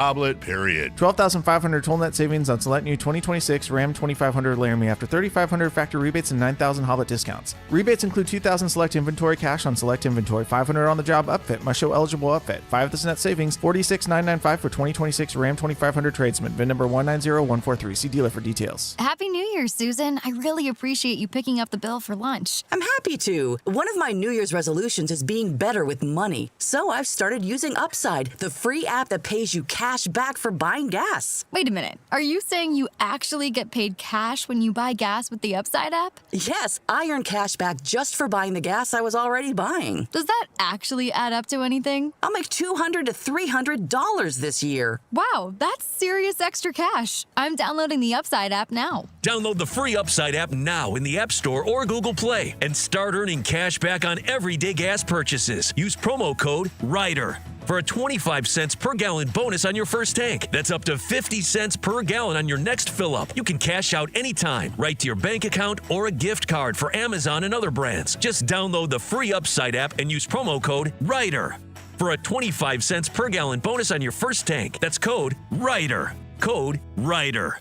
Oblet, period. 12,500 total net savings on select new 2026 Ram 2500 Laramie after 3,500 factory rebates and 9,000 Hoblet discounts. Rebates include 2,000 select inventory cash on select inventory, 500 on the job upfit, must show eligible upfit. 5 net savings, 46,995 for 2026 Ram 2500 Tradesman. VIN number 190143. See dealer for details. Happy New Year, Susan. I really appreciate you picking up the bill for lunch. I'm happy to. One of my New Year's resolutions is being better with money. So I've started using Upside, the free app that pays you cash back for buying gas. Wait a minute. Are you saying you actually get paid cash when you buy gas with the Upside app? Yes, I earn cash back just for buying the gas I was already buying. Does that actually add up to anything? I'll make $200 to $300 this year. Wow, that's serious extra cash. I'm downloading the Upside app now. Download the free Upside app now in the App Store or Google Play and start earning cash back on everyday gas purchases. Use promo code RIDER for a 25 cents per gallon bonus on your first tank. That's up to 50 cents per gallon on your next fill-up. You can cash out anytime, right to your bank account or a gift card for Amazon and other brands. Just download the free Upside app and use promo code RIDER for a 25 cents per gallon bonus on your first tank. That's code RIDER. Code RIDER.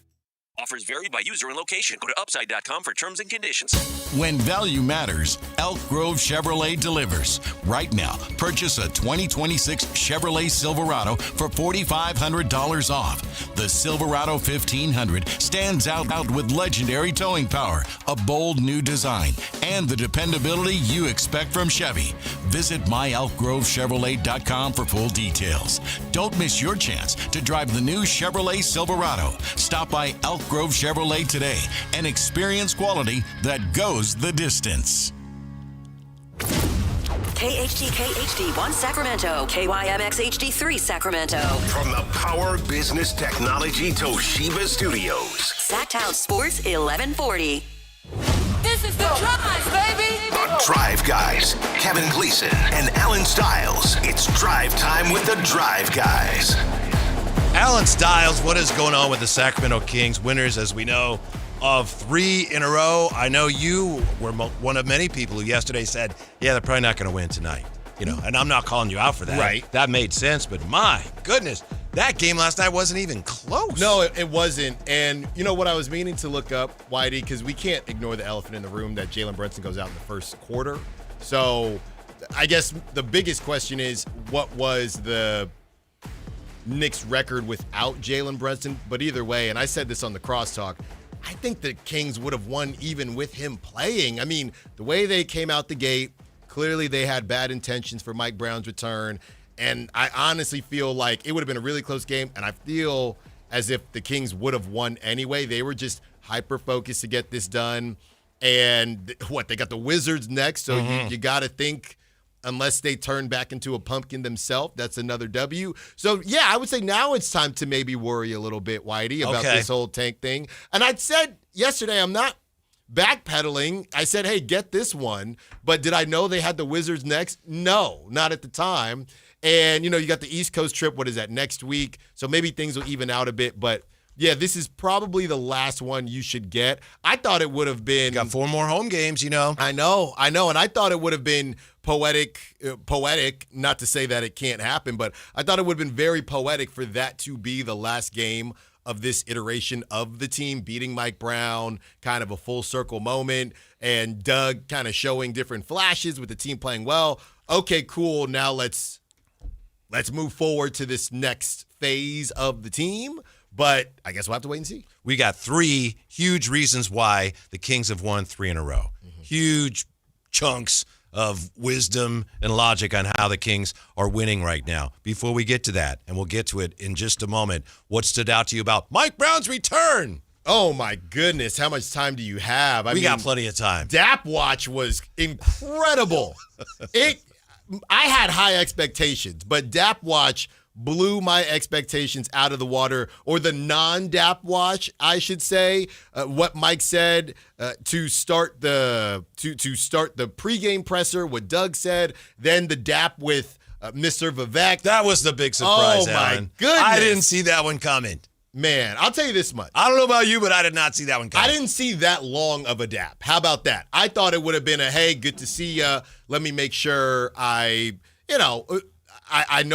Offers vary by user and location. Go to upside.com for terms and conditions. When value matters, Elk Grove Chevrolet delivers. Right now, purchase a 2026 Chevrolet Silverado for $4,500 off. The Silverado 1500 stands out with legendary towing power, a bold new design, and the dependability you expect from Chevy. Visit myelkgrovechevrolet.com for full details. Don't miss your chance to drive the new Chevrolet Silverado. Stop by Elk Grove Chevrolet today and experience quality that goes the distance. KHTK HD1 Sacramento, KYMX HD3 Sacramento. From the Power Business Technology Toshiba Studios. Sactown Sports 1140. This is the Drive, baby! The Drive Guys, Kevin Gleason and Allen Stiles. It's drive time with the Drive Guys. Allen Stiles, what is going on with the Sacramento Kings? Winners, as we know, of 3 in a row. I know you were one of many people who yesterday said, yeah, they're probably not going to win tonight. You know, and I'm not calling you out for that. Right. That made sense, but my goodness, that game last night wasn't even close. No, it wasn't. And you know what I was meaning to look up, Whitey, because we can't ignore the elephant in the room that Jalen Brunson goes out in the first quarter. So I guess the biggest question is, what was the Knicks record without Jalen Brunson? But either way, and I said this on the crosstalk, I think the Kings would have won even with him playing. I mean, the way they came out the gate, clearly they had bad intentions for Mike Brown's return. And I honestly feel like it would have been a really close game. And I feel as if the Kings would have won anyway. They were just hyper-focused to get this done. And they got the Wizards next. So you got to think, unless they turn back into a pumpkin themselves, that's another W. So, yeah, I would say now it's time to maybe worry a little bit, Whitey, about this whole tank thing. And I'd said yesterday, I'm not backpedaling. I said, hey, get this one. But did I know they had the Wizards next? No, not at the time. And, you know, you got the East Coast trip. What is that, next week? So maybe things will even out a bit. But, yeah, this is probably the last one you should get. I thought it would have been. You got 4 more home games, you know. I know. And I thought it would have been poetic, not to say that it can't happen, but I thought it would have been very poetic for that to be the last game of this iteration of the team, beating Mike Brown, kind of a full circle moment, and Doug kind of showing different flashes with the team playing well. Okay, cool. Now let's move forward to this next phase of the team. But I guess we'll have to wait and see. We got 3 huge reasons why the Kings have won 3 in a row. Huge chunks of wisdom and logic on how the Kings are winning right now. Before we get to that, and we'll get to it in just a moment, what stood out to you about Mike Brown's return? Oh, my goodness. How much time do you have? We got plenty of time. Dap Watch was incredible. I had high expectations, but Dap Watch blew my expectations out of the water, or the non-Dap Watch, I should say. What Mike said to start the pregame presser, what Doug said, then the Dap with Mr. Vivek. That was the big surprise, Alan. Oh, my goodness. I didn't see that one coming. Man, I'll tell you this much. I don't know about you, but I did not see that one coming. I didn't see that long of a Dap. How about that? I thought it would have been a, hey, good to see ya. Let me make sure I know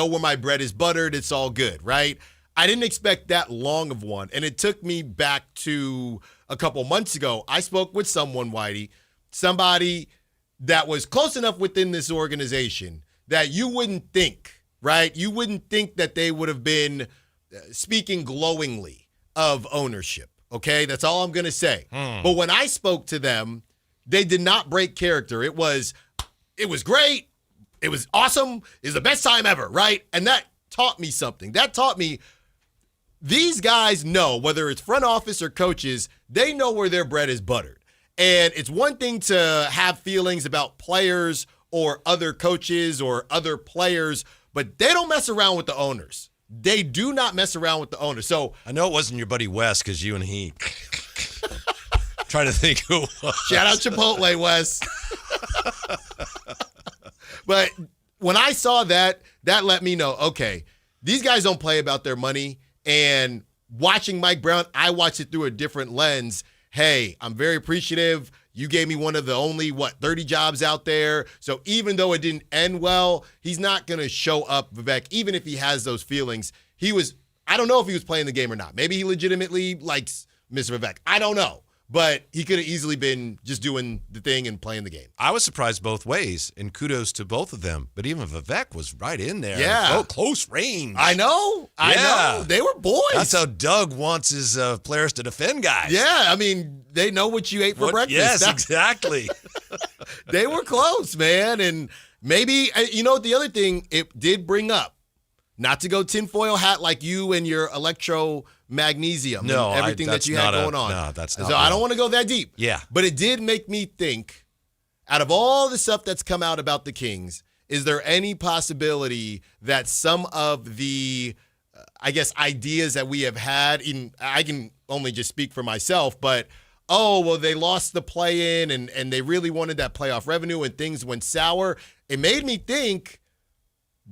where my bread is buttered. It's all good, right? I didn't expect that long of one. And it took me back to a couple months ago. I spoke with someone, Whitey, somebody that was close enough within this organization that you wouldn't think, right? You wouldn't think that they would have been speaking glowingly of ownership, okay? That's all I'm going to say. But when I spoke to them, they did not break character. It was great. It was awesome. It was the best time ever, right? And that taught me something. That taught me these guys know, whether it's front office or coaches, they know where their bread is buttered. And it's one thing to have feelings about players or other coaches or other players, but they don't mess around with the owners. They do not mess around with the owners. So I know it wasn't your buddy Wes because you and he. Trying to think who it was. Shout out Chipotle, Wes. But when I saw that let me know, okay, these guys don't play about their money. And watching Mike Brown, I watched it through a different lens. Hey, I'm very appreciative. You gave me one of the only, 30 jobs out there. So even though it didn't end well, he's not going to show up, Vivek, even if he has those feelings. I don't know if he was playing the game or not. Maybe he legitimately likes Mr. Vivek. I don't know. But he could have easily been just doing the thing and playing the game. I was surprised both ways, and kudos to both of them. But even Vivek was right in there. Yeah. Close range. I know. They were boys. That's how Doug wants his players to defend guys. Yeah, I mean, they know what you ate for breakfast. Yes, exactly. They were close, man. And maybe, the other thing it did bring up, not to go tinfoil hat like you and your electromagnesium and everything that you had going on. No, that's not. So I don't want to go that deep. Yeah. But it did make me think, out of all the stuff that's come out about the Kings, is there any possibility that some of the, ideas that we have had, I can only just speak for myself, but, they lost the play-in and they really wanted that playoff revenue and things went sour. It made me think,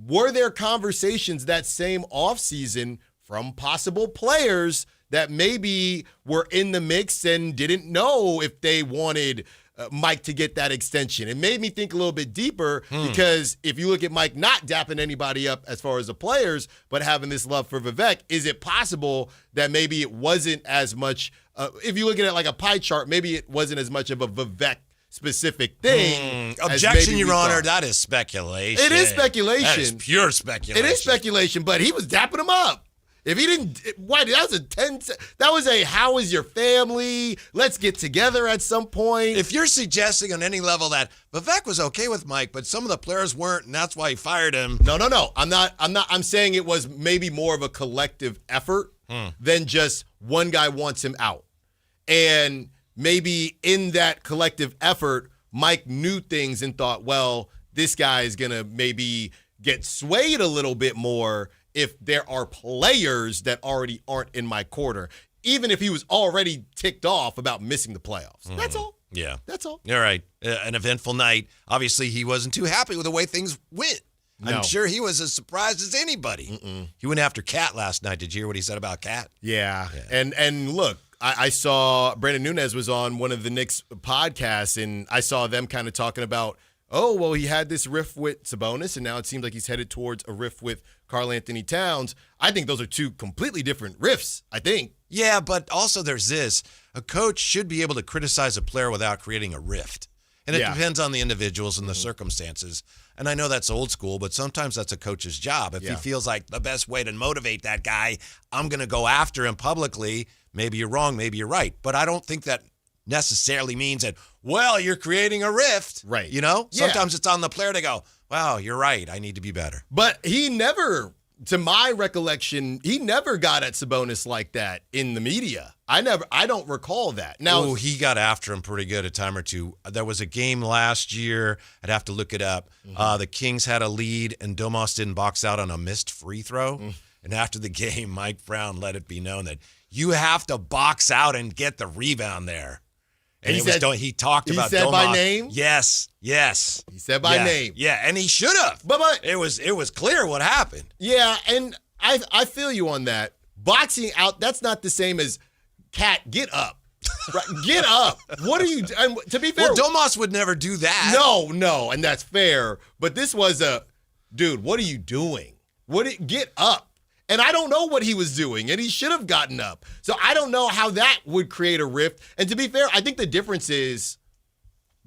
were there conversations that same offseason from possible players that maybe were in the mix and didn't know if they wanted Mike to get that extension? It made me think a little bit deeper because if you look at Mike not dapping anybody up as far as the players, but having this love for Vivek, is it possible that maybe it wasn't as much, if you look at it like a pie chart, maybe it wasn't as much of a Vivek specific thing. Objection, Your Honor. That is speculation. It is speculation. That is pure speculation. It is speculation, but he was dapping him up. If he didn't, that was a how is your family? Let's get together at some point. If you're suggesting on any level that Vivek was okay with Mike, but some of the players weren't, and that's why he fired him. No. I'm not. I'm saying it was maybe more of a collective effort than just one guy wants him out. And maybe in that collective effort, Mike knew things and thought, well, this guy is going to maybe get swayed a little bit more if there are players that already aren't in my quarter, even if he was already ticked off about missing the playoffs. That's all. Yeah. That's all. All right. An eventful night. Obviously, he wasn't too happy with the way things went. No. I'm sure he was as surprised as anybody. He went after Cat last night. Did you hear what he said about Cat? Yeah. And look, I saw Brandon Nunez was on one of the Knicks podcasts, and I saw them kind of talking about, he had this riff with Sabonis, and now it seems like he's headed towards a riff with Karl Anthony Towns. I think those are two completely different riffs, I think. Yeah, but also there's this. A coach should be able to criticize a player without creating a rift. And it depends on the individuals and the circumstances. And I know that's old school, but sometimes that's a coach's job. If he feels like the best way to motivate that guy, I'm going to go after him publicly. Maybe you're wrong, maybe you're right. But I don't think that necessarily means that, you're creating a rift. Right. You know? Sometimes it's on the player to go, wow, you're right. I need to be better. But he never, to my recollection, he never got at Sabonis like that in the media. I don't recall that. Now, he got after him pretty good a time or two. There was a game last year. I'd have to look it up. The Kings had a lead, and Domas didn't box out on a missed free throw. And after the game, Mike Brown let it be known that you have to box out and get the rebound there. And he talked about Domas. He said by name? Yes. He said by name. Yeah, and he should have. But it was clear what happened. Yeah, and I feel you on that. Boxing out, that's not the same as Cat, get up. Right, get up. What are you doing? To be fair, Domas would never do that. No, and that's fair. But this was dude, what are you doing? Get up. And I don't know what he was doing, and he should have gotten up. So I don't know how that would create a rift. And to be fair, I think the difference is,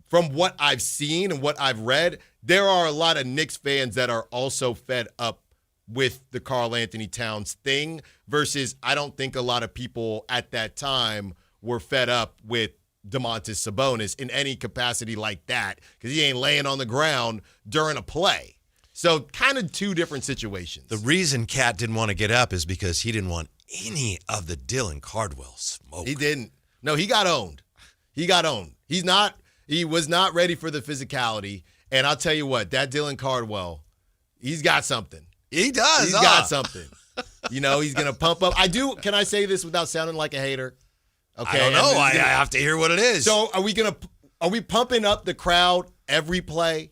from what I've seen and what I've read, there are a lot of Knicks fans that are also fed up with the Karl Anthony Towns thing versus I don't think a lot of people at that time were fed up with Domantas Sabonis in any capacity like that because he ain't laying on the ground during a play. So kind of two different situations. The reason Cat didn't want to get up is because he didn't want any of the Dylan Cardwell smoke. He didn't. No, he got owned. He was not ready for the physicality. And I'll tell you what, that Dylan Cardwell, he's got something. He does. He's got something. He's going to pump up. Can I say this without sounding like a hater? Okay. I don't know. I have to hear what it is. So are we pumping up the crowd every play?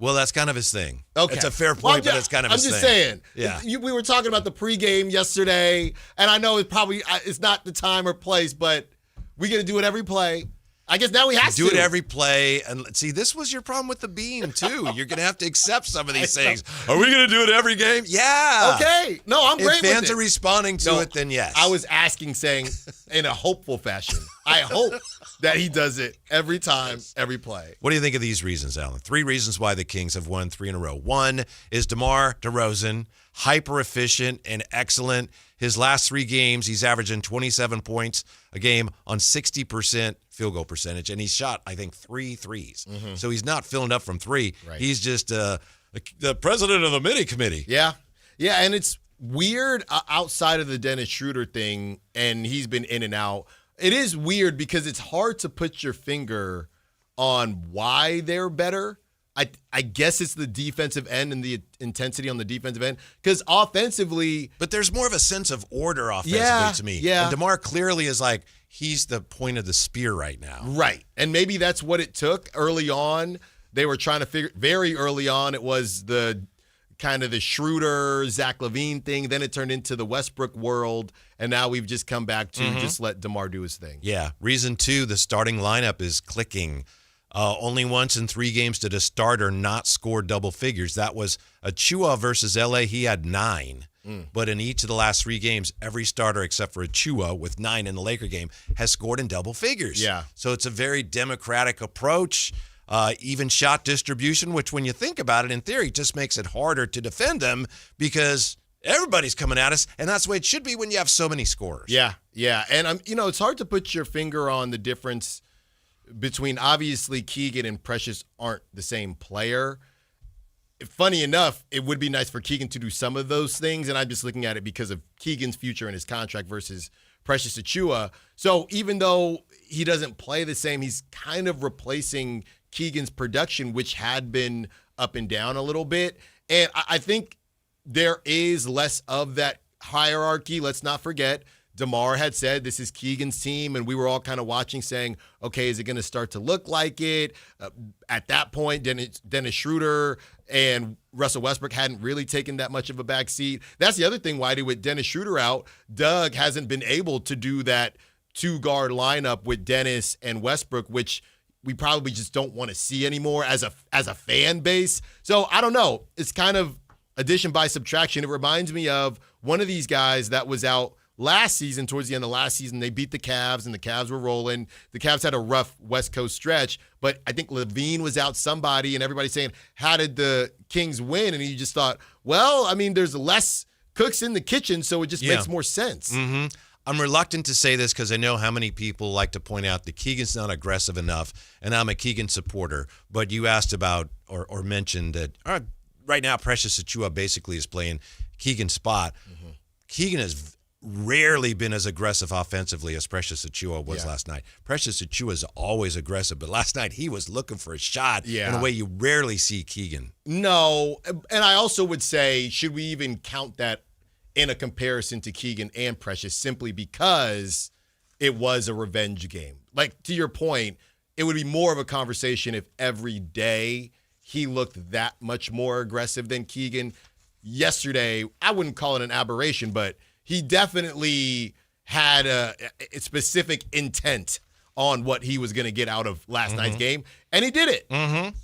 Well, that's kind of his thing. Okay. It's a fair point, but it's kind of his thing. I'm just saying. Yeah. We were talking about the pregame yesterday, and I know it's not the time or place, but we're going to do it every play. I guess now we have to. Do it every play. And see, this was your problem with the beam, too. You're going to have to accept some of these things. Are we going to do it every game? Yeah. Okay. No, I'm great with it. If fans are responding to it, then yes. I was saying in a hopeful fashion. I hope that he does it every time, every play. What do you think of these reasons, Alan? 3 reasons why the Kings have won 3 in a row. 1 is DeMar DeRozan, hyper efficient and excellent. His last 3 games, he's averaging 27 points a game on 60% field goal percentage, and he's shot, I think, 3 threes. Mm-hmm. So he's not filling up from 3. Right. He's just the president of the mini committee. Yeah. Yeah, and it's weird outside of the Dennis Schroeder thing, and he's been in and out. It is weird because it's hard to put your finger on why they're better. I guess it's the defensive end and the intensity on the defensive end because offensively. But there's more of a sense of order offensively to me. Yeah. And DeMar clearly is like, he's the point of the spear right now. Right. And maybe that's what it took early on. They were trying to figure, very early on, it was the kind of the Schroeder, Zach LaVine thing. Then it turned into the Westbrook world. And now we've just come back to just let DeMar do his thing. Yeah. Reason 2, the starting lineup is clicking. Only once in 3 games did a starter not score double figures. That was Achua versus LA. He had 9. But in each of the last 3 games, every starter except for Achua with 9 in the Laker game has scored in double figures. Yeah. So it's a very democratic approach. Even shot distribution, which when you think about it in theory, just makes it harder to defend them because everybody's coming at us, and that's the way it should be when you have so many scorers. Yeah, yeah. And, it's hard to put your finger on the difference between obviously Keegan and Precious aren't the same player. Funny enough, it would be nice for Keegan to do some of those things, and I'm just looking at it because of Keegan's future and his contract versus Precious Achua. So even though he doesn't play the same, he's kind of replacing Keegan's production, which had been up and down a little bit. And I think there is less of that hierarchy. Let's not forget, DeMar had said this is Keegan's team, and we were all kind of watching saying, okay, is it going to start to look like it? At that point, Dennis Schroeder and Russell Westbrook hadn't really taken that much of a back seat. That's the other thing, Whitey, with Dennis Schroeder out, Doug hasn't been able to do that 2-guard lineup with Dennis and Westbrook, which we probably just don't want to see anymore as a fan base. So I don't know. It's kind of addition by subtraction. It reminds me of one of these guys that was out last season, towards the end of last season. They beat the Cavs, and the Cavs were rolling. The Cavs had a rough West Coast stretch, but I think LaVine was out somebody, and everybody's saying, how did the Kings win? And you just thought, well, I mean, there's less cooks in the kitchen, so it just makes more sense. Mm-hmm. I'm reluctant to say this because I know how many people like to point out that Keegan's not aggressive enough, and I'm a Keegan supporter. But you asked about or mentioned that right now Precious Achua basically is playing Keegan's spot. Mm-hmm. Keegan has rarely been as aggressive offensively as Precious Achua was last night. Precious Achua is always aggressive, but last night he was looking for a shot in a way you rarely see Keegan. No, and I also would say, should we even count that in a comparison to Keegan and Precious, simply because it was a revenge game? Like, to your point, it would be more of a conversation if every day he looked that much more aggressive than Keegan. Yesterday, I wouldn't call it an aberration, but he definitely had a specific intent on what he was going to get out of last night's game, and he did it. Mm-hmm.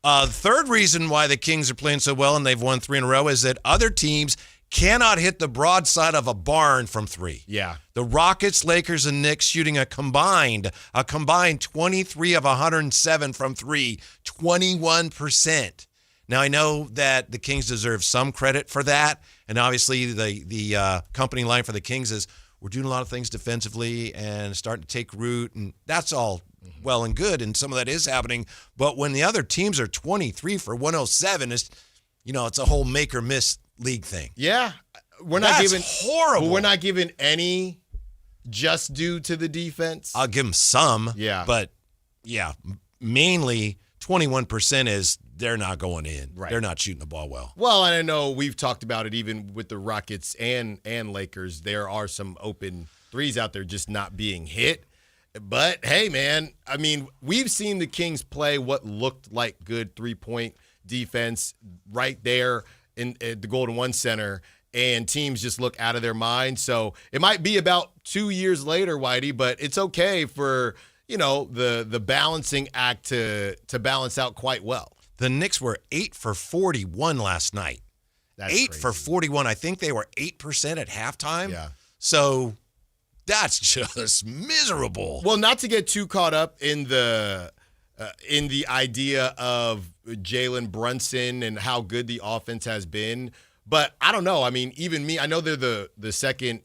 The third reason why the Kings are playing so well and they've won 3 in a row is that other teams cannot hit the broadside of a barn from 3. Yeah. The Rockets, Lakers, and Knicks shooting a combined 23 of 107 from 3, 21%. Now, I know that the Kings deserve some credit for that, and obviously the company line for the Kings is we're doing a lot of things defensively and starting to take root, and that's all well and good, and some of that is happening. But when the other teams are 23 for 107, it's a whole make or miss league thing. Yeah, we're not giving horrible. We're not giving any just due to the defense. I'll give them some. Yeah, but mainly 21% is they're not going in. Right. They're not shooting the ball well. Well, and I know we've talked about it even with the Rockets and Lakers. There are some open threes out there just not being hit. But, hey, man, I mean, we've seen the Kings play what looked like good three-point defense right there at the Golden One Center, and teams just look out of their mind. So it might be about 2 years later, Whitey, but it's okay for, the balancing act to balance out quite well. The Knicks were 8 for 41 last night. That's 8 crazy. for 41. I think they were 8% at halftime. Yeah. So that's just miserable. Well, not to get too caught up in the idea of Jalen Brunson and how good the offense has been, but I don't know. I mean, even me, I know they're the second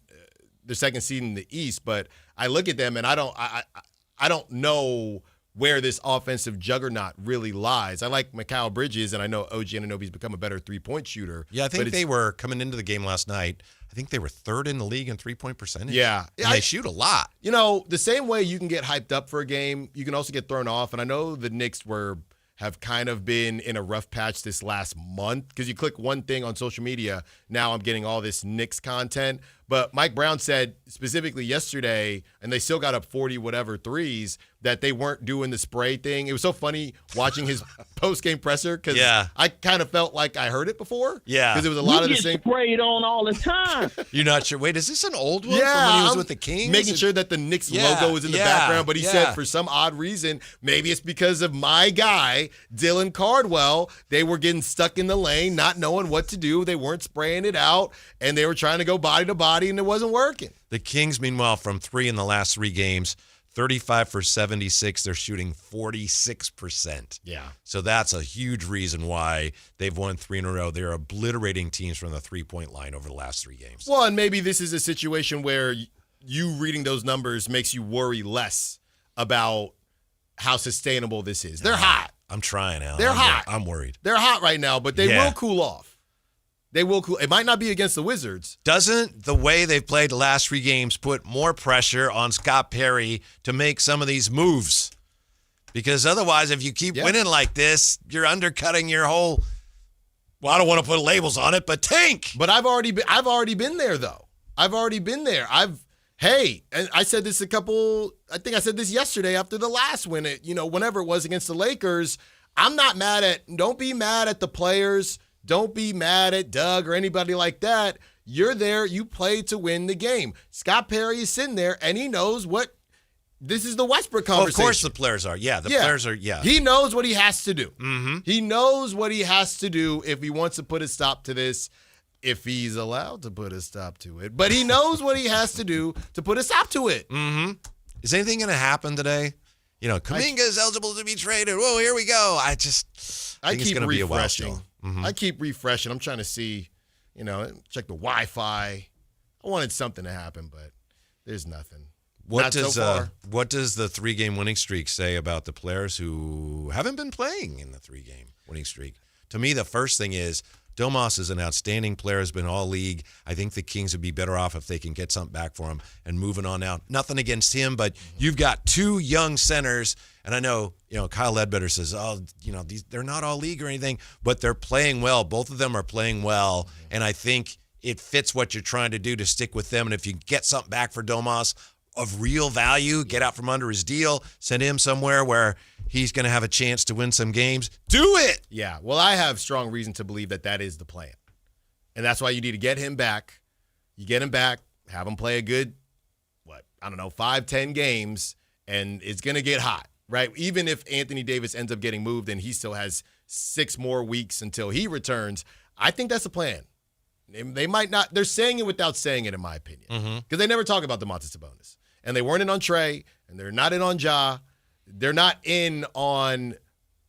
seed in the East, but I look at them and I don't know where this offensive juggernaut really lies. I like Mikal Bridges, and I know OG Anunoby's become a better three-point shooter. Yeah, I think they were coming into the game last night. I think they were 3rd in the league in three-point percentage. Yeah. And they shoot a lot. The same way you can get hyped up for a game, you can also get thrown off. And I know the Knicks have kind of been in a rough patch this last month because you click one thing on social media, now I'm getting all this Knicks content. But Mike Brown said specifically yesterday, and they still got up 40-whatever threes, that they weren't doing the spray thing. It was so funny watching his post-game presser because I kind of felt like I heard it before. Yeah. Because it was a lot of the same. Sprayed on all the time. You're not sure. Wait, is this an old one Yeah, from when he was I'm with the Kings? making sure that the Knicks logo is in the background, but he said for some odd reason, maybe it's because of my guy, Dylan Cardwell, they were getting stuck in the lane, not knowing what to do. They weren't spraying it out, and they were trying to go body to body, and it wasn't working. The Kings, meanwhile, from 3 in the last 3 games, 35 for 76. They're shooting 46%. Yeah. So that's a huge reason why they've won 3 in a row. They're obliterating teams from the three-point line over the last 3 games. Well, and maybe this is a situation where you reading those numbers makes you worry less about how sustainable this is. They're hot. I'm trying, Al. They're hot. I'm worried. They're hot right now, but they will cool off. They will cool. It might not be against the Wizards. Doesn't the way they've played the last 3 games put more pressure on Scott Perry to make some of these moves? Because otherwise, if you keep winning like this, you're undercutting your whole. Well, I don't want to put labels on it, but tank. But I've already been there though. I've already been there. And I said this I think I said this yesterday after the last win. Whenever it was against the Lakers, don't be mad at the players. Don't be mad at Doug or anybody like that. You're there. You play to win the game. Scott Perry is sitting there, and he knows this is the Westbrook conversation. Of course the players are. Yeah, players are, He knows what he has to do. Mm-hmm. He knows what he has to do if he wants to put a stop to this, if he's allowed to put a stop to it. But he knows what he has to do to put a stop to it. Mm-hmm. Is anything going to happen today? Kuminga is eligible to be traded. Whoa, here we go. I think it's going to be a while still. Mm-hmm. I keep refreshing. I'm trying to see, check the Wi-Fi. I wanted something to happen, but there's nothing. What does the 3-game winning streak say about the players who haven't been playing in the 3-game winning streak? To me, the first thing is Domas is an outstanding player, has been all league. I think the Kings would be better off if they can get something back for him and moving on now. Nothing against him, but you've got 2 young centers, and I know, Kyle Ledbetter says, they're not all league or anything, but they're playing well. Both of them are playing well, and I think it fits what you're trying to do to stick with them. And if you get something back for Domas of real value, get out from under his deal, send him somewhere where he's going to have a chance to win some games, do it. Yeah, well, I have strong reason to believe that is the plan. And that's why you need to get him back. You get him back, have him play a good, 5-10 games, and it's going to get hot, right? Even if Anthony Davis ends up getting moved and he still has 6 more weeks until he returns. I think that's a plan. They might not. They're saying it without saying it, in my opinion, because they never talk about Demarcus Sabonis, and they weren't in on Trey, and they're not in on Ja. They're not in on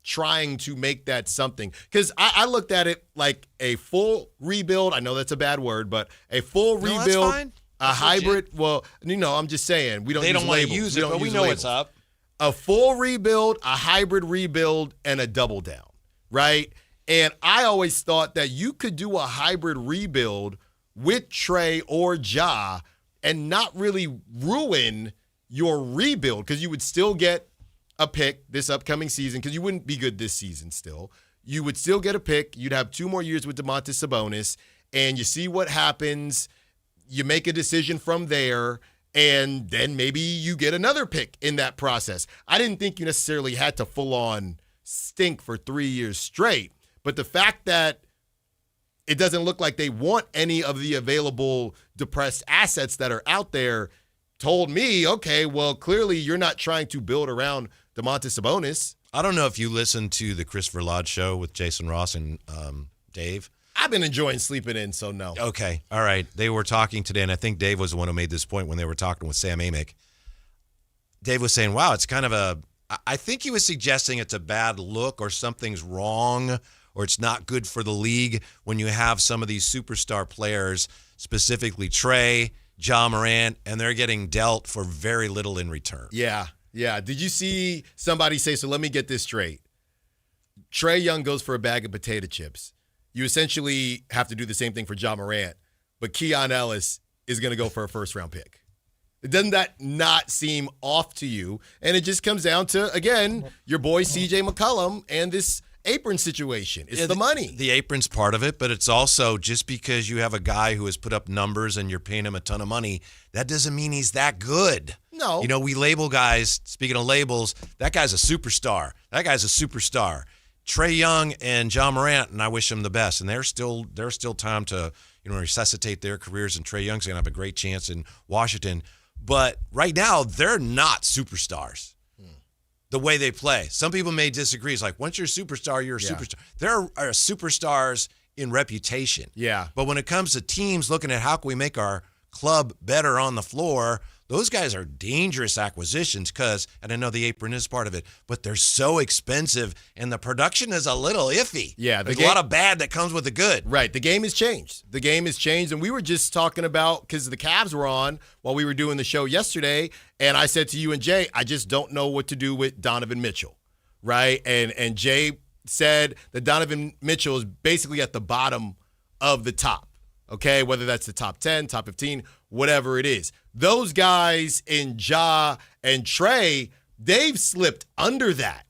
trying to make that something. Because I looked at it like a full rebuild. I know that's a bad word, but a full rebuild, that's fine. That's hybrid. legit. Well, I'm just saying we don't. They use don't want to labels. use We it, don't but we use know labels. what's up. A full rebuild, a hybrid rebuild, and a double down, right? And I always thought that you could do a hybrid rebuild with Trey or Ja and not really ruin your rebuild, because you would still get a pick this upcoming season, because you wouldn't be good this season still. You would still get a pick. You'd have 2 more years with Demarcus Sabonis, and you see what happens. You make a decision from there, and then maybe you get another pick in that process. I didn't think you necessarily had to full-on stink for 3 years straight, but the fact that it doesn't look like they want any of the available depressed assets that are out there told me, okay, well, clearly you're not trying to build around Demarcus Sabonis. I don't know if you listened to the Christopher Lodge show with Jason Ross and Dave. I've been enjoying sleeping in, so no. Okay, all right. They were talking today, and I think Dave was the one who made this point when they were talking with Sam Amick. Dave was saying, wow, it's kind of I think he was suggesting it's a bad look or something's wrong or it's not good for the league when you have some of these superstar players, specifically Trey, Ja Morant, and they're getting dealt for very little in return. Yeah. Did you see somebody say, so let me get this straight. Trey Young goes for a bag of potato chips. You essentially have to do the same thing for Ja Morant, but Keon Ellis is going to go for a first-round pick. Doesn't that not seem off to you? And it just comes down to, again, your boy C.J. McCollum and this apron situation. It's the money. The apron's part of it, but it's also just because you have a guy who has put up numbers and you're paying him a ton of money, that doesn't mean he's that good. No. We label guys, speaking of labels, that guy's a superstar. That guy's a superstar. Trey Young and Ja Morant, and I wish them the best. And there's still time to resuscitate their careers, and Trey Young's going to have a great chance in Washington. But right now, they're not superstars. The way they play. Some people may disagree. It's like, once you're a superstar, you're a superstar. There are superstars in reputation. Yeah. But when it comes to teams looking at how can we make our club better on the floor, those guys are dangerous acquisitions because, and I know the apron is part of it, but they're so expensive and the production is a little iffy. Yeah. There's a lot of bad that comes with the good. Right. The game has changed. And we were just talking about, because the Cavs were on while we were doing the show yesterday, and I said to you and Jay, I just don't know what to do with Donovan Mitchell, right? And Jay said that Donovan Mitchell is basically at the bottom of the top, okay? Whether that's the top 10, top 15, whatever it is. Those guys in Ja and Trey, they've slipped under that.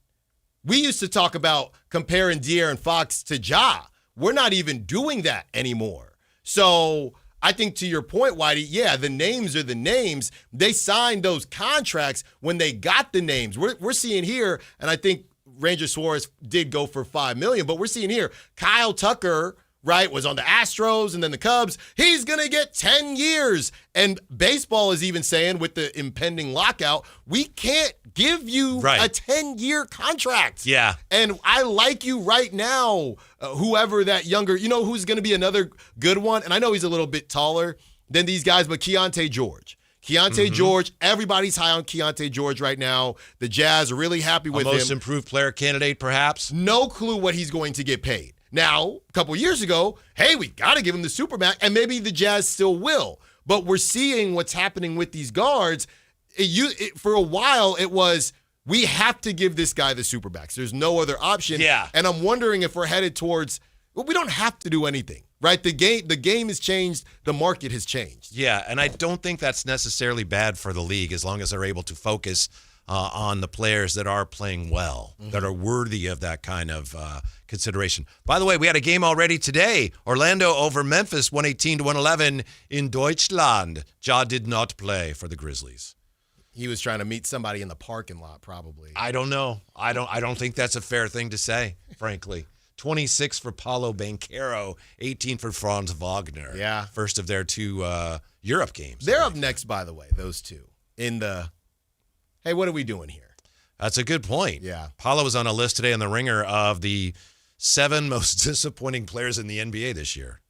We used to talk about comparing De'Aaron Fox to Ja. We're not even doing that anymore. So I think to your point, Whitey, yeah, the names are the names. They signed those contracts when they got the names. We're seeing here, and I think Ranger Suarez did go for $5 million, but we're seeing here Kyle Tucker, right, was on the Astros and then the Cubs. He's going to get 10 years. And baseball is even saying with the impending lockout, we can't give you a 10-year contract. Yeah. And I like you right now, whoever that younger, who's going to be another good one? And I know he's a little bit taller than these guys, but Keontae George. George, everybody's high on Keontae George right now. The Jazz are really happy with him. Most improved player candidate, perhaps? No clue what he's going to get paid. Now, a couple years ago, hey, we got to give him the Supermax, and maybe the Jazz still will. But we're seeing what's happening with these guards. For a while, it was, we have to give this guy the Supermax. There's no other option. Yeah. And I'm wondering if we're headed towards, well, we don't have to do anything, right? The game has changed. The market has changed. Yeah, and I don't think that's necessarily bad for the league as long as they're able to focus on the players that are playing well, that are worthy of that kind of consideration. By the way, we had a game already today. Orlando over Memphis, 118-111 in Deutschland. Ja did not play for the Grizzlies. He was trying to meet somebody in the parking lot, probably. I don't know. I don't think that's a fair thing to say, frankly. 26 for Paulo Banchero, 18 for Franz Wagner. Yeah. First of their 2 Europe games. They're up next, by the way, those two, in the, hey, what are we doing here? That's a good point. Yeah. Paulo was on a list today on The Ringer of the 7 most disappointing players in the NBA this year.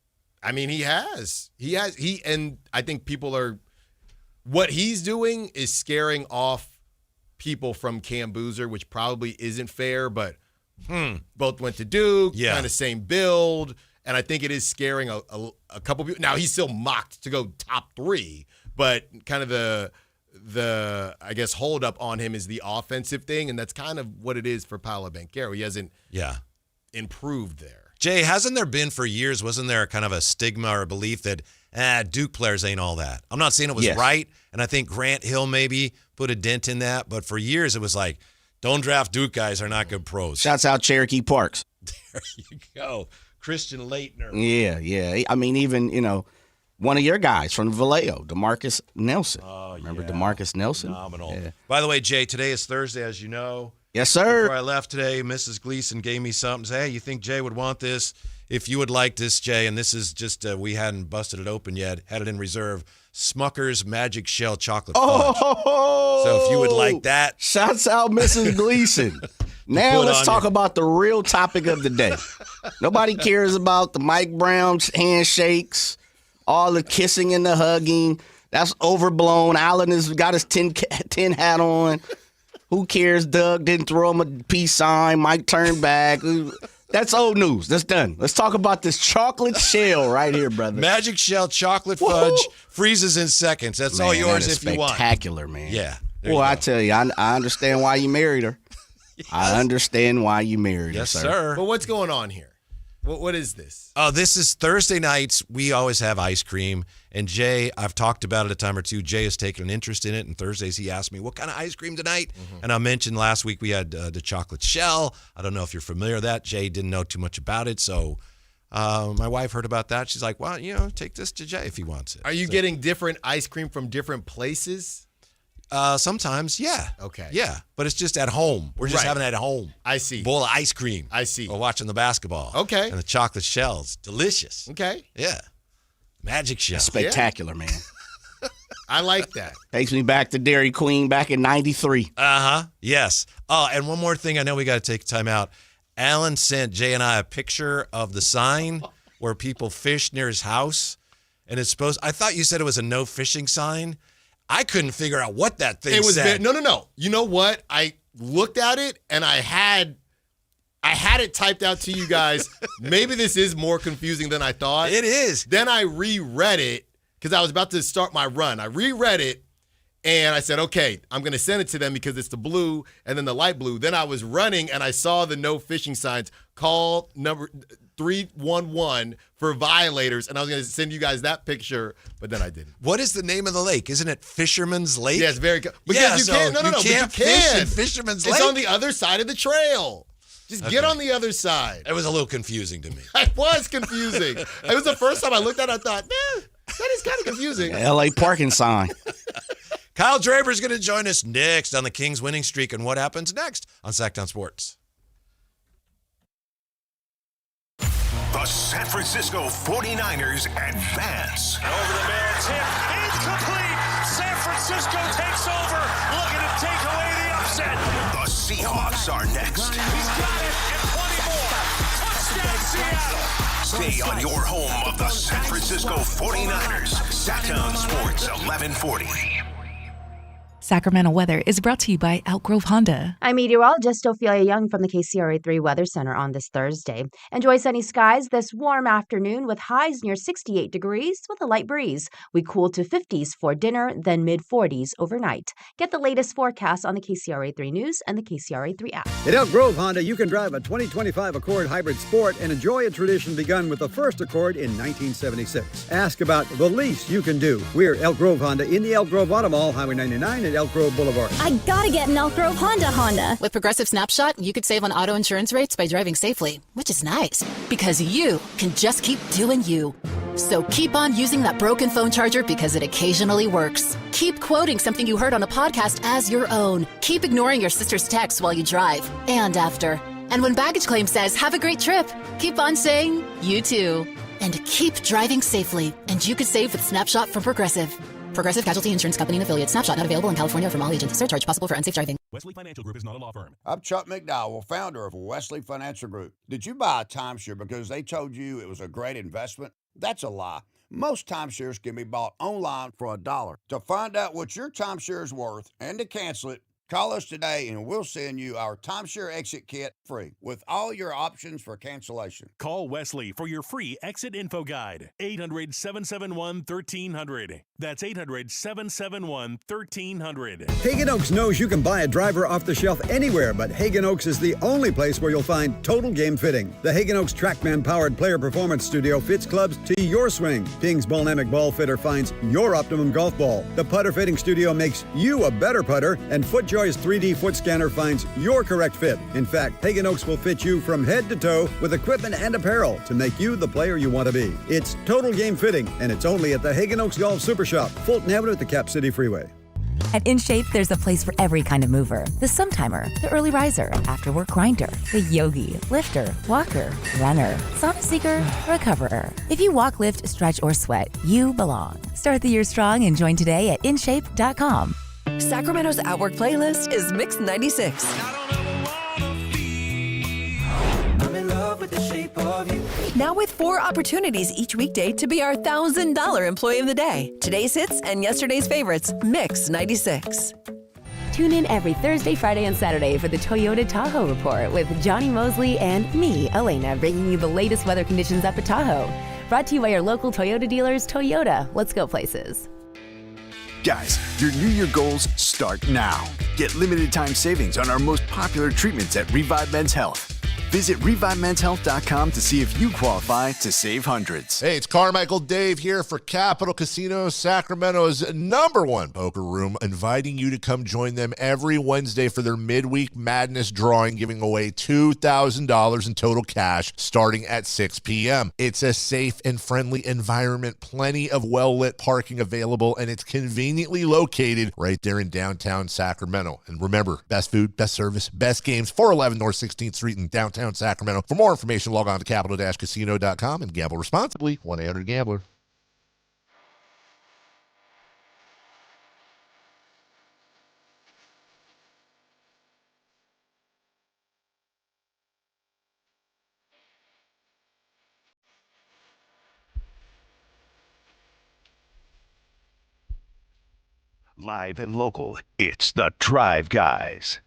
I mean, he has, and I think what he's doing is scaring off people from Cam Boozer, which probably isn't fair, but both went to Duke, kind of same build, and I think it is scaring a couple people. Now, he's still mocked to go top 3, but kind of the I guess hold up on him is the offensive thing, and that's kind of what it is for Paolo Banchero. He hasn't improved there. Jay, hasn't there been for years, wasn't there kind of a stigma or a belief that Duke players ain't all that? I'm not saying it was right, and I think Grant Hill maybe put a dent in that, but for years it was like, don't draft Duke guys, are not good pros. Shouts out Cherokee Parks. There you go. Christian Laettner. Yeah. I mean, even, one of your guys from Vallejo, Demarcus Nelson. Remember Demarcus Nelson? Phenomenal. Yeah. By the way, Jay, today is Thursday, as you know. Yes, sir. Before I left today, Mrs. Gleason gave me something. Said, hey, you think Jay would want this? If you would like this, Jay, and this is just, we hadn't busted it open yet, had it in reserve, Smucker's Magic Shell Chocolate Fudge. So if you would like that. Shouts out Mrs. Gleason. Now let's talk about the real topic of the day. Nobody cares about the Mike Brown handshakes, all the kissing and the hugging. That's overblown. Allen has got his tin hat on. Who cares? Doug didn't throw him a peace sign. Mike turned back. That's old news. That's done. Let's talk about this chocolate shell right here, brother. Magic Shell Chocolate Fudge freezes in seconds. That's all yours if you want. Spectacular, man. Yeah. Well, I tell you, I understand why you married her. Yes. I understand why you married her, yes, sir. But what's going on here? What is this? Oh, this is Thursday nights. We always have ice cream. And Jay, I've talked about it a time or two. Jay has taken an interest in it. And Thursdays, he asked me, what kind of ice cream tonight? And I mentioned last week we had the chocolate shell. I don't know if you're familiar with that. Jay didn't know too much about it. So my wife heard about that. She's like, well, take this to Jay if he wants it. Are you getting different ice cream from different places? Sometimes, yeah. Okay. Yeah, but it's just at home. We're just having it at home. I see. Bowl of ice cream. I see. Or watching the basketball. Okay. And the chocolate shells. Delicious. Okay. Yeah. Magic shell. Spectacular, man. I like that. Takes me back to Dairy Queen back in 93. Uh-huh. Yes. Oh, and one more thing. I know we got to take time out. Alan sent Jay and I a picture of the sign where people fish near his house. And it's I thought you said it was a no fishing sign. I couldn't figure out what that thing said. No. You know what? I looked at it and I had it typed out to you guys. Maybe this is more confusing than I thought. It is. Then I reread it because I was about to start my run. I reread it and I said, okay, I'm going to send it to them because it's the blue and then the light blue. Then I was running and I saw the no fishing signs. Call number 311 for violators, and I was going to send you guys that picture, but then I didn't. What is the name of the lake? Isn't it Fisherman's Lake? Yeah, it's very good. Because you can't. You can't fish in Fisherman's Lake. It's on the other side of the trail. Just get on the other side. It was a little confusing to me. It was confusing. It was the first time I looked at it, I thought, that is kind of confusing. L.A. parking sign. Kyle Draper is going to join us next on the Kings winning streak, and what happens next on Sactown Sports. The San Francisco 49ers advance. Over the man's hip, incomplete. San Francisco takes over, looking to take away the upset. The Seahawks are next. He's got it, and 20 more. Touchdown, Seattle. Stay on your home of the San Francisco 49ers. Sactown Sports 1140. Sacramento weather is brought to you by Elk Grove Honda. I'm meteorologist Ophelia Young from the KCRA3 Weather Center on this Thursday. Enjoy sunny skies this warm afternoon with highs near 68 degrees with a light breeze. We cool to 50s for dinner, then mid-40s overnight. Get the latest forecast on the KCRA3 News and the KCRA3 app. At Elk Grove Honda, you can drive a 2025 Accord Hybrid Sport and enjoy a tradition begun with the first Accord in 1976. Ask about the least you can do. We're Elk Grove Honda in the Elk Grove Auto Mall, Highway 99 at Elk Grove Boulevard. I gotta get an Elk Grove Honda. With Progressive Snapshot, you could save on auto insurance rates by driving safely, which is nice because you can just keep doing you. So keep on using that broken phone charger because it occasionally works. Keep quoting something you heard on a podcast as your own. Keep ignoring your sister's texts while you drive and after. And when baggage claim says, have a great trip, keep on saying, you too. And keep driving safely, and you could save with Snapshot from Progressive. Progressive Casualty Insurance Company and Affiliates. Snapshot not available in California from all agents. Surcharge possible for unsafe driving. Wesley Financial Group is not a law firm. I'm Chuck McDowell, founder of Wesley Financial Group. Did you buy a timeshare because they told you it was a great investment? That's a lie. Most timeshares can be bought online for $1. To find out what your timeshare is worth and to cancel it, call us today and we'll send you our timeshare exit kit free with all your options for cancellation. Call Wesley for your free exit info guide. 800-771-1300. That's 800-771-1300. Hagen Oaks knows you can buy a driver off the shelf anywhere, but Hagen Oaks is the only place where you'll find total game fitting. The Hagen Oaks TrackMan-powered player performance studio fits clubs to your swing. Ping's Ballnamic Ball Fitter finds your optimum golf ball. The putter fitting studio makes you a better putter, and FootJoy's 3D foot scanner finds your correct fit. In fact, Hagen Oaks will fit you from head to toe with equipment and apparel to make you the player you want to be. It's total game fitting, and it's only at the Hagen Oaks Golf Super Shop, Fulton Avenue at the Cap City Freeway. At InShape, there's a place for every kind of mover. The sometimer, the early riser, after-work grinder, the yogi, lifter, walker, runner, sauna seeker, recoverer. If you walk, lift, stretch, or sweat, you belong. Start the year strong and join today at InShape.com. Sacramento's Outwork playlist is Mix 96. Now with 4 opportunities each weekday to be our $1,000 Employee of the Day. Today's hits and yesterday's favorites, Mix 96. Tune in every Thursday, Friday, and Saturday for the Toyota Tahoe Report with Johnny Mosley and me, Elena, bringing you the latest weather conditions up at Tahoe. Brought to you by your local Toyota dealers, Toyota. Let's go places. Guys, your New Year goals start now. Get limited time savings on our most popular treatments at Revive Men's Health. Visit ReviveMen'sHealth.com to see if you qualify to save hundreds. Hey, it's Carmichael Dave here for Capital Casino, Sacramento's #1 poker room, inviting you to come join them every Wednesday for their midweek madness drawing, giving away $2,000 in total cash starting at 6 p.m. It's a safe and friendly environment, plenty of well-lit parking available, and it's conveniently located right there in downtown Sacramento. And remember, best food, best service, best games, 411 North 16th Street in downtown Sacramento. For more information, log on to capital-casino.com and gamble responsibly. 1-800-GAMBLER. Live and local, it's the Drive Guys.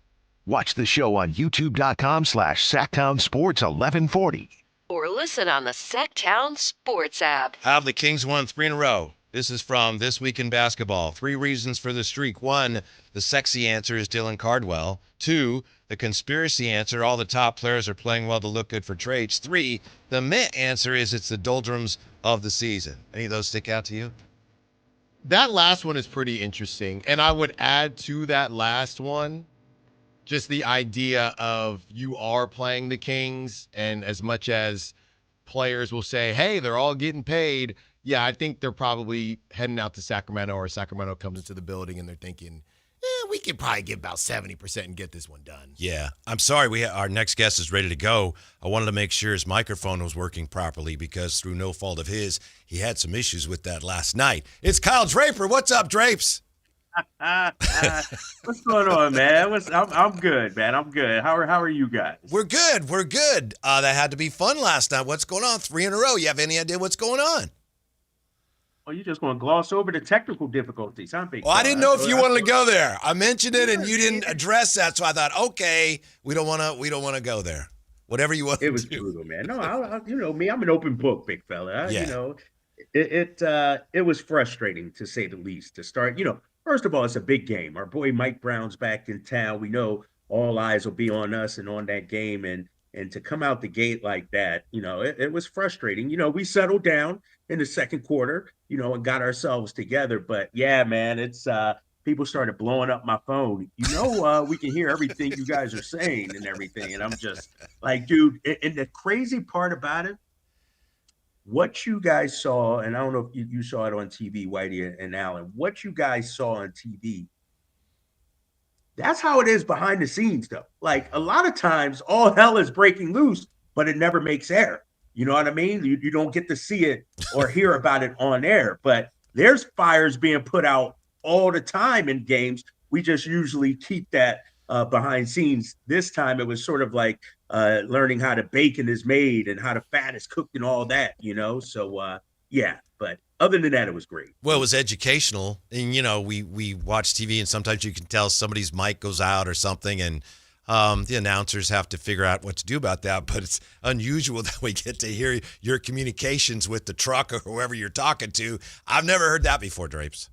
Watch the show on youtube.com/Sactown Sports 1140. Or listen on the Sactown Sports app. How have the Kings won 3 in a row? This is from This Week in Basketball. 3 reasons for the streak. 1, the sexy answer is Dylan Cardwell. 2, the conspiracy answer, all the top players are playing well to look good for trades. 3, the meh answer is it's the doldrums of the season. Any of those stick out to you? That last one is pretty interesting. And I would add to that last one just the idea of you are playing the Kings, and as much as players will say, hey, they're all getting paid, yeah, I think they're probably heading out to Sacramento, or Sacramento comes into the building and they're thinking, we could probably get about 70% and get this one done. Yeah. I'm sorry. Our next guest is ready to go. I wanted to make sure his microphone was working properly because through no fault of his, he had some issues with that last night. It's Kyle Draper. What's up, Drapes? What's going on, man? I'm good, man. I'm good. How are you guys? We're good. We're good. That had to be fun last night. What's going on? 3 in a row. You have any idea what's going on? Oh, you're just going to gloss over the technical difficulties, huh, Big? Well, I didn't know if you wanted to go there. I mentioned it and you didn't address that, so I thought, okay, we don't want to go there. Whatever you want. It was brutal, man. No, I you know me. I'm an open book, big fella. Yeah. You know, it was frustrating to say the least. To start, first of all, it's a big game. Our boy Mike Brown's back in town. We know all eyes will be on us and on that game, and to come out the gate like that, it was frustrating. We settled down in the second quarter, and got ourselves together. But yeah, man, it's people started blowing up my phone. We can hear everything you guys are saying and everything. And I'm just like, dude, and the crazy part about it, what you guys saw, and I don't know if you saw it on TV, Whitey and Allen, what you guys saw on TV, that's how it is behind the scenes, though. Like, a lot of times, all hell is breaking loose, but it never makes air. You know what I mean? You don't get to see it or hear about it on air. But there's fires being put out all the time in games. We just usually keep that behind scenes. This time it was sort of like learning how to bacon is made and how the fat is cooked and all that, So, yeah, but other than that, it was great. Well, it was educational. And, we watch TV and sometimes you can tell somebody's mic goes out or something and the announcers have to figure out what to do about that. But it's unusual that we get to hear your communications with the truck or whoever you're talking to. I've never heard that before, Drapes.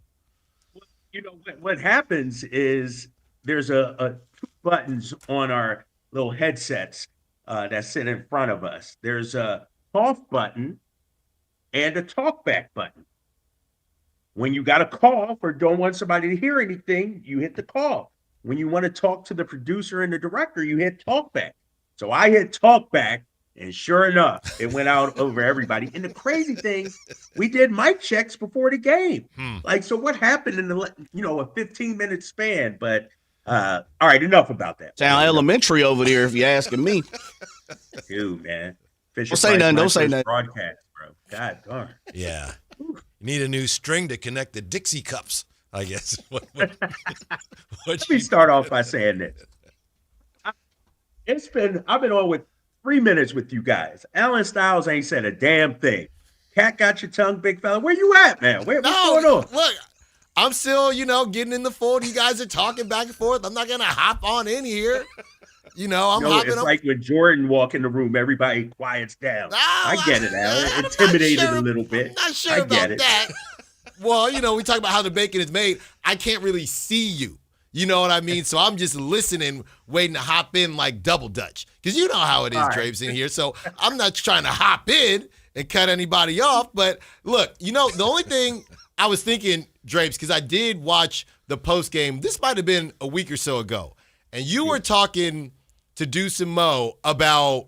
What happens is there's two buttons on our little headsets that sit in front of us. There's a cough button and a talkback button. When you got a cough or don't want somebody to hear anything, you hit the cough. When you want to talk to the producer and the director, you hit talkback. So I hit talkback, and sure enough, it went out over everybody. And the crazy thing, we did mic checks before the game. So what happened in the a 15-minute span? But all right, enough about that. Sound elementary over there, if you're asking me. Dude, man. Don't say nothing. Don't say nothing. Broadcast, bro. God darn. Yeah. You need a new string to connect the Dixie cups, I guess. Let me start off by saying this. I've been on with 3 minutes with you guys. Allen Stiles ain't said a damn thing. Cat got your tongue, big fella. Where you at, man? What's going on? Look, I'm still, getting in the fold. You guys are talking back and forth. I'm not gonna hop on in here. It's like when Jordan walk in the room, everybody quiets down. I get it, Alan. Intimidated a little bit. I'm not sure about that. Well, we talk about how the bacon is made. I can't really see you. You know what I mean? So I'm just listening, waiting to hop in like double dutch. Because you know how it is, Drapes, in here. So I'm not trying to hop in and cut anybody off. But look, the only thing I was thinking, Drapes, because I did watch the post game. This might have been a week or so ago. And you were talking to Deuce and Mo about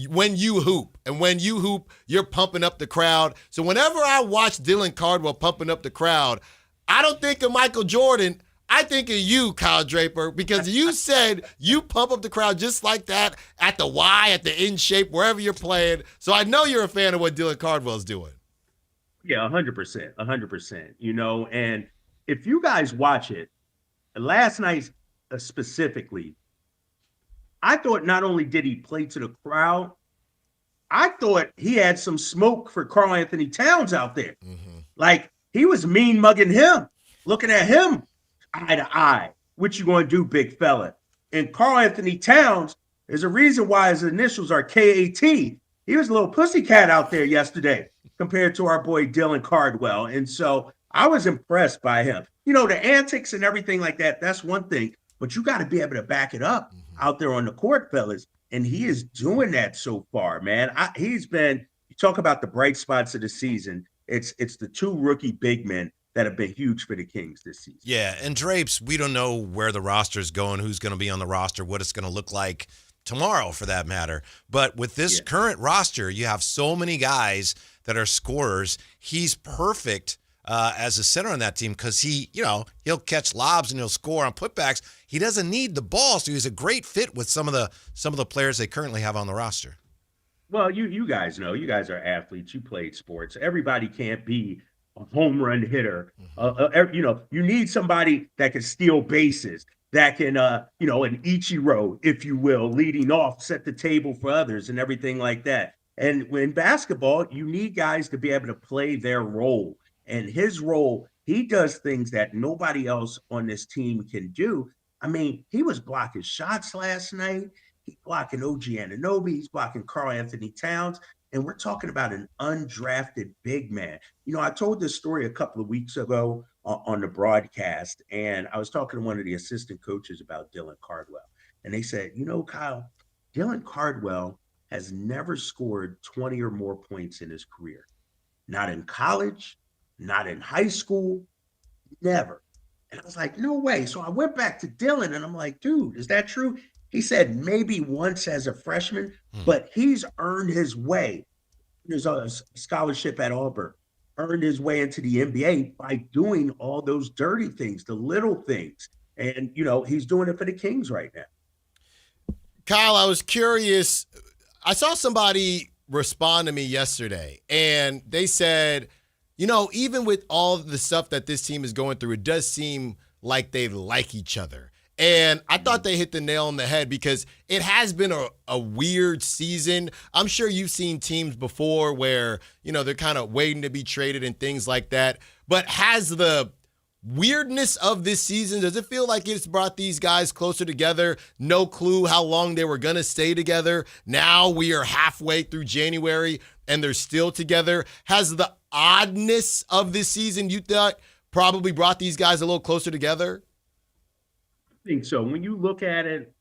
when you hoop. And when you hoop, you're pumping up the crowd. So whenever I watch Dylan Cardwell pumping up the crowd, I don't think of Michael Jordan. I think of you, Kyle Draper, because you said you pump up the crowd just like that at the Y, at the in shape, wherever you're playing. So I know you're a fan of what Dylan Cardwell's doing. Yeah, 100%. 100%. And if you guys watch it, last night specifically, I thought not only did he play to the crowd, I thought he had some smoke for Karl Anthony Towns out there. Like, he was mean mugging him, looking at him eye to eye. What you going to do, big fella? And Karl Anthony Towns, there's a reason why his initials are KAT. He was a little pussycat out there yesterday compared to our boy Dylan Cardwell. And so I was impressed by him. The antics and everything like that, that's one thing. But you got to be able to back it up out there on the court, fellas. And he is doing that so far, man. You talk about the bright spots of the season. It's the two rookie big men that have been huge for the Kings this season. Yeah, and Drapes, we don't know where the roster is going, who's going to be on the roster, what it's going to look like tomorrow for that matter. But with this current roster, you have so many guys that are scorers. He's perfect as a center on that team because he'll catch lobs and he'll score on putbacks. He doesn't need the ball, so he's a great fit with some of the players they currently have on the roster. Well, you guys know, you guys are athletes. You played sports. Everybody can't be a home run hitter. You need somebody that can steal bases, that can, an Ichiro, if you will, leading off, set the table for others and everything like that. And in basketball, you need guys to be able to play their role. And his role, he does things that nobody else on this team can do. I mean, he was blocking shots last night. He's blocking OG Anunoby. He's blocking Karl Anthony Towns. And we're talking about an undrafted big man. I told this story a couple of weeks ago on the broadcast, and I was talking to one of the assistant coaches about Dylan Cardwell. And they said, Kyle, Dylan Cardwell has never scored 20 or more points in his career. Not in college, not in high school, never. And I was like, no way. So I went back to Dylan, and I'm like, dude, is that true? He said maybe once as a freshman, but he's earned his way. There's a scholarship at Auburn, earned his way into the NBA by doing all those dirty things, the little things. And, he's doing it for the Kings right now. Kyle, I was curious. I saw somebody respond to me yesterday, and they said, even with all the stuff that this team is going through, it does seem like they like each other. And I thought they hit the nail on the head because it has been a weird season. I'm sure you've seen teams before where, they're kind of waiting to be traded and things like that. But has the weirdness of this season, does it feel like it's brought these guys closer together? No clue how long they were going to stay together. Now we are halfway through January and they're still together. Has the oddness of this season, you thought, probably brought these guys a little closer together? I think so. When you look at it,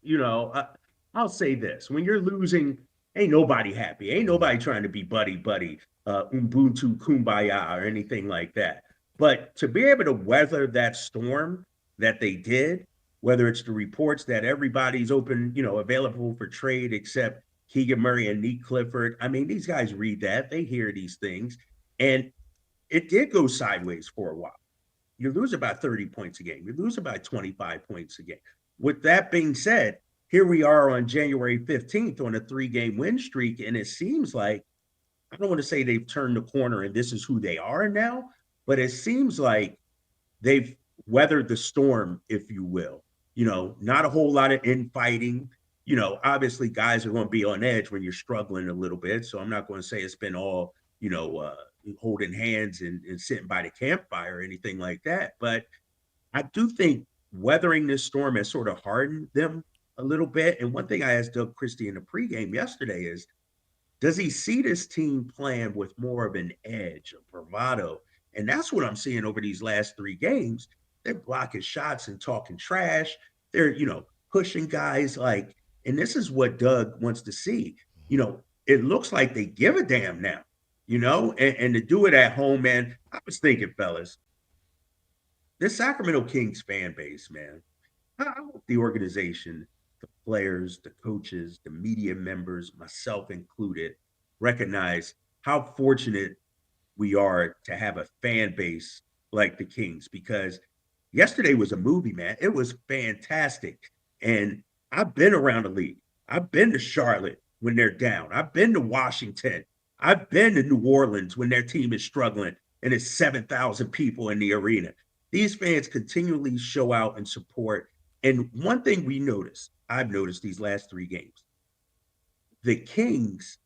I'll say this. When you're losing, ain't nobody happy. Ain't nobody trying to be buddy, Ubuntu, kumbaya, or anything like that. But to be able to weather that storm that they did, whether it's the reports that everybody's open, available for trade except Keegan Murray and Nick Clifford. I mean, these guys read that. They hear these things. And it did go sideways for a while. You lose about 30 points a game. You lose about 25 points a game. With that being said, here we are on January 15th on a 3-game win streak, and it seems like, I don't want to say they've turned the corner and this is who they are now, but it seems like they've weathered the storm, if you will. Not a whole lot of infighting. Obviously guys are going to be on edge when you're struggling a little bit, so I'm not going to say it's been all, holding hands and sitting by the campfire or anything like that. But I do think weathering this storm has sort of hardened them a little bit. And one thing I asked Doug Christie in the pregame yesterday is, does he see this team playing with more of an edge, a bravado? And that's what I'm seeing over these last 3 games. They're blocking shots and talking trash. They're, pushing guys and this is what Doug wants to see. It looks like they give a damn now. And to do it at home, man, I was thinking, fellas, this Sacramento Kings fan base, man, I hope the organization, the players, the coaches, the media members, myself included, recognize how fortunate we are to have a fan base like the Kings, because yesterday was a movie, man. It was fantastic. And I've been around the league. I've been to Charlotte when they're down. I've been to Washington. I've been to New Orleans when their team is struggling and it's 7,000 people in the arena. These fans continually show out and support. And one thing I've noticed these last 3 games, the Kings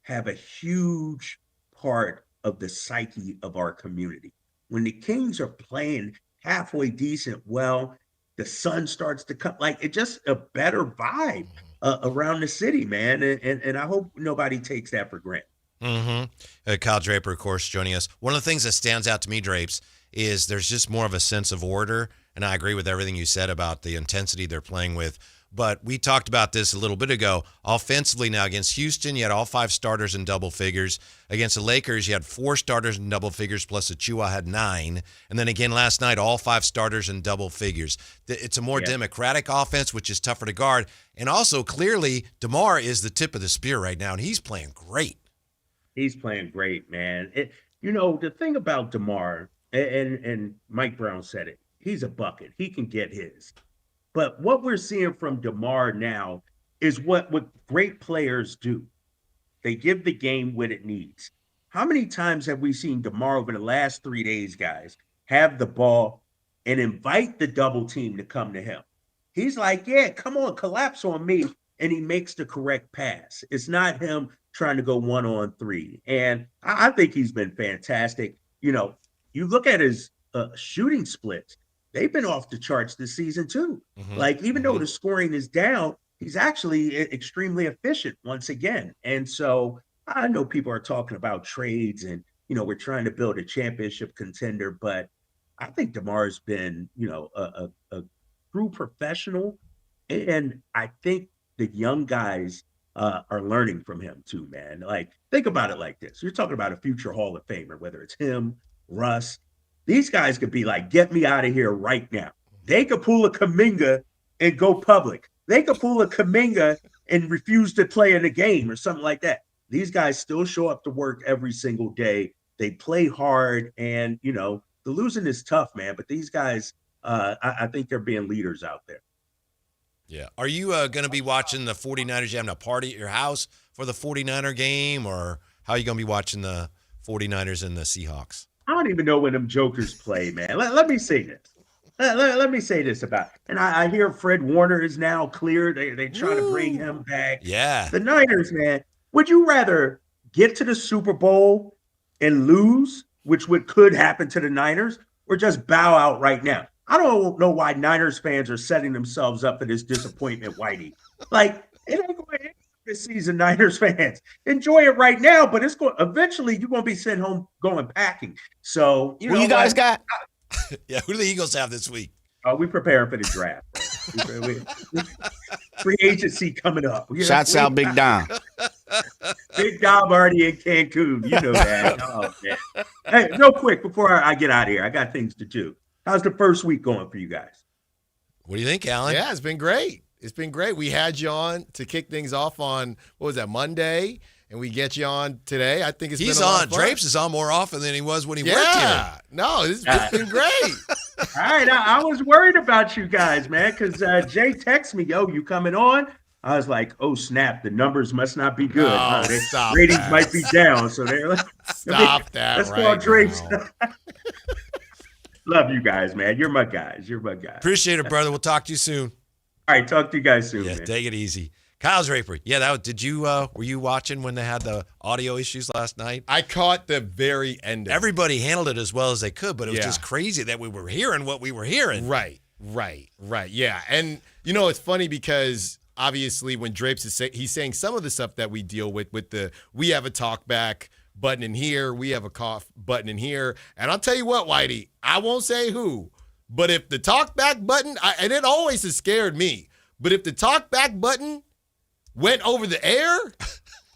have a huge part of the psyche of our community. When the Kings are playing halfway decent, the sun starts to come, it's just a better vibe around the city, man. And I hope nobody takes that for granted. Kyle Draper, of course, joining us. One of the things that stands out to me, Drapes, is there's just more of a sense of order, and I agree with everything you said about the intensity they're playing with. But we talked about this a little bit ago. Offensively now against Houston, you had all 5 starters in double figures. Against the Lakers, you had 4 starters in double figures, plus Achua had 9. And then again last night, all 5 starters in double figures. It's a more democratic offense, which is tougher to guard. And also, clearly, DeMar is the tip of the spear right now, and he's playing great. He's playing great, man. The thing about DeMar, and Mike Brown said it, he's a bucket. He can get his. But what we're seeing from DeMar now is what great players do. They give the game what it needs. How many times have we seen DeMar over the last 3 days, guys, have the ball and invite the double team to come to him? He's like, yeah, come on, collapse on me. And he makes the correct pass. It's not him trying to go 1-on-3. And I think he's been fantastic. You look at his shooting splits. They've been off the charts this season too. Even though the scoring is down, he's actually extremely efficient once again. And so I know people are talking about trades and, we're trying to build a championship contender, but I think DeMar's been, a true professional. And I think the young guys are learning from him too, man. Think about it like this. You're talking about a future Hall of Famer, whether it's him, Russ. These guys could be like, get me out of here right now. They could pull a Kuminga and go public. They could pull a Kuminga and refuse to play in a game or something like that. These guys still show up to work every single day. They play hard, and, the losing is tough, man. But these guys, I think they're being leaders out there. Yeah. Are you going to be watching the 49ers? You having a party at your house for the 49er game, or how are you going to be watching the 49ers and the Seahawks? I don't even know when them jokers play, man. Let me say this. Let me say this about it. And I hear Fred Warner is now cleared. They try to bring him back. Yeah. The Niners, man. Would you rather get to the Super Bowl and lose, which could happen to the Niners, or just bow out right now? I don't know why Niners fans are setting themselves up for this disappointment, Whitey. Like, it ain't going to end this season, Niners fans. Enjoy it right now, but it's going eventually you're going to be sent home going packing. So, you know, you guys got? Yeah, who do the Eagles have this week? We preparing for the draft. Free agency coming up. Shouts out Big Dom. Big Dom already in Cancun. You know that. Oh, man. Hey, real quick before I get out of here, I got things to do. How's the first week going for you guys? What do you think, Alan? Yeah, it's been great. It's been great. We had you on to kick things off on, what was that, Monday? And we get you on today. I think He's been a lot on. of fun. Drapes is on more often than he was when he worked here. Yeah. No, it's been great. All right. I was worried about you guys, man, because Jay texted me, yo, you coming on? I was like, oh, snap. The numbers must not be good. Oh, stop ratings that. might be down. So they're like, Stop that let's right call Drapes. now. Love you guys, man. You're my guys. Appreciate it, brother. We'll talk to you soon. All right. Talk to you guys soon, Yeah, man. take it easy. Kyle Draper. Yeah, did you were you watching when they had the audio issues last night? I caught the very end of Everybody handled it as well as they could, but it was just crazy that we were hearing what we were hearing. Right. Yeah. And, you know, it's funny because obviously when Drapes he's saying some of the stuff that we deal with the we have a talk back button in here, we have a cough button in here. And I'll tell you what, Whitey, I won't say who, but if the talk back button, and it always has scared me, but if the talk back button went over the air,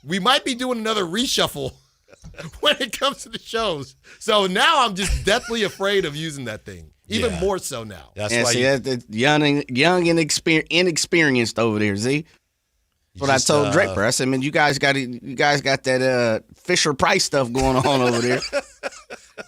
we might be doing another reshuffle when it comes to the shows. So now I'm just deathly afraid of using that thing. Even more so now. That's why that's young and inexperienced over there, Z. That's what I told Draper. I said, man, you guys got that Fisher Price stuff going on over there.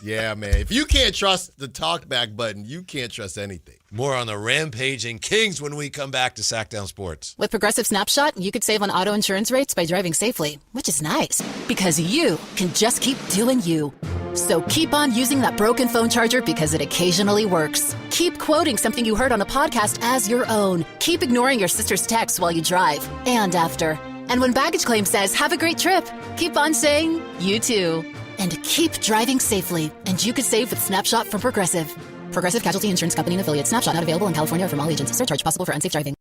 Yeah, man. If you can't trust the talkback button, you can't trust anything. More on the rampaging Kings when we come back to Sactown Sports. With Progressive Snapshot, you could save on auto insurance rates by driving safely, which is nice because you can just keep doing you. So keep on using that broken phone charger because it occasionally works. Keep quoting something you heard on a podcast as your own. Keep ignoring your sister's texts while you drive and after. And when baggage claim says, have a great trip, keep on saying, you too. And keep driving safely, and you could save with Snapshot from Progressive. Progressive Casualty Insurance Company and Affiliates. Snapshot not available in California or from all agents. Surcharge possible for unsafe driving.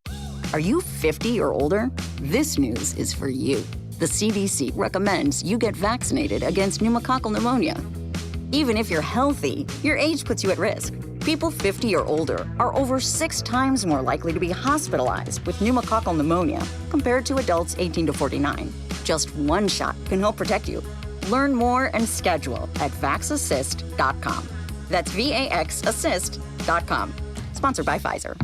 Are you 50 or older? This news is for you. The CDC recommends you get vaccinated against pneumococcal pneumonia. Even if you're healthy, your age puts you at risk. People 50 or older are over 6 times more likely to be hospitalized with pneumococcal pneumonia compared to adults 18 to 49. Just one shot can help protect you. Learn more and schedule at vaxassist.com. That's VAXassist.com. Sponsored by Pfizer.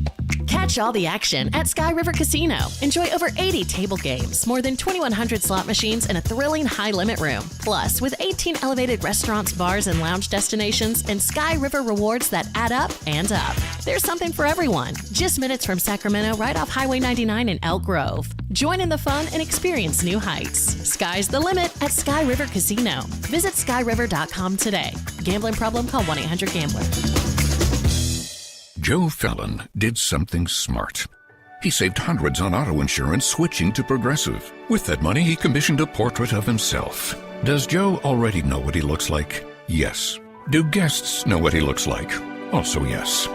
Catch all the action at Sky River Casino. Enjoy over 80 table games, more than 2,100 slot machines, and a thrilling high-limit room. Plus, with 18 elevated restaurants, bars, and lounge destinations, and Sky River rewards that add up and up. There's something for everyone. Just minutes from Sacramento, right off Highway 99 in Elk Grove. Join in the fun and experience new heights. Sky's the limit at Sky River Casino. Visit skyriver.com today. Gambling problem? Call 1-800-GAMBLER. Joe Fallon did something smart. He saved hundreds on auto insurance switching to Progressive. With that money, he commissioned a portrait of himself. Does Joe already know what he looks like? Yes. Do guests know what he looks like? Also yes.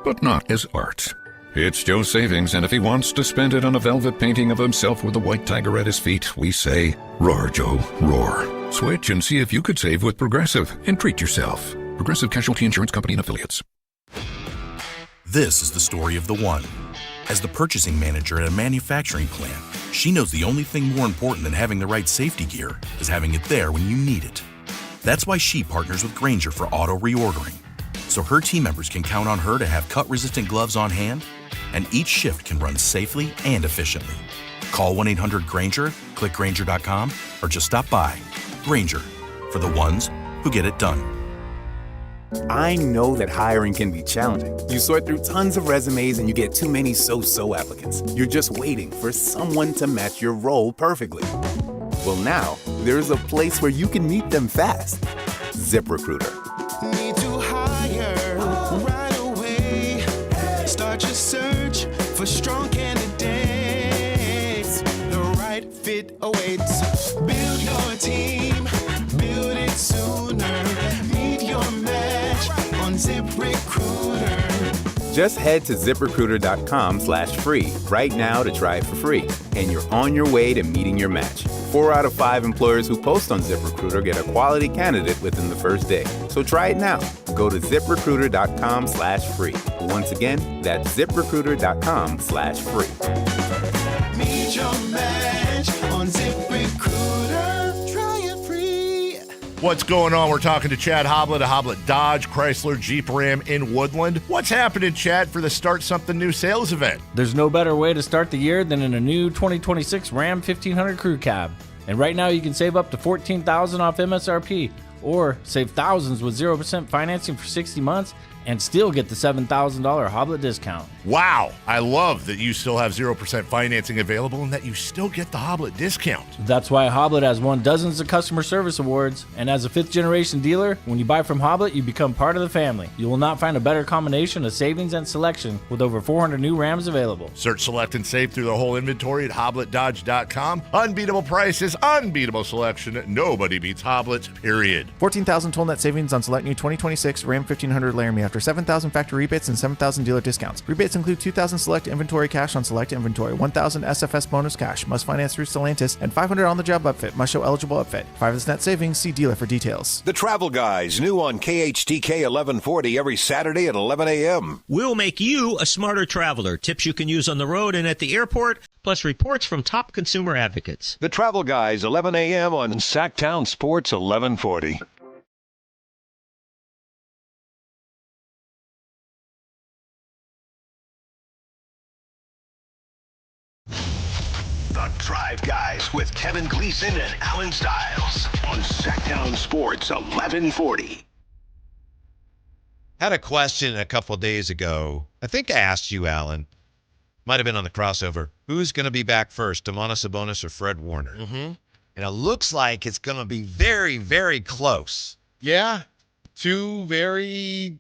But not as art. It's Joe's savings, and if he wants to spend it on a velvet painting of himself with a white tiger at his feet, we say, roar, Joe, roar. Switch and see if you could save with Progressive and treat yourself. Progressive Casualty Insurance Company and Affiliates. This is the story of the one. As the purchasing manager at a manufacturing plant, she knows the only thing more important than having the right safety gear is having it there when you need it. That's why she partners with Grainger for auto reordering, so her team members can count on her to have cut-resistant gloves on hand, and each shift can run safely and efficiently. Call 1-800-GRAINGER, click Grainger.com, or just stop by. Grainger, for the ones who get it done. I know that hiring can be challenging. You sort through tons of resumes and you get too many so-so applicants. You're just waiting for someone to match your role perfectly. Well, now, there's a place where you can meet them fast. ZipRecruiter. with strong candidates. The right fit awaits. Build your team, build it sooner. Meet your match on ZipRecruiter. Just head to ZipRecruiter.com/free right now to try it for free. And you're on your way to meeting your match. 4 out of 5 employers who post on ZipRecruiter get a quality candidate within the first day. So try it now. Go to ZipRecruiter.com/free. Once again, that's ZipRecruiter.com/free. Meet your match on ZipRecruiter. Try it free. What's going on? We're talking to Chad Hoblet of Hoblet Dodge, Chrysler, Jeep Ram in Woodland. What's happening, Chad, for the Start Something New sales event? There's no better way to start the year than in a new 2026 Ram 1500 Crew Cab. And right now you can save up to $14,000 off MSRP or save thousands with 0% financing for 60 months and still get the $7,000 Hoblet discount. Wow. I love that you still have 0% financing available and that you still get the Hoblet discount. That's why Hoblet has won dozens of customer service awards. And as a 5th-generation dealer, when you buy from Hoblet, you become part of the family. You will not find a better combination of savings and selection with over 400 new Rams available. Search, select, and save through the whole inventory at HobletDodge.com. Unbeatable prices, unbeatable selection. Nobody beats Hoblet, period. $14,000 total net savings on select new 2026 Ram 1500 Laramie after $7,000 factory rebates and $7,000 dealer discounts. Rebates include $2,000 select inventory cash on select inventory, $1,000 SFS bonus cash, must finance through Stellantis, and $500 on the job upfit, must show eligible upfit. 5 is net savings, see dealer for details. The Travel Guys, new on KHTK 1140 every Saturday at 11 a.m. We'll make you a smarter traveler. Tips you can use on the road and at the airport, plus reports from top consumer advocates. The Travel Guys, 11 a.m. on Sactown Sports 1140. The Drive Guys with Kevin Gleason and Allen Stiles on Sactown Sports 1140. Had a question a couple of days ago. I think I asked you, Allen. Might have been on the crossover. Who's going to be back first, Domantas Sabonis or Fred Warner? Mm-hmm. And it looks like it's going to be very, very close. Yeah. Two very,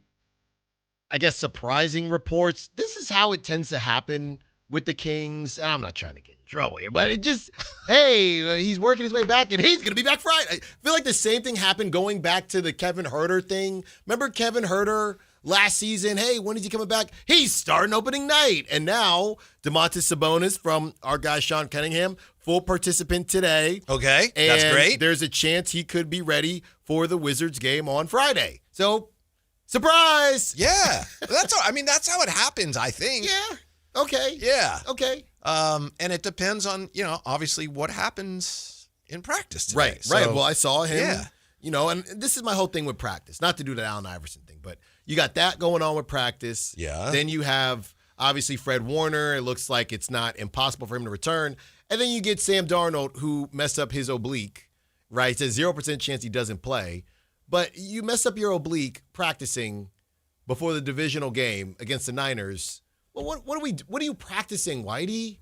I guess, surprising reports. This is how it tends to happen with the Kings. I'm not trying to get in trouble here, but it just, hey, he's working his way back, and he's going to be back Friday. I feel like the same thing happened going back to the Kevin Huerter thing. Remember Kevin Huerter last season? Hey, when is he coming back? He's starting opening night. And now Domantas Sabonis from our guy Sean Cunningham, full participant today. Okay, and that's great. There's a chance he could be ready for the Wizards game on Friday. So, surprise! Yeah, that's how it happens, I think. Yeah. Okay. Yeah. Okay. And it depends on, obviously what happens in practice today. Right. So, right. Well, I saw him, yeah. And this is my whole thing with practice. Not to do the Allen Iverson thing, but you got that going on with practice. Yeah. Then you have, obviously, Fred Warner. It looks like it's not impossible for him to return. And then you get Sam Darnold, who messed up his oblique, right? It's a 0% chance he doesn't play. But you mess up your oblique practicing before the divisional game against the Niners. Well, what are you practicing, Whitey?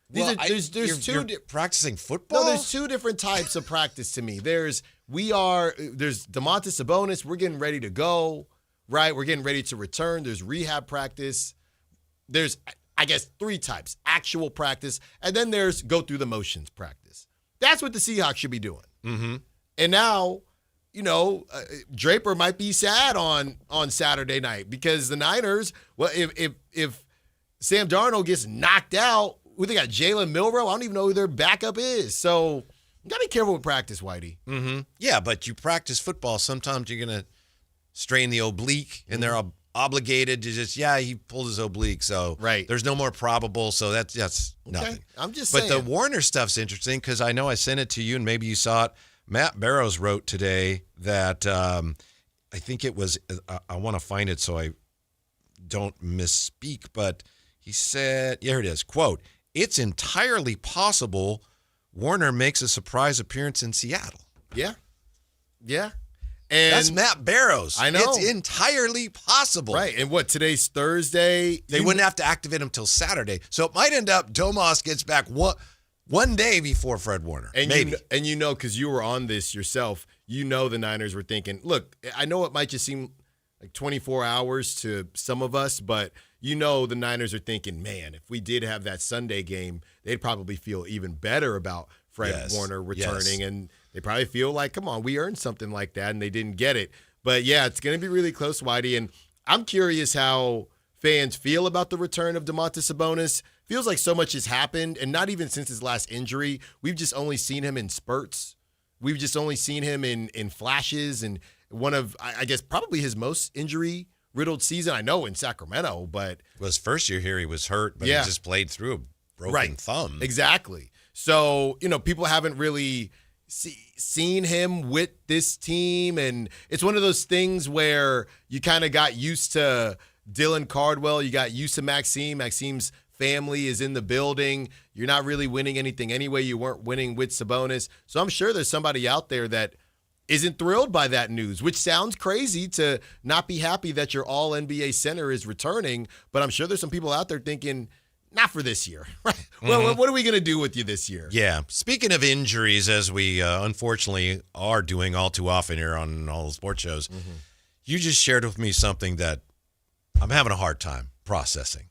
There's you're practicing football? No, there's two different types of practice to me. There's Domantas Sabonis, we're getting ready to go, right? We're getting ready to return. There's rehab practice. There's, I guess, 3 types. Actual practice, and then there's go through the motions practice. That's what the Seahawks should be doing. Mm-hmm. And now, Draper might be sad on Saturday night because the Niners, well, if Sam Darnold gets knocked out, they got Jalen Milroe. I don't even know who their backup is. So you got to be careful with practice, Whitey. Mm-hmm. Yeah, but you practice football. Sometimes you're going to strain the oblique, and they're obligated to just, he pulled his oblique. So there's no more probable. So that's nothing. Okay. I'm just saying. But the Warner stuff's interesting because I know I sent it to you, and maybe you saw it. Matt Barrows wrote today that I think it was, I want to find it so I don't misspeak, but he said, here it is, quote, "It's entirely possible Warner makes a surprise appearance in Seattle." Yeah. Yeah. And that's Matt Barrows. I know. It's entirely possible. Right. And today's Thursday? They wouldn't have to activate him till Saturday. So it might end up Domas gets back one day before Fred Warner. And maybe. Because you were on this yourself, the Niners were thinking, look, I know it might just seem like 24 hours to some of us, but, you know the Niners are thinking, man, if we did have that Sunday game, they'd probably feel even better about Fred Warner returning. And they probably feel like, come on, we earned something like that, and they didn't get it. But, yeah, it's going to be really close, Whitey. And I'm curious how fans feel about the return of Domantas Sabonis. Feels like so much has happened, and not even since his last injury. We've just only seen him in spurts. We've just only seen him in flashes, and one of, I guess, probably his most injury-riddled season, I know, in Sacramento. But well, his first year here, he was hurt, but he just played through a broken thumb. Exactly. So, people haven't really seen him with this team, and it's one of those things where you kind of got used to Dylan Cardwell. You got used to Maxime. Maxime's family is in the building. You're not really winning anything anyway. You weren't winning with Sabonis. So I'm sure there's somebody out there that isn't thrilled by that news, which sounds crazy to not be happy that your all-NBA center is returning. But I'm sure there's some people out there thinking, not for this year. Right? Well, what are we going to do with you this year? Yeah. Speaking of injuries, as we unfortunately are doing all too often here on all the sports shows, you just shared with me something that I'm having a hard time processing.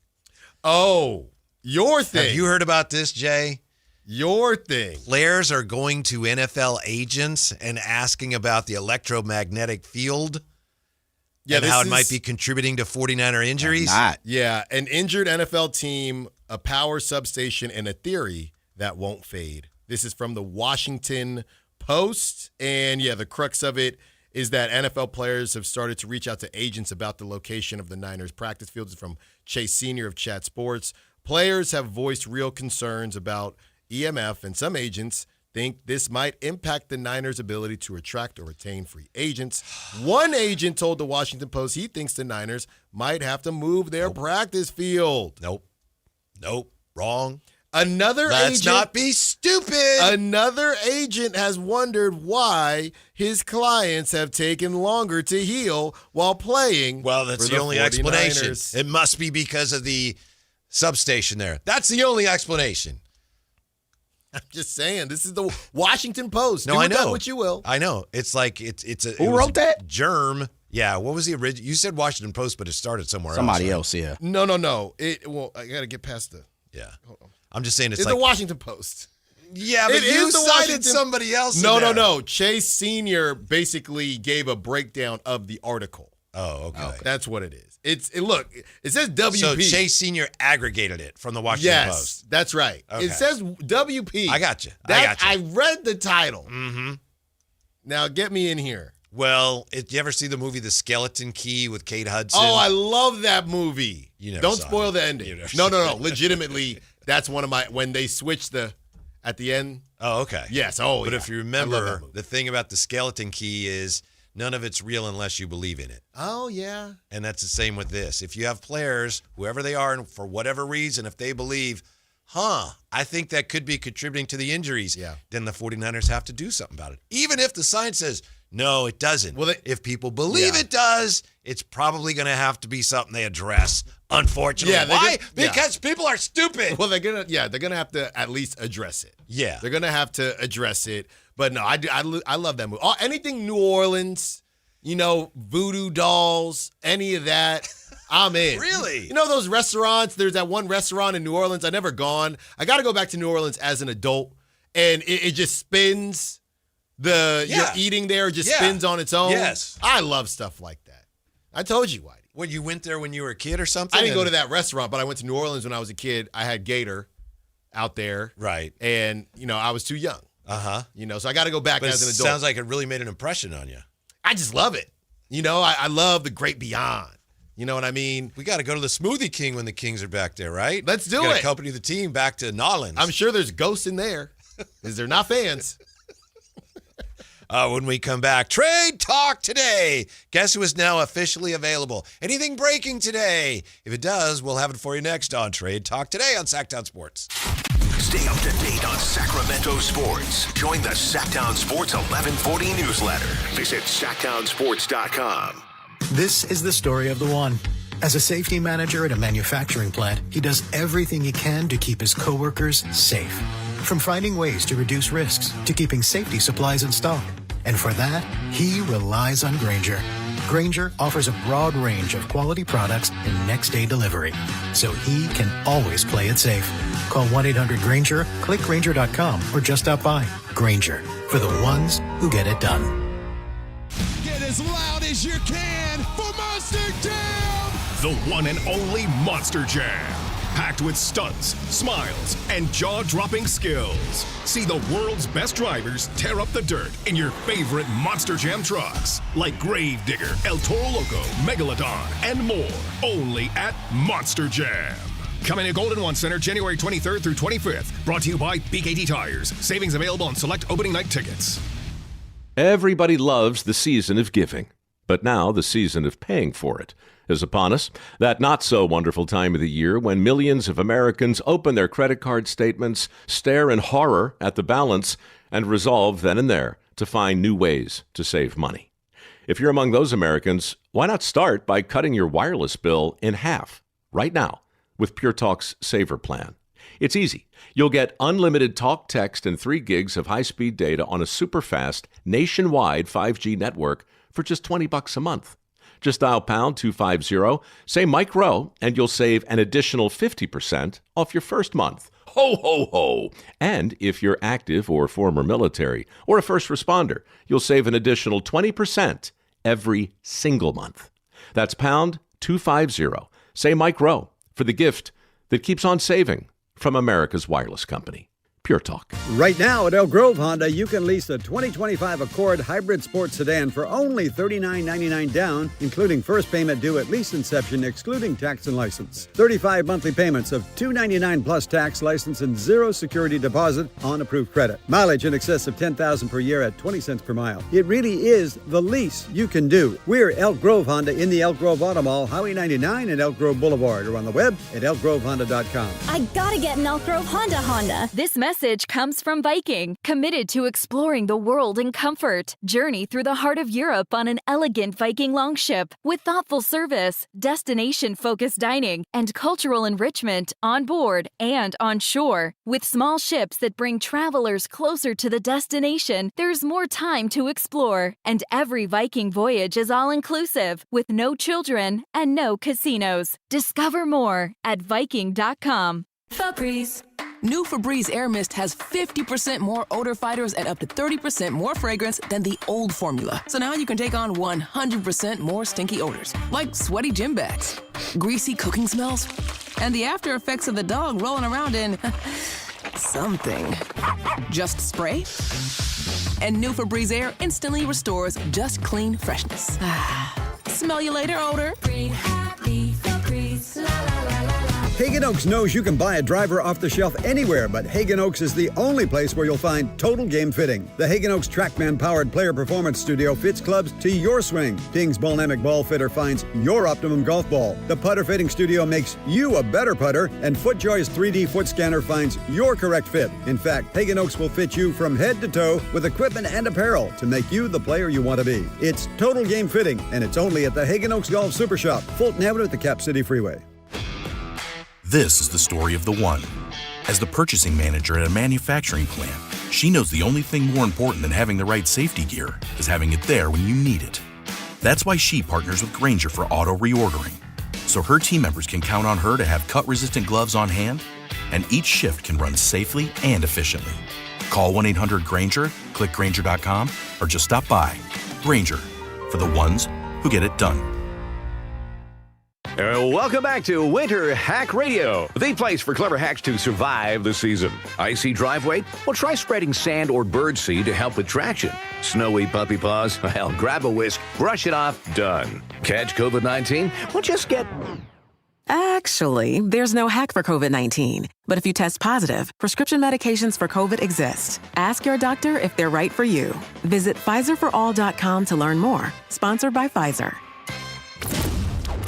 Oh, your thing. Have you heard about this, Jay? Your thing. Players are going to NFL agents and asking about the electromagnetic field and how it might be contributing to 49er injuries. Yeah, an injured NFL team, a power substation, and a theory that won't fade. This is from the Washington Post, and the crux of it is that NFL players have started to reach out to agents about the location of the Niners practice fields. It's from Chase Sr. of Chat Sports. Players have voiced real concerns about EMF, and some agents think this might impact the Niners' ability to attract or retain free agents. One agent told the Washington Post he thinks the Niners might have to move their practice field. Nope. Wrong. Let's not be stupid. Another agent has wondered why his clients have taken longer to heal while playing. Well, that's the only 49ers. explanation. It must be because of the substation there. That's the only explanation. I'm just saying, this is the Washington Post. No, Do I with that know what you will. I know. It's like Who wrote that? Germ. Yeah. What was the original? You said Washington Post, but it started somewhere Somebody else. else, yeah. No. I got to get past the. Yeah. I'm just saying it's the Washington Post. Yeah, but you cited somebody else. No. Chase Sr. basically gave a breakdown of the article. Oh, okay. That's what it is. Look, it says WP. So Chase Sr. aggregated it from the Washington Post. Yes, that's right. Okay. It says WP. I got you. I read the title. Mm-hmm. Now get me in here. Well, you ever see the movie The Skeleton Key with Kate Hudson? Oh, I love that movie. Don't spoil the ending. No. Legitimately, that's one of my, when they switch at the end. Oh, okay. Yes. But if you remember, the thing about The Skeleton Key is none of it's real unless you believe in it. Oh, yeah. And that's the same with this. If you have players, whoever they are, and for whatever reason, if they believe, I think that could be contributing to the injuries, then the 49ers have to do something about it. Even if the sign says, no, it doesn't. Well, if people believe it does, it's probably going to have to be something they address, unfortunately. Yeah, why? Because people are stupid. Well, they're going to have to at least address it. Yeah. They're going to have to address it. But no, I love that movie. Anything New Orleans, voodoo dolls, any of that, I'm in. Really? Those restaurants, there's that one restaurant in New Orleans, I've never gone. I got to go back to New Orleans as an adult, and it just spins. You're eating there just spins on its own. Yes. I love stuff like that. I told you, Whitey. Well, you went there when you were a kid or something? I didn't go to that restaurant, but I went to New Orleans when I was a kid. I had Gator out there. Right. And, I was too young. Uh-huh. So I got to go back as an adult. Sounds like it really made an impression on you. I just love it. I love the great beyond. You know what I mean? We got to go to the Smoothie King when the Kings are back there, right? Let's do it. Accompany the team back to Nolans. I'm sure there's ghosts in there because they're not fans. When we come back, trade talk today. Guess who is now officially available? Anything breaking today? If it does, we'll have it for you next on Trade Talk today on Sactown Sports. Stay up to date on Sacramento sports. Join the Sactown Sports 1140 newsletter. Visit SactownSports.com. This is the story of the one. As a safety manager at a manufacturing plant, he does everything he can to keep his coworkers safe. From finding ways to reduce risks to keeping safety supplies in stock. And for that, he relies on Grainger, Grainger offers a broad range of quality products and next-day delivery, so he can always play it safe. Call 1-800-GRAINGER, click Grainger.com, or just stop by. Grainger, for the ones who get it done. Get as loud as you can for Monster Jam! The one and only Monster Jam. Packed with stunts, smiles, and jaw-dropping skills. See the world's best drivers tear up the dirt in your favorite Monster Jam trucks. Like Gravedigger, El Toro Loco, Megalodon, and more. Only at Monster Jam. Coming to Golden One Center January 23rd through 25th. Brought to you by BKT Tires. Savings available on select opening night tickets. Everybody loves the season of giving, but now the season of paying for it is upon us. That not-so-wonderful time of the year when millions of Americans open their credit card statements, stare in horror at the balance, and resolve then and there to find new ways to save money. If you're among those Americans, why not start by cutting your wireless bill in half right now with Pure Talk's Saver Plan? It's easy. You'll get unlimited talk, text, and 3 gigs of high-speed data on a super-fast, nationwide 5G network for just $20 a month. Just dial pound 250, say Mike Rowe, and you'll save an additional 50% off your first month. Ho, ho, ho! And if you're active or former military or a first responder, you'll save an additional 20% every single month. That's pound 250. Say Mike Rowe for the gift that keeps on saving from America's wireless company. Pure Talk. Right now at Elk Grove Honda, you can lease a 2025 Accord Hybrid Sport Sedan for only $39.99 down, including first payment due at lease inception, excluding tax and license. 35 monthly payments of $299 plus tax, license, and 0 security deposit on approved credit. Mileage in excess of $10,000 per year at 20 cents per mile. It really is the least you can do. We're Elk Grove Honda in the Elk Grove Auto Mall, Highway 99 and Elk Grove Boulevard, or on the web at elkgrovehonda.com. I gotta get an Elk Grove Honda. This message comes from Viking, committed to exploring the world in comfort. Journey through the heart of Europe on an elegant Viking longship with thoughtful service, destination-focused dining, and cultural enrichment on board and on shore. With small ships that bring travelers closer to the destination, there's more time to explore. And every Viking voyage is all-inclusive, with no children and no casinos. Discover more at Viking.com. Febreze. New Febreze Air Mist has 50% more odor fighters and up to 30% more fragrance than the old formula. So now you can take on 100% more stinky odors, like sweaty gym bags, greasy cooking smells, and the after effects of the dog rolling around in something. Just spray, and new Febreze Air instantly restores just clean freshness. Smell you later, odor. Breathe happy, Febreze, la la la la. Hagen Oaks knows you can buy a driver off the shelf anywhere, but Hagen Oaks is the only place where you'll find total game fitting. The Hagen Oaks TrackMan-powered player performance studio fits clubs to your swing. Ping's Ballnamic Ball Fitter finds your optimum golf ball. The putter fitting studio makes you a better putter, and FootJoy's 3D foot scanner finds your correct fit. In fact, Hagen Oaks will fit you from head to toe with equipment and apparel to make you the player you want to be. It's total game fitting, and it's only at the Hagen Oaks Golf Super Shop, Fulton Avenue at the Cap City Freeway. This is the story of the one. As the purchasing manager at a manufacturing plant, she knows the only thing more important than having the right safety gear is having it there when you need it. That's why she partners with Grainger for auto reordering, so her team members can count on her to have cut-resistant gloves on hand, and each shift can run safely and efficiently. Call 1-800-GRAINGER, click Grainger.com, or just stop by. Grainger, for the ones who get it done. Welcome back to Winter Hack Radio, the place for clever hacks to survive the season. Icy driveway? Well, try spreading sand or birdseed to help with traction. Snowy puppy paws? Well, grab a whisk, brush it off, done. Catch COVID-19? Well, just get... Actually, there's no hack for COVID-19. But if you test positive, prescription medications for COVID exist. Ask your doctor if they're right for you. Visit PfizerForAll.com to learn more. Sponsored by Pfizer.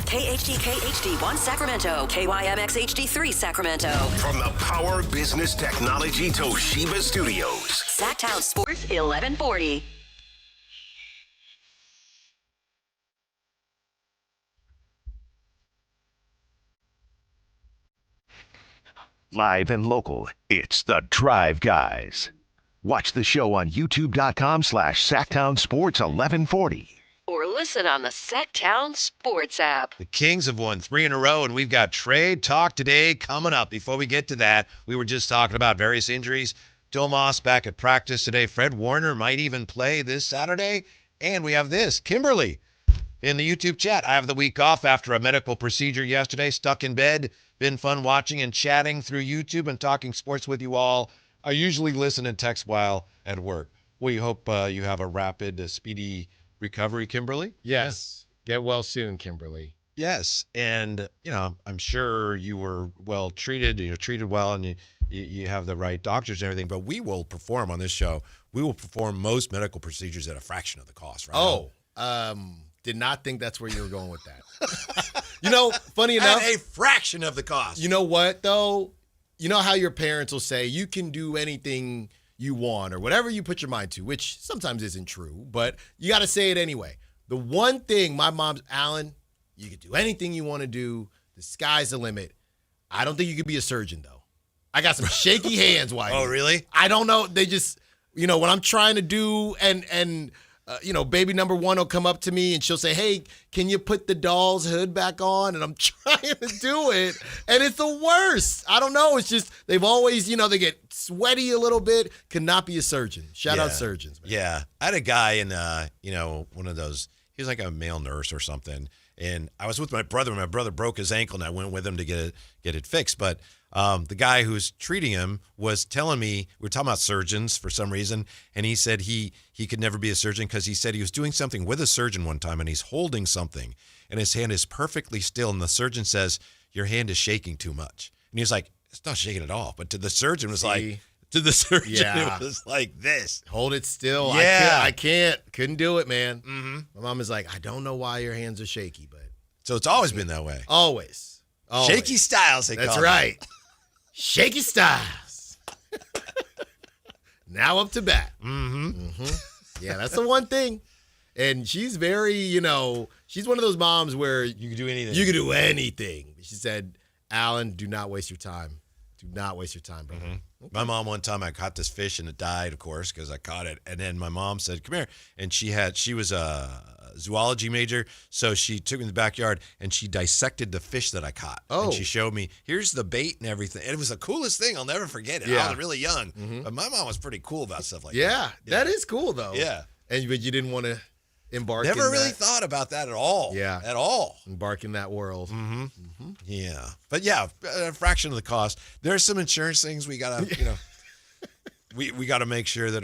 KHDK HD1 Sacramento, KYMX HD3 Sacramento. From the Power Business Technology Toshiba Studios. Sactown Sports 1140. Live and local, it's the Drive Guys. Watch the show on youtube.com/Sactown Sports 1140. Or listen on the Sactown Sports app. The Kings have won 3 in a row, and we've got trade talk today coming up. Before we get to that, we were just talking about various injuries. Domas back at practice today. Fred Warner might even play this Saturday. And we have this, Kimberly, in the YouTube chat. I have the week off after a medical procedure yesterday, stuck in bed. Been fun watching and chatting through YouTube and talking sports with you all. I usually listen and text while at work. We hope you have a rapid, speedy recovery, Kimberly. Yes. Get well soon, Kimberly. Yes. And, I'm sure you were well treated. You're treated well, and you have the right doctors and everything. But we will perform on this show. We will perform most medical procedures at a fraction of the cost, right? Oh, did not think that's where you were going with that. Funny enough. At a fraction of the cost. You know what, though? You know how your parents will say you can do anything you want or whatever you put your mind to, which sometimes isn't true, but you got to say it anyway. The one thing my mom's, Alan, you can do anything you want to do. The sky's the limit. I don't think you could be a surgeon, though. I got some shaky hands, Whitey. Oh, really? I don't know. They just, when I'm trying to do and baby number one will come up to me and she'll say, hey, can you put the doll's hood back on? And I'm trying to do it, and it's the worst. I don't know. It's just they've always, they get sweaty a little bit. Could not be a surgeon. Shout out surgeons, man. Yeah. I had a guy in, one of those, he was like a male nurse or something, and I was with my brother. My brother broke his ankle, and I went with him to get it fixed, but the guy who's treating him was telling me, we were talking about surgeons for some reason, and he said he could never be a surgeon because he said he was doing something with a surgeon one time, and he's holding something, and his hand is perfectly still, and the surgeon says, your hand is shaking too much. And he was like, it's not shaking at all. But to the surgeon, it was like this. Hold it still. Yeah. I can't. Couldn't do it, man. Mm-hmm. My mom is like, I don't know why your hands are shaky, but. So it's always been that way. Always. Shaky Styles, they That's call right. Shaky Styles. Now up to bat. Mm-hmm. Mm-hmm. Yeah, that's the one thing. And she's very, she's one of those moms where you can do anything. You can do anything. She said, Alan, do not waste your time. Do not waste your time, brother. Mm-hmm. Okay. My mom, one time I caught this fish and it died, of course, because I caught it. And then my mom said, come here. And she was a zoology major, so she took me in the backyard and she dissected the fish that I caught. Oh. And she showed me, here's the bait and everything. And it was the coolest thing. I'll never forget it. Yeah. I was really young. Mm-hmm. But my mom was pretty cool about stuff like that. Yeah, that is cool, though. Yeah. But you didn't want to embark Never in really that. thought about that at all. Yeah. At all. Embark in that world. Mm-hmm. Mm-hmm. Yeah. But yeah, a fraction of the cost. There's some insurance things we got to, we got to make sure that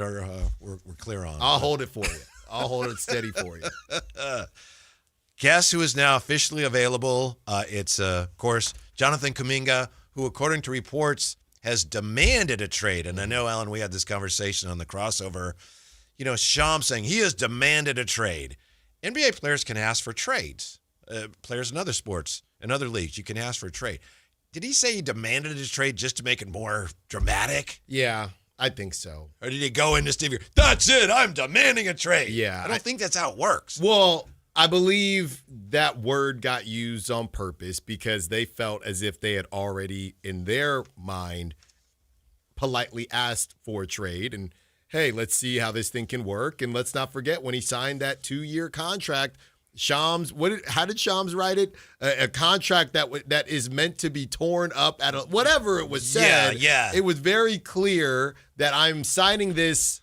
we're clear on. I'll hold it for you. I'll hold it steady for you. Guess who is now officially available? It's, of course, Jonathan Kuminga, who, according to reports, has demanded a trade. And I know, Alan, we had this conversation on the crossover. Sham saying he has demanded a trade. NBA players can ask for trades. Players in other sports, in other leagues, you can ask for a trade. Did he say he demanded a trade just to make it more dramatic? Yeah, I think so. Or did he go into Stevie? That's it. I'm demanding a trade. Yeah. I don't think that's how it works. Well, I believe that word got used on purpose because they felt as if they had already, in their mind, politely asked for a trade. And, hey, let's see how this thing can work. And let's not forget when he signed that 2-year contract, Shams, how did Shams write it? A contract that is meant to be torn up at whatever it was said. Yeah. It was very clear that I'm signing this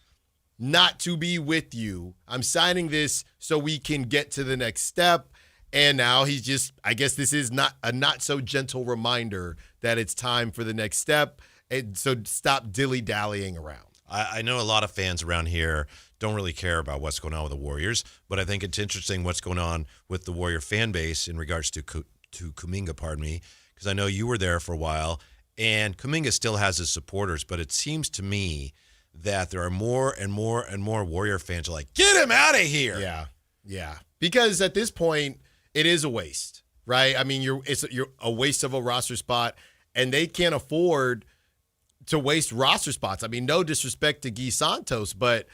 not to be with you. I'm signing this so we can get to the next step. And now he's just, I guess this is not so gentle reminder that it's time for the next step. And so stop dilly-dallying around. I know a lot of fans around here don't really care about what's going on with the Warriors, but I think it's interesting what's going on with the Warrior fan base in regards to Kuminga, because I know you were there for a while, and Kuminga still has his supporters, but it seems to me that there are more and more and more Warrior fans who are like, get him out of here. Yeah. Because at this point, it is a waste, right? I mean, you're a waste of a roster spot, and they can't afford to waste roster spots. I mean, no disrespect to Guy Santos, but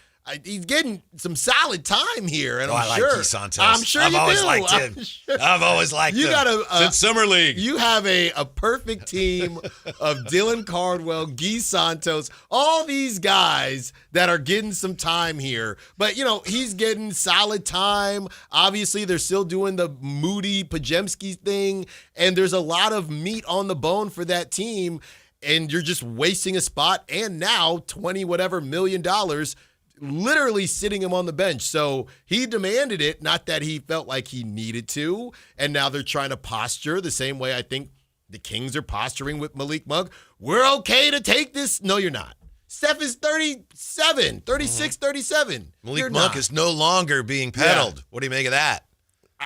he's getting some solid time here, and I sure, like Keith Santos. I'm sure I've you always do. liked him. I've always liked him. Since Summer League. You have a perfect team of Dylan Cardwell, Guy Santos, all these guys that are getting some time here. But, he's getting solid time. Obviously, they're still doing the Moody Pajemski thing, and there's a lot of meat on the bone for that team, and you're just wasting a spot, and now $20 million literally sitting him on the bench. So he demanded it, not that he felt like he needed to, and now they're trying to posture the same way I think the Kings are posturing with Malik Monk. We're okay to take this. No, you're not. Steph is 37, 36, 37. Malik Monk is no longer being peddled. Yeah. What do you make of that?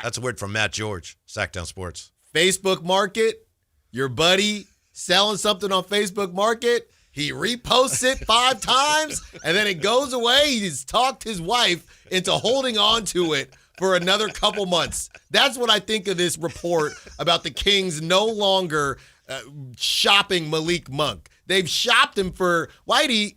That's a word from Matt George, Sactown Sports. Facebook Market, your buddy selling something on Facebook Market. He reposts it 5 times, and then it goes away. He's talked his wife into holding on to it for another couple months. That's what I think of this report about the Kings no longer shopping Malik Monk. They've shopped him for, Whitey,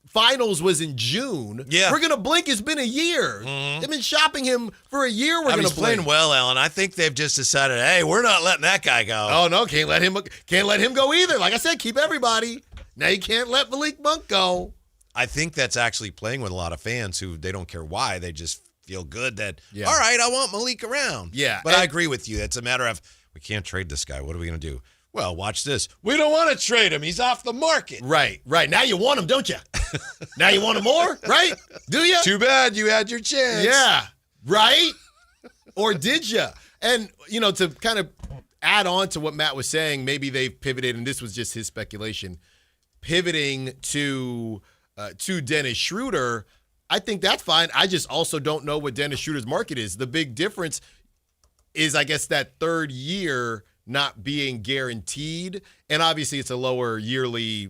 finals was in June. Yeah. We're going to blink. It's been a year. Mm-hmm. They've been shopping him for a year. We're going to blink. He's playing well, Alan. I think they've just decided, hey, we're not letting that guy go. Oh, no, can't let him go either. Like I said, keep everybody. Now you can't let Malik Monk go. I think that's actually playing with a lot of fans who they don't care why. They just feel good that, all right, I want Malik around. Yeah. But I agree with you. It's a matter of, we can't trade this guy. What are we going to do? Well, watch this. We don't want to trade him. He's off the market. Right. Now you want him, don't you? Now you want him more, right? Do you? Too bad you had your chance. Yeah. Right? Or did you? And, to kind of add on to what Matt was saying, maybe they've pivoted, and this was just his speculation, pivoting to Dennis Schroeder. I think that's fine. I just also don't know what Dennis Schroeder's market is. The big difference is, I guess, that third year not being guaranteed. And obviously it's a lower yearly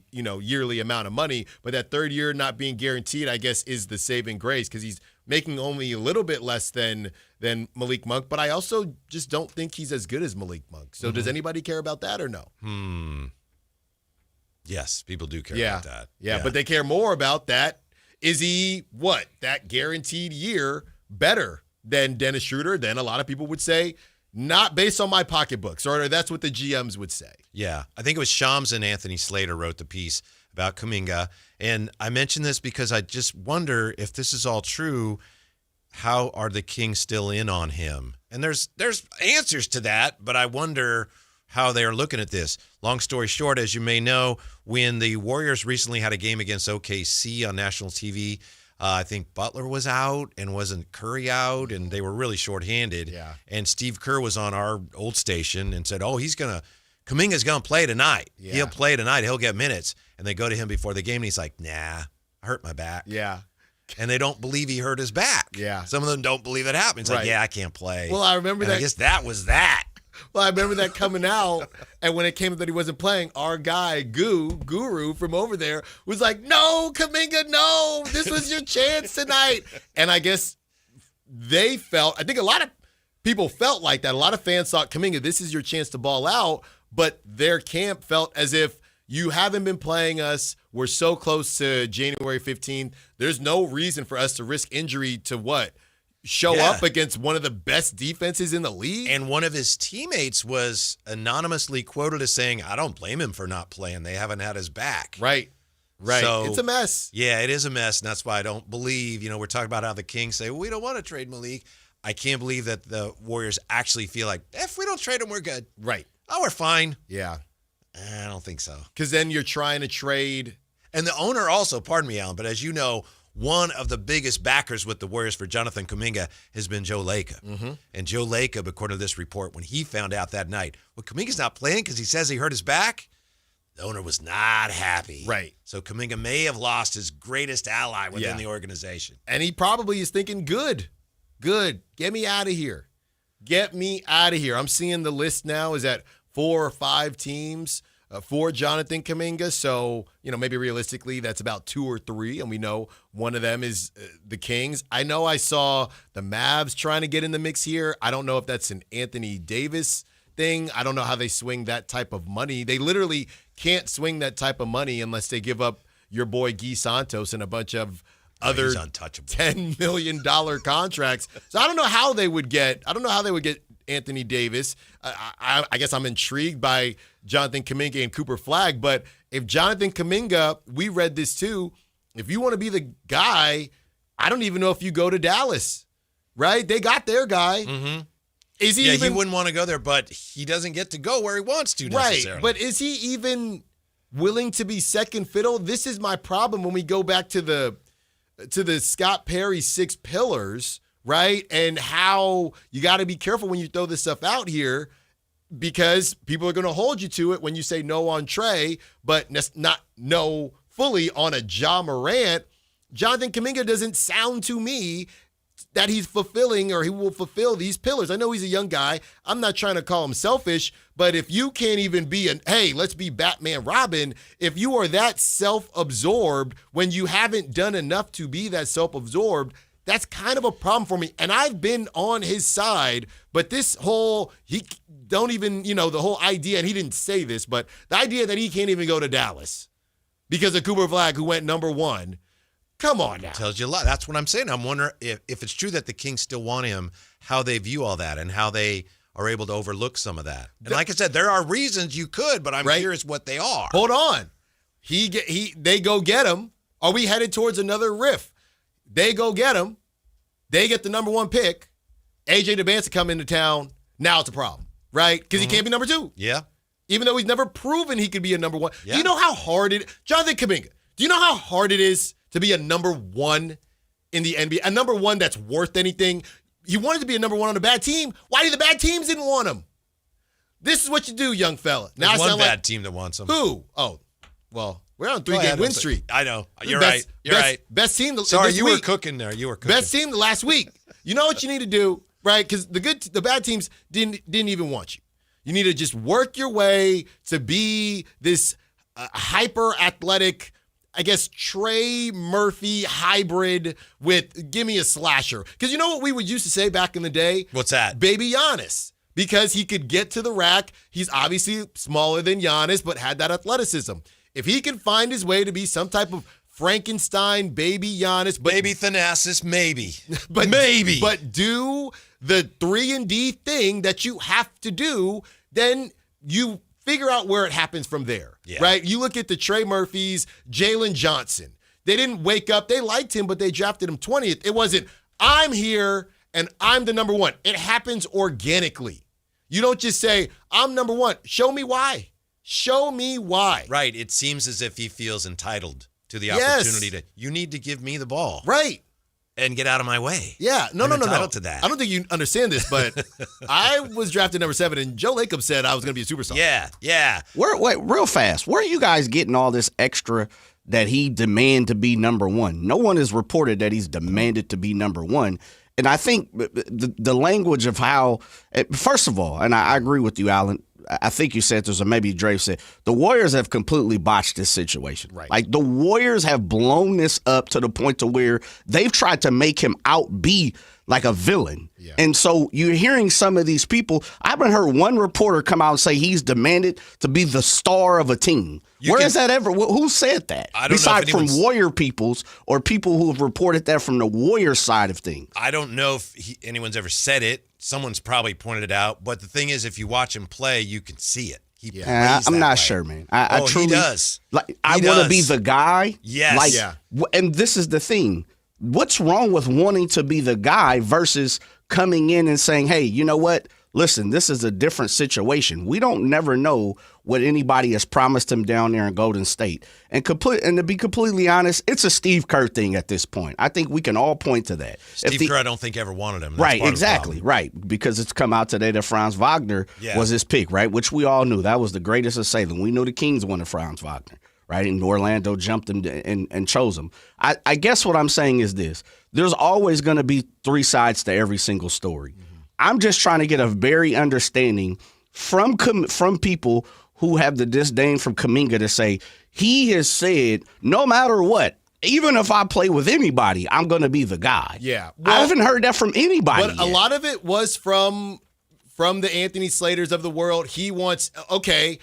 amount of money, but that third year not being guaranteed, I guess, is the saving grace because he's making only a little bit less than Malik Monk. But I also just don't think he's as good as Malik Monk. So does anybody care about that or no? Yes, people do care about that. Yeah, but they care more about that. Is he, that guaranteed year better than Dennis Schroeder? Then a lot of people would say, not based on my pocketbooks, or that's what the GMs would say. Yeah, I think it was Shams and Anthony Slater wrote the piece about Kuminga. And I mention this because I just wonder if this is all true, how are the Kings still in on him? And there's answers to that, but I wonder how they are looking at this. Long story short, as you may know, when the Warriors recently had a game against OKC on national TV, I think Butler was out and wasn't Curry out, and they were really shorthanded. Yeah. And Steve Kerr was on our old station and said, Kuminga's going to play tonight. Yeah. He'll play tonight. He'll get minutes. And they go to him before the game, and he's like, nah, I hurt my back. Yeah. And they don't believe he hurt his back. Yeah. Some of them don't believe it happened. It's like, I can't play. Well, I remember that. I guess that was that. Well, I remember that coming out, and when it came up that he wasn't playing, our guy, Guru from over there, was like, no, Kuminga, no, this was your chance tonight. And I guess I think a lot of people felt like that. A lot of fans thought, Kuminga, this is your chance to ball out, but their camp felt as if you haven't been playing us. We're so close to January 15th. There's no reason for us to risk injury to show up against one of the best defenses in the league. And one of his teammates was anonymously quoted as saying, I don't blame him for not playing. They haven't had his back. Right. So, it's a mess. Yeah, it is a mess. And that's why I don't believe, we're talking about how the Kings say, we don't want to trade Malik. I can't believe that the Warriors actually feel like, if we don't trade him, we're good. Right. Oh, we're fine. Yeah. I don't think so. Because then you're trying to trade. And the owner also, pardon me, Alan, but as you know, one of the biggest backers with the Warriors for Jonathan Kuminga has been Joe Lacob. Mm-hmm. And Joe Lacob, according to this report, when he found out that night, Kuminga's not playing because he says he hurt his back, the owner was not happy. Right. So Kuminga may have lost his greatest ally within the organization. And he probably is thinking, good. Get me out of here. I'm seeing the list now is at 4 or 5 teams for Jonathan Kuminga. So, maybe realistically that's about 2 or 3. And we know one of them is the Kings. I know I saw the Mavs trying to get in the mix here. I don't know if that's an Anthony Davis thing. I don't know how they swing that type of money. They literally can't swing that type of money unless they give up, your boy Guy Santos and a bunch of other $10 million contracts. So I don't know how they would get Anthony Davis. I guess I'm intrigued by Jonathan Kuminga and Cooper Flagg, but if Jonathan Kuminga, we read this too, if you want to be the guy, I don't even know if you go to Dallas, right? They got their guy. Mm-hmm. Is he even, he wouldn't want to go there, but he doesn't get to go where he wants to necessarily. Right, but is he even willing to be second fiddle? This is my problem when we go back to the Scott Perry 6 pillars, right? And how you got to be careful when you throw this stuff out here because people are going to hold you to it when you say no on Trey, but not no fully on a Ja Morant. Jonathan Kuminga doesn't sound to me that he's fulfilling or he will fulfill these pillars. I know he's a young guy. I'm not trying to call him selfish, but if you can't even be hey, let's be Batman Robin, if you are that self-absorbed when you haven't done enough to be that self-absorbed, that's kind of a problem for me. And I've been on his side, but this whole, the whole idea, and he didn't say this, but the idea that he can't even go to Dallas because of Cooper Flagg, who went number 1, come on now. Tells you a lot. That's what I'm saying. I'm wondering if it's true that the Kings still want him, how they view all that and how they are able to overlook some of that. And like I said, there are reasons you could, but I'm curious what they are. Hold on. They go get him. Are we headed towards another riff? They go get him. They get the number 1 pick. AJ DeBanza come into town. Now it's a problem, right? Because he can't be number 2. Yeah. Even though he's never proven he could be a number 1. Yeah. Do you know how hard Jonathan Kuminga, do you know how hard it is to be a number 1 in the NBA? A number 1 that's worth anything. He wanted to be a number 1 on a bad team. Why did the bad teams didn't want him? This is what you do, young fella. Now There's one bad team that wants him. Who? Oh, well, we're on a 3-game win streak. I know. You're right. Best team. Sorry, this you week. were cooking there. You were cooking. Best team the last week. You know what you need to do, right? Because the bad teams didn't even want you. You need to just work your way to be this hyper athletic, I guess, Trey Murphy hybrid with give me a slasher. Because you know what we would used to say back in the day? What's that? Baby Giannis. Because he could get to the rack. He's obviously smaller than Giannis, but had that athleticism. If he can find his way to be some type of Frankenstein baby Giannis. Baby Thanasis, maybe. But do the 3-and-D thing that you have to do, then you figure out where it happens from there, right? You look at the Trey Murphys, Jalen Johnson. They didn't wake up. They liked him, but they drafted him 20th. It wasn't, I'm here and I'm the number 1. It happens organically. You don't just say, I'm number 1. Show me why. Show me why. Right. It seems as if he feels entitled to the opportunity to, you need to give me the ball. Right. And get out of my way. Yeah. No. Entitled to that. I don't think you understand this, but I was drafted number 7, and Joe Lacob said I was going to be a superstar. Yeah. Wait, real fast. Where are you guys getting all this extra that he demanded to be number 1? No one has reported that he's demanded to be number 1. And I think the language of how, first of all, and I agree with you, Alan, I think you said this, or maybe Draper said, the Warriors have completely botched this situation. Right. Like, the Warriors have blown this up to the point to where they've tried to make him be like a villain. Yeah. And so you're hearing some of these people. I haven't heard one reporter come out and say he's demanded to be the star of a team. Is that ever? Who said that? I don't Besides know if from Warrior peoples or people who have reported that from the Warrior side of things. I don't know if anyone's ever said it. Someone's probably pointed it out. But the thing is, if you watch him play, you can see it. He plays I'm not way. sure, man. I truly, he does. Like, I want to be the guy. Yes. And this is the thing. What's wrong with wanting to be the guy versus coming in and saying, hey, you know what? Listen, this is a different situation. We don't never know what anybody has promised him down there in Golden State. And to be completely honest, it's a Steve Kerr thing at this point. I think we can all point to that. Steve Kerr, I don't think ever wanted him. That's right, part exactly, of the right. Because it's come out today that Franz Wagner was his pick, right? Which we all knew. That was the greatest of Salem. We knew the Kings wanted Franz Wagner, right? And Orlando jumped him and chose him. I guess what I'm saying is this. There's always going to be 3 sides to every single story. Mm-hmm. I'm just trying to get a very understanding from people who have the disdain from Kuminga to say, he has said, no matter what, even if I play with anybody, I'm going to be the guy. Yeah. I haven't heard that from anybody But a lot of it was from the Anthony Slaters of the world. He wants, okay,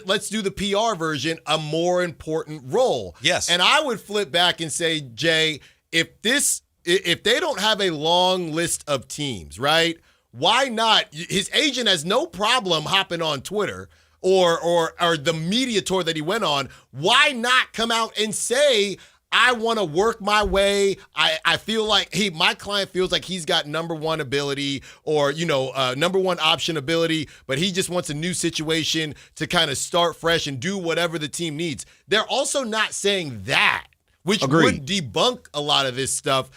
let's do the PR version, a more important role. Yes. And I would flip back and say, Jay, if they don't have a long list of teams, right? Why not? His agent has no problem hopping on Twitter or the media tour that he went on. Why not come out and say, I want to work my way. I feel like my client feels like he's got number one ability or, number one option ability, but he just wants a new situation to kind of start fresh and do whatever the team needs. They're also not saying that, which would debunk a lot of this stuff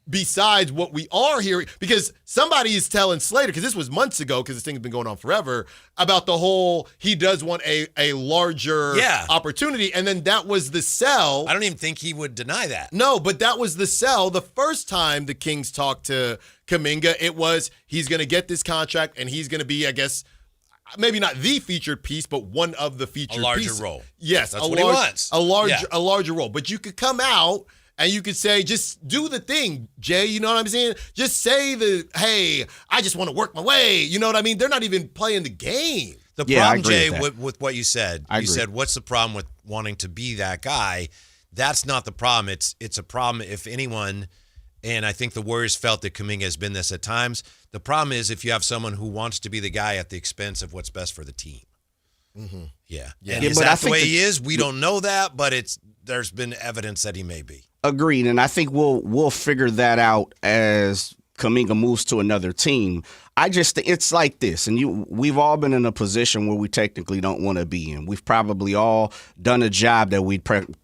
besides what we are hearing, because somebody is telling Slater, because this was months ago, because this thing's been going on forever, about the whole he does want a larger opportunity, and then that was the sell. I don't even think he would deny that. No, but that was the sell. The first time the Kings talked to Kuminga, it was he's going to get this contract, and he's going to be, I guess, maybe not the featured piece, but one of the featured pieces. A larger role. Yes, that's what he wants. A larger role. But you could come out and you could say, just do the thing, Jay. You know what I'm saying? Just say hey, I just want to work my way. You know what I mean? They're not even playing the game. The problem, Jay, with what you said, said, what's the problem with wanting to be that guy? That's not the problem. It's a problem if anyone, and I think the Warriors felt that Kuminga has been this at times. The problem is if you have someone who wants to be the guy at the expense of what's best for the team. Mm-hmm. Yeah. And is that the way he is? We don't know that, but there's been evidence that he may be. Agreed, and I think we'll figure that out as Kuminga moves to another team. I just think it's like this, and we've all been in a position where we technically don't want to be in. We've probably all done a job that we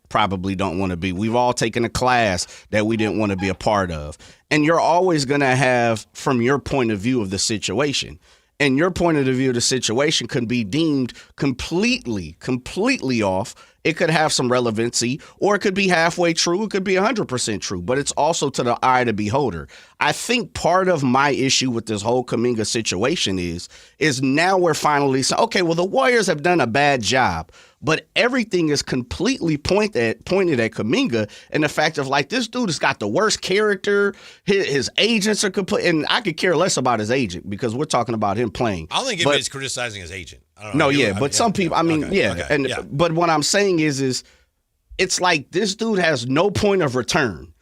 probably don't want to be. We've all taken a class that we didn't want to be a part of. And you're always going to have, from your point of view of the situation, and your point of view of the situation can be deemed completely off. It could have some relevancy, or it could be halfway true. It could be 100% true, but it's also to the eye of the beholder. I think part of my issue with this whole Kuminga situation is now we're finally saying, okay, well, the Warriors have done a bad job, but everything is completely pointed at Kuminga, and the fact of, like, this dude has got the worst character. His agents are complete, and I could care less about his agent because we're talking about him playing. I don't think anybody's criticizing his agent. I don't know. Some people, but what I'm saying is it's like this dude has no point of return.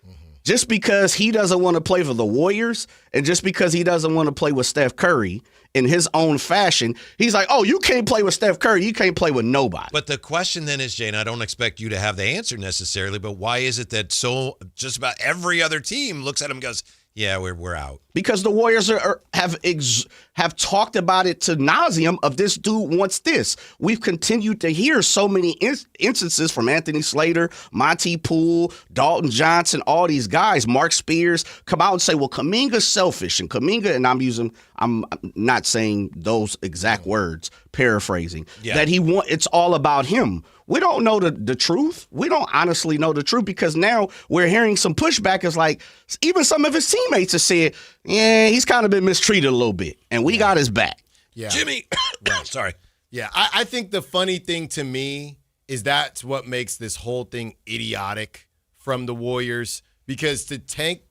Just because he doesn't want to play for the Warriors and just because he doesn't want to play with Steph Curry in his own fashion, he's like, oh, you can't play with Steph Curry. You can't play with nobody. But the question then is, Jane, I don't expect you to have the answer necessarily, but why is it that just about every other team looks at him and goes, yeah, we're out? Because the Warriors have talked about it to nauseum of this dude wants this. We've continued to hear so many instances from Anthony Slater, Monty Poole, Dalton Johnson, all these guys, Mark Spears, come out and say, well, Kuminga's selfish. And Kuminga, and I'm not saying those exact words, paraphrasing, that it's all about him. We don't know the truth. We don't honestly know the truth because now we're hearing some pushback. It's like even some of his teammates have said, yeah, he's kind of been mistreated a little bit, and we got his back. Yeah. Jimmy. Right. Sorry. Yeah, I think the funny thing to me is that's what makes this whole thing idiotic from the Warriors, because to tank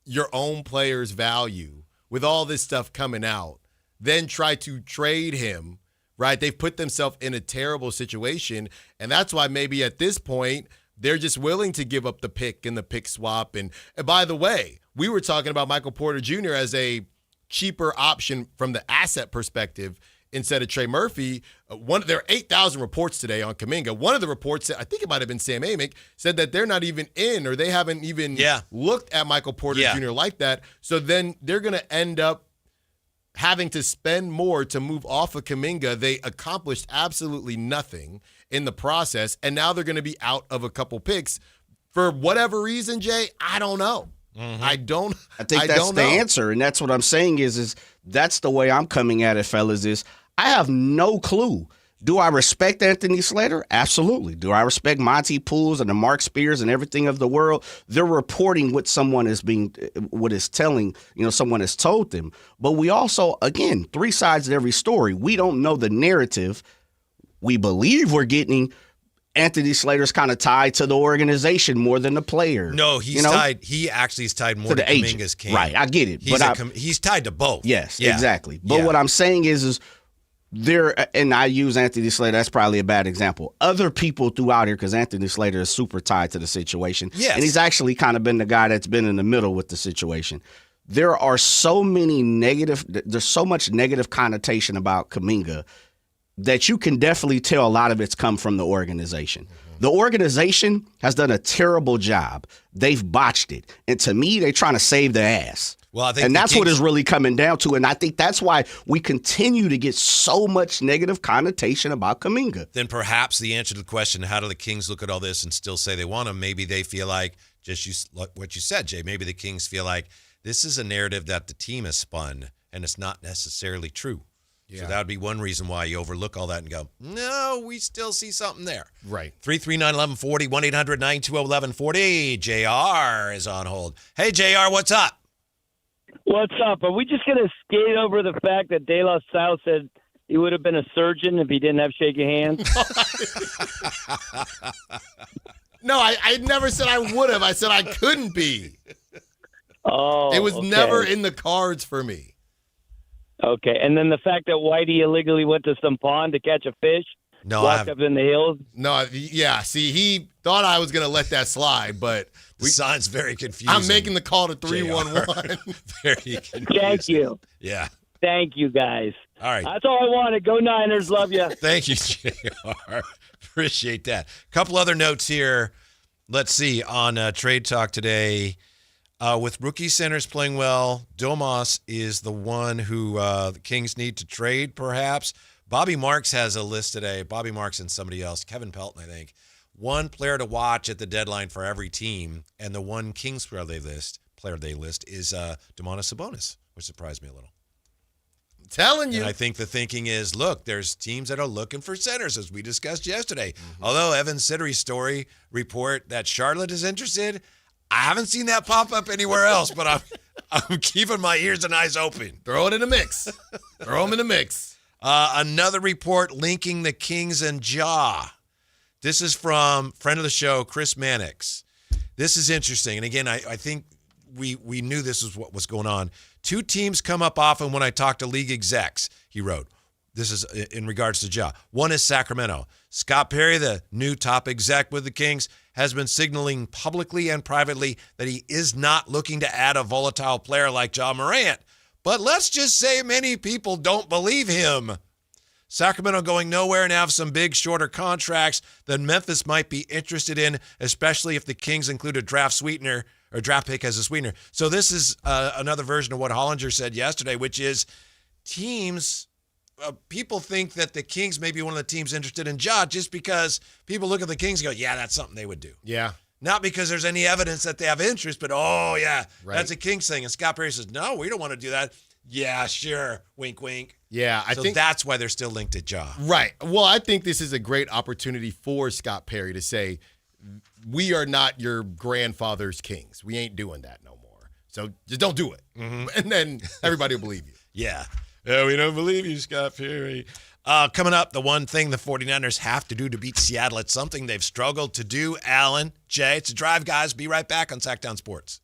your own player's value with all this stuff coming out, then try to trade him, right? They've put themselves in a terrible situation, and that's why maybe at this point they're just willing to give up the pick and the pick swap. And by the way, we were talking about Michael Porter Jr. as a cheaper option from the asset perspective instead of Trey Murphy. There are 8,000 reports today on Kuminga. One of the reports, I think it might have been Sam Amick, said that they're not even in, or they haven't even looked at Michael Porter Jr. like that. So then they're going to end up having to spend more to move off of Kuminga. They accomplished absolutely nothing in the process, and now they're going to be out of a couple picks for whatever reason, Jay. I don't know. Mm-hmm. I think that's the answer, and that's what I'm saying is that's the way I'm coming at it, fellas, is I have no clue. Do I respect Anthony Slater? Absolutely. Do I respect Monty Pools and the Mark Spears and everything of the world? They're reporting what someone is telling, someone has told them. But we also, again, three sides of every story. We don't know the narrative. We believe we're getting Anthony Slater's kind of tied to the organization more than the player. No, he's tied. He actually is tied more to Kuminga's camp. Right, I get it. He's tied to both. Yes, exactly. But what I'm saying is and I use Anthony Slater, that's probably a bad example. Other people throughout here, because Anthony Slater is super tied to the situation. Yes. And he's actually kind of been the guy that's been in the middle with the situation. There are there's so much negative connotation about Kuminga that you can definitely tell a lot of it's come from the organization. The organization has done a terrible job. They've botched it. And to me, they're trying to save their ass. Well, I think and that's what it's really coming down to. And I think that's why we continue to get so much negative connotation about Kuminga. Then perhaps the answer to the question, how do the Kings look at all this and still say they want him? Maybe they feel like, what you said, Jay, maybe the Kings feel like this is a narrative that the team has spun, and it's not necessarily true. Yeah. So that would be one reason why you overlook all that and go, no, we still see something there. Right. 339-1140, 1-800-920-1140. JR is on hold. Hey, JR, what's up? What's up? Are we just going to skate over the fact that De La Salle said he would have been a surgeon if he didn't have shaky hands? No, I never said I would have. I said I couldn't be. Oh, it was okay. never in the cards for me. Okay, and then the fact that Whitey illegally went to some pond to catch a fish, walked up in the hills. No, yeah. See, he thought I was going to let that slide, but the sign's very confusing. I'm making the call to 311. Very confusing. Thank you. Yeah. Thank you, guys. All right. That's all I wanted. Go Niners. Love you. Thank you, JR. Appreciate that. A couple other notes here. Let's see. On Trade Talk today, with rookie centers playing well, Domas is the one who the Kings need to trade, perhaps. Bobby Marks has a list today. Bobby Marks and somebody else, Kevin Pelton, I think. One player to watch at the deadline for every team, and the one Kings player they list is Demarcus Sabonis, which surprised me a little. I'm telling you. And I think the thinking is, look, there's teams that are looking for centers, as we discussed yesterday. Mm-hmm. Although Evan Sittery's story report that Charlotte is interested, I haven't seen that pop up anywhere else, but I'm keeping my ears and eyes open. Throw it in the mix. Throw them in the mix. Another report linking the Kings and Ja. This is from friend of the show, Chris Mannix. This is interesting. And again, I think we knew this was what was going on. Two teams come up often when I talk to league execs, he wrote. This is in regards to Ja. One is Sacramento. Scott Perry, the new top exec with the Kings, has been signaling publicly and privately that he is not looking to add a volatile player like Ja Morant. But let's just say many people don't believe him. Sacramento going nowhere and have some big, shorter contracts that Memphis might be interested in, especially if the Kings include a draft sweetener or draft pick as a sweetener. So this is another version of what Hollinger said yesterday, which is teams, people think that the Kings may be one of the teams interested in Ja just because people look at the Kings and go, yeah, that's something they would do. Yeah. Not because there's any evidence that they have interest, but, oh, yeah, right. That's a Kings thing. And Scott Perry says, no, we don't want to do that. Yeah, sure. Wink, wink. Yeah, I think that's why they're still linked to Ja. Right. Well, I think this is a great opportunity for Scott Perry to say, we are not your grandfather's Kings. We ain't doing that no more. So just don't do it. Mm-hmm. And then everybody will believe you. Yeah. Yeah, we don't believe you, Scott Perry. Coming up, the one thing the 49ers have to do to beat Seattle. It's something they've struggled to do, Alan. Jay, it's a drive, guys. Be right back on Sactown Sports.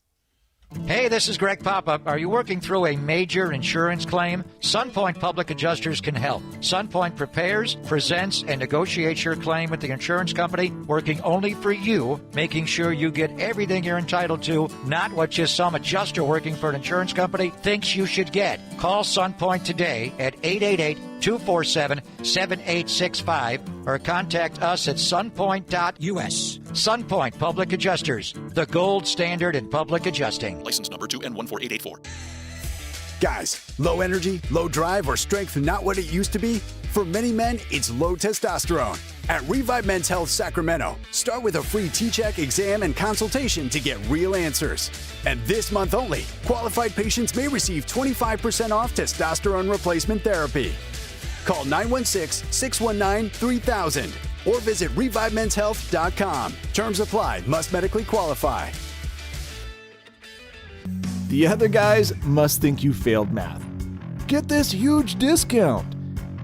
Hey, this is Greg Papa. Are you working through a major insurance claim? SunPoint Public Adjusters can help. SunPoint prepares, presents, and negotiates your claim with the insurance company, working only for you, making sure you get everything you're entitled to, not what just some adjuster working for an insurance company thinks you should get. Call SunPoint today at 888-247-7865 or contact us at sunpoint.us. SunPoint Public Adjusters, the gold standard in public adjusting. License number 2N14884. Guys, low energy, low drive, or strength not what it used to be? For many men, it's low testosterone. At Revive Men's Health Sacramento, start with a free T-check, exam, and consultation to get real answers. And this month only, qualified patients may receive 25% off testosterone replacement therapy. Call 916-619-3000 or visit ReviveMen'sHealth.com. Terms apply. Must medically qualify. The other guys must think you failed math. Get this huge discount.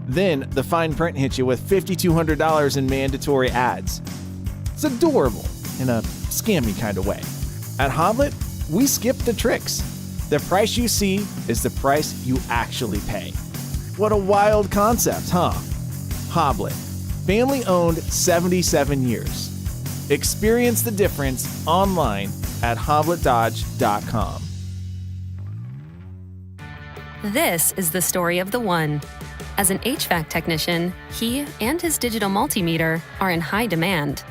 Then the fine print hits you with $5,200 in mandatory ads. It's adorable in a scammy kind of way. At Hoblet, we skip the tricks. The price you see is the price you actually pay. What a wild concept, huh? Hoblet. Family owned 77 years. Experience the difference online at hobletdodge.com. This is the story of the one. As an HVAC technician, he and his digital multimeter are in high demand.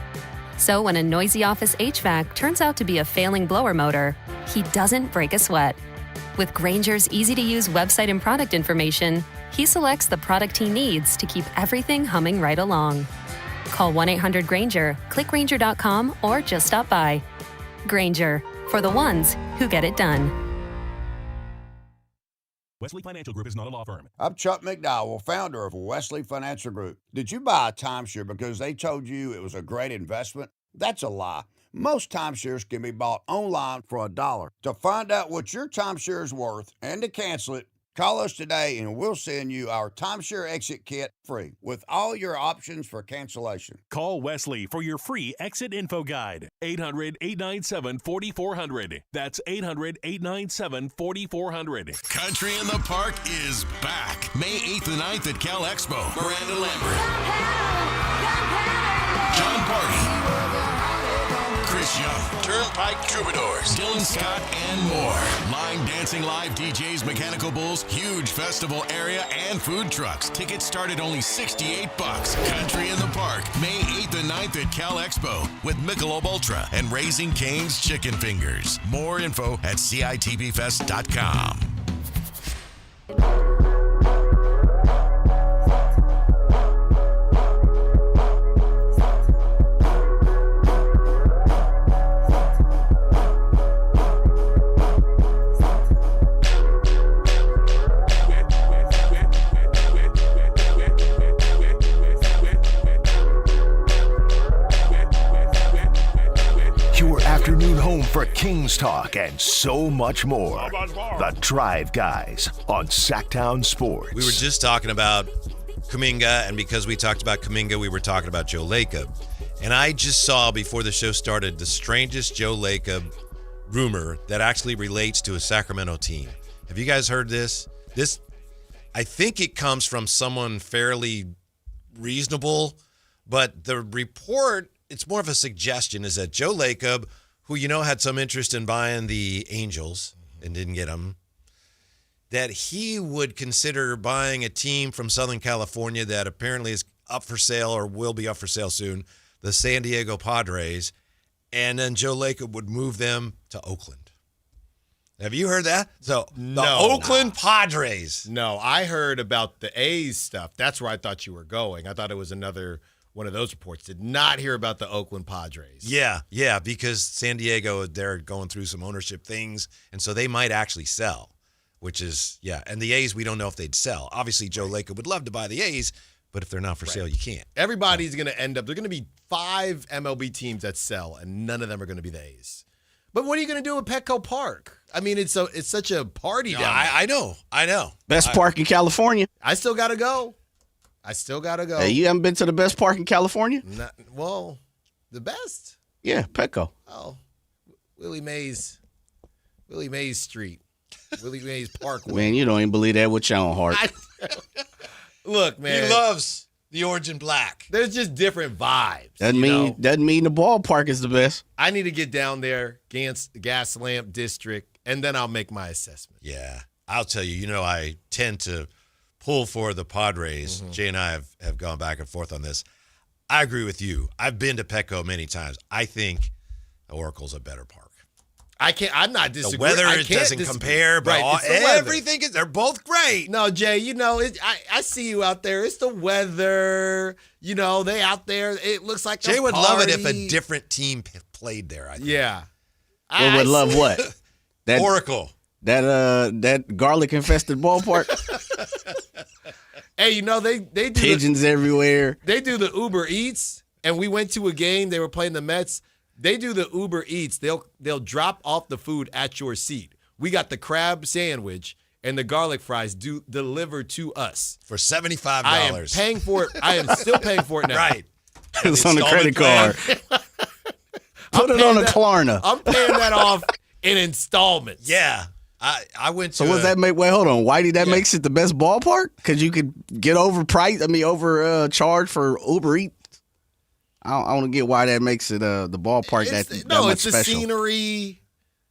So when a noisy office HVAC turns out to be a failing blower motor, he doesn't break a sweat. With Grainger's easy-to-use website and product information, he selects the product he needs to keep everything humming right along. Call 1-800-GRAINGER, click Grainger.com, or just stop by. Grainger, for the ones who get it done. Wesley Financial Group is not a law firm. I'm Chuck McDowell, founder of Wesley Financial Group. Did you buy a timeshare because they told you it was a great investment? That's a lie. Most timeshares can be bought online for $1. To find out what your timeshare is worth and to cancel it, call us today and we'll send you our timeshare exit kit free with all your options for cancellation. Call Wesley for your free exit info guide. 800-897-4400. That's 800-897-4400. Country in the Park is back. May 8th and 9th at Cal Expo. Miranda Lambert. John Party. Chris Young. Turnpike Troubadours. Dylan Scott and more. Line dancing live DJs, Mechanical Bulls, huge festival area, and food trucks. Tickets start at only $68. Country in the Park. May 8th and 9th at Cal Expo with Michelob Ultra and Raising Cane's Chicken Fingers. More info at CITVFest.com. Afternoon home for Kings talk and so much more. The Drive Guys on Sactown Sports. We were just talking about Kuminga, and because we talked about Kuminga, we were talking about Joe Lacob. And I just saw before the show started the strangest Joe Lacob rumor that actually relates to a Sacramento team. Have you guys heard this? I think it comes from someone fairly reasonable, but the report, it's more of a suggestion, is that Joe Lacob, who had some interest in buying the Angels and didn't get them, that he would consider buying a team from Southern California that apparently is up for sale or will be up for sale soon, the San Diego Padres, and then Joe Lacob would move them to Oakland. Have you heard that? So the Oakland Padres. No, I heard about the A's stuff. That's where I thought you were going. I thought it was another one of those reports. Did not hear about the Oakland Padres. Yeah, because San Diego, they're going through some ownership things, and so they might actually sell, which is, and the A's, we don't know if they'd sell. Obviously, Joe Lacob would love to buy the A's, but if they're not for sale, you can't. Everybody's going to end up, there are going to be 5 MLB teams that sell, and none of them are going to be the A's. But what are you going to do with Petco Park? I mean, it's such a party down there. I know. Best park in California. I still got to go. Hey, you haven't been to the best park in California? The best? Yeah, Petco. Oh, Willie Mays Street. Willie Mays Parkway. Man, you don't even believe that with your own heart. Look, man. He loves the orange and black. There's just different vibes. Doesn't mean the ballpark is the best. I need to get down there, Gas Lamp District, and then I'll make my assessment. Yeah. I'll tell you, I tend to pull for the Padres. Jay and I have gone back and forth on this. I agree with you. I've been to Petco many times. I think Oracle's a better park. I'm not disagreeing. The weather doesn't compare, but everything they're both great. No, Jay, I see you out there. It's the weather. They out there. It looks like Jay would love it if a different team played there, I think. Yeah. Would love what? That Oracle. That garlic-infested ballpark. Hey, they do pigeons everywhere. They do the Uber Eats, and we went to a game. They were playing the Mets. They do the Uber Eats. They'll drop off the food at your seat. We got the crab sandwich and the garlic fries delivered to us for $75. I am paying for it. I am still paying for it now. Right. It's on the credit card. Put it on a Klarna. I'm paying that off in installments. Yeah. I went to. So what's that make? Wait, hold on. Whitey, that makes it the best ballpark? Because you could get overcharged for Uber Eats. I don't get why that makes it the ballpark that much special. It's the scenery.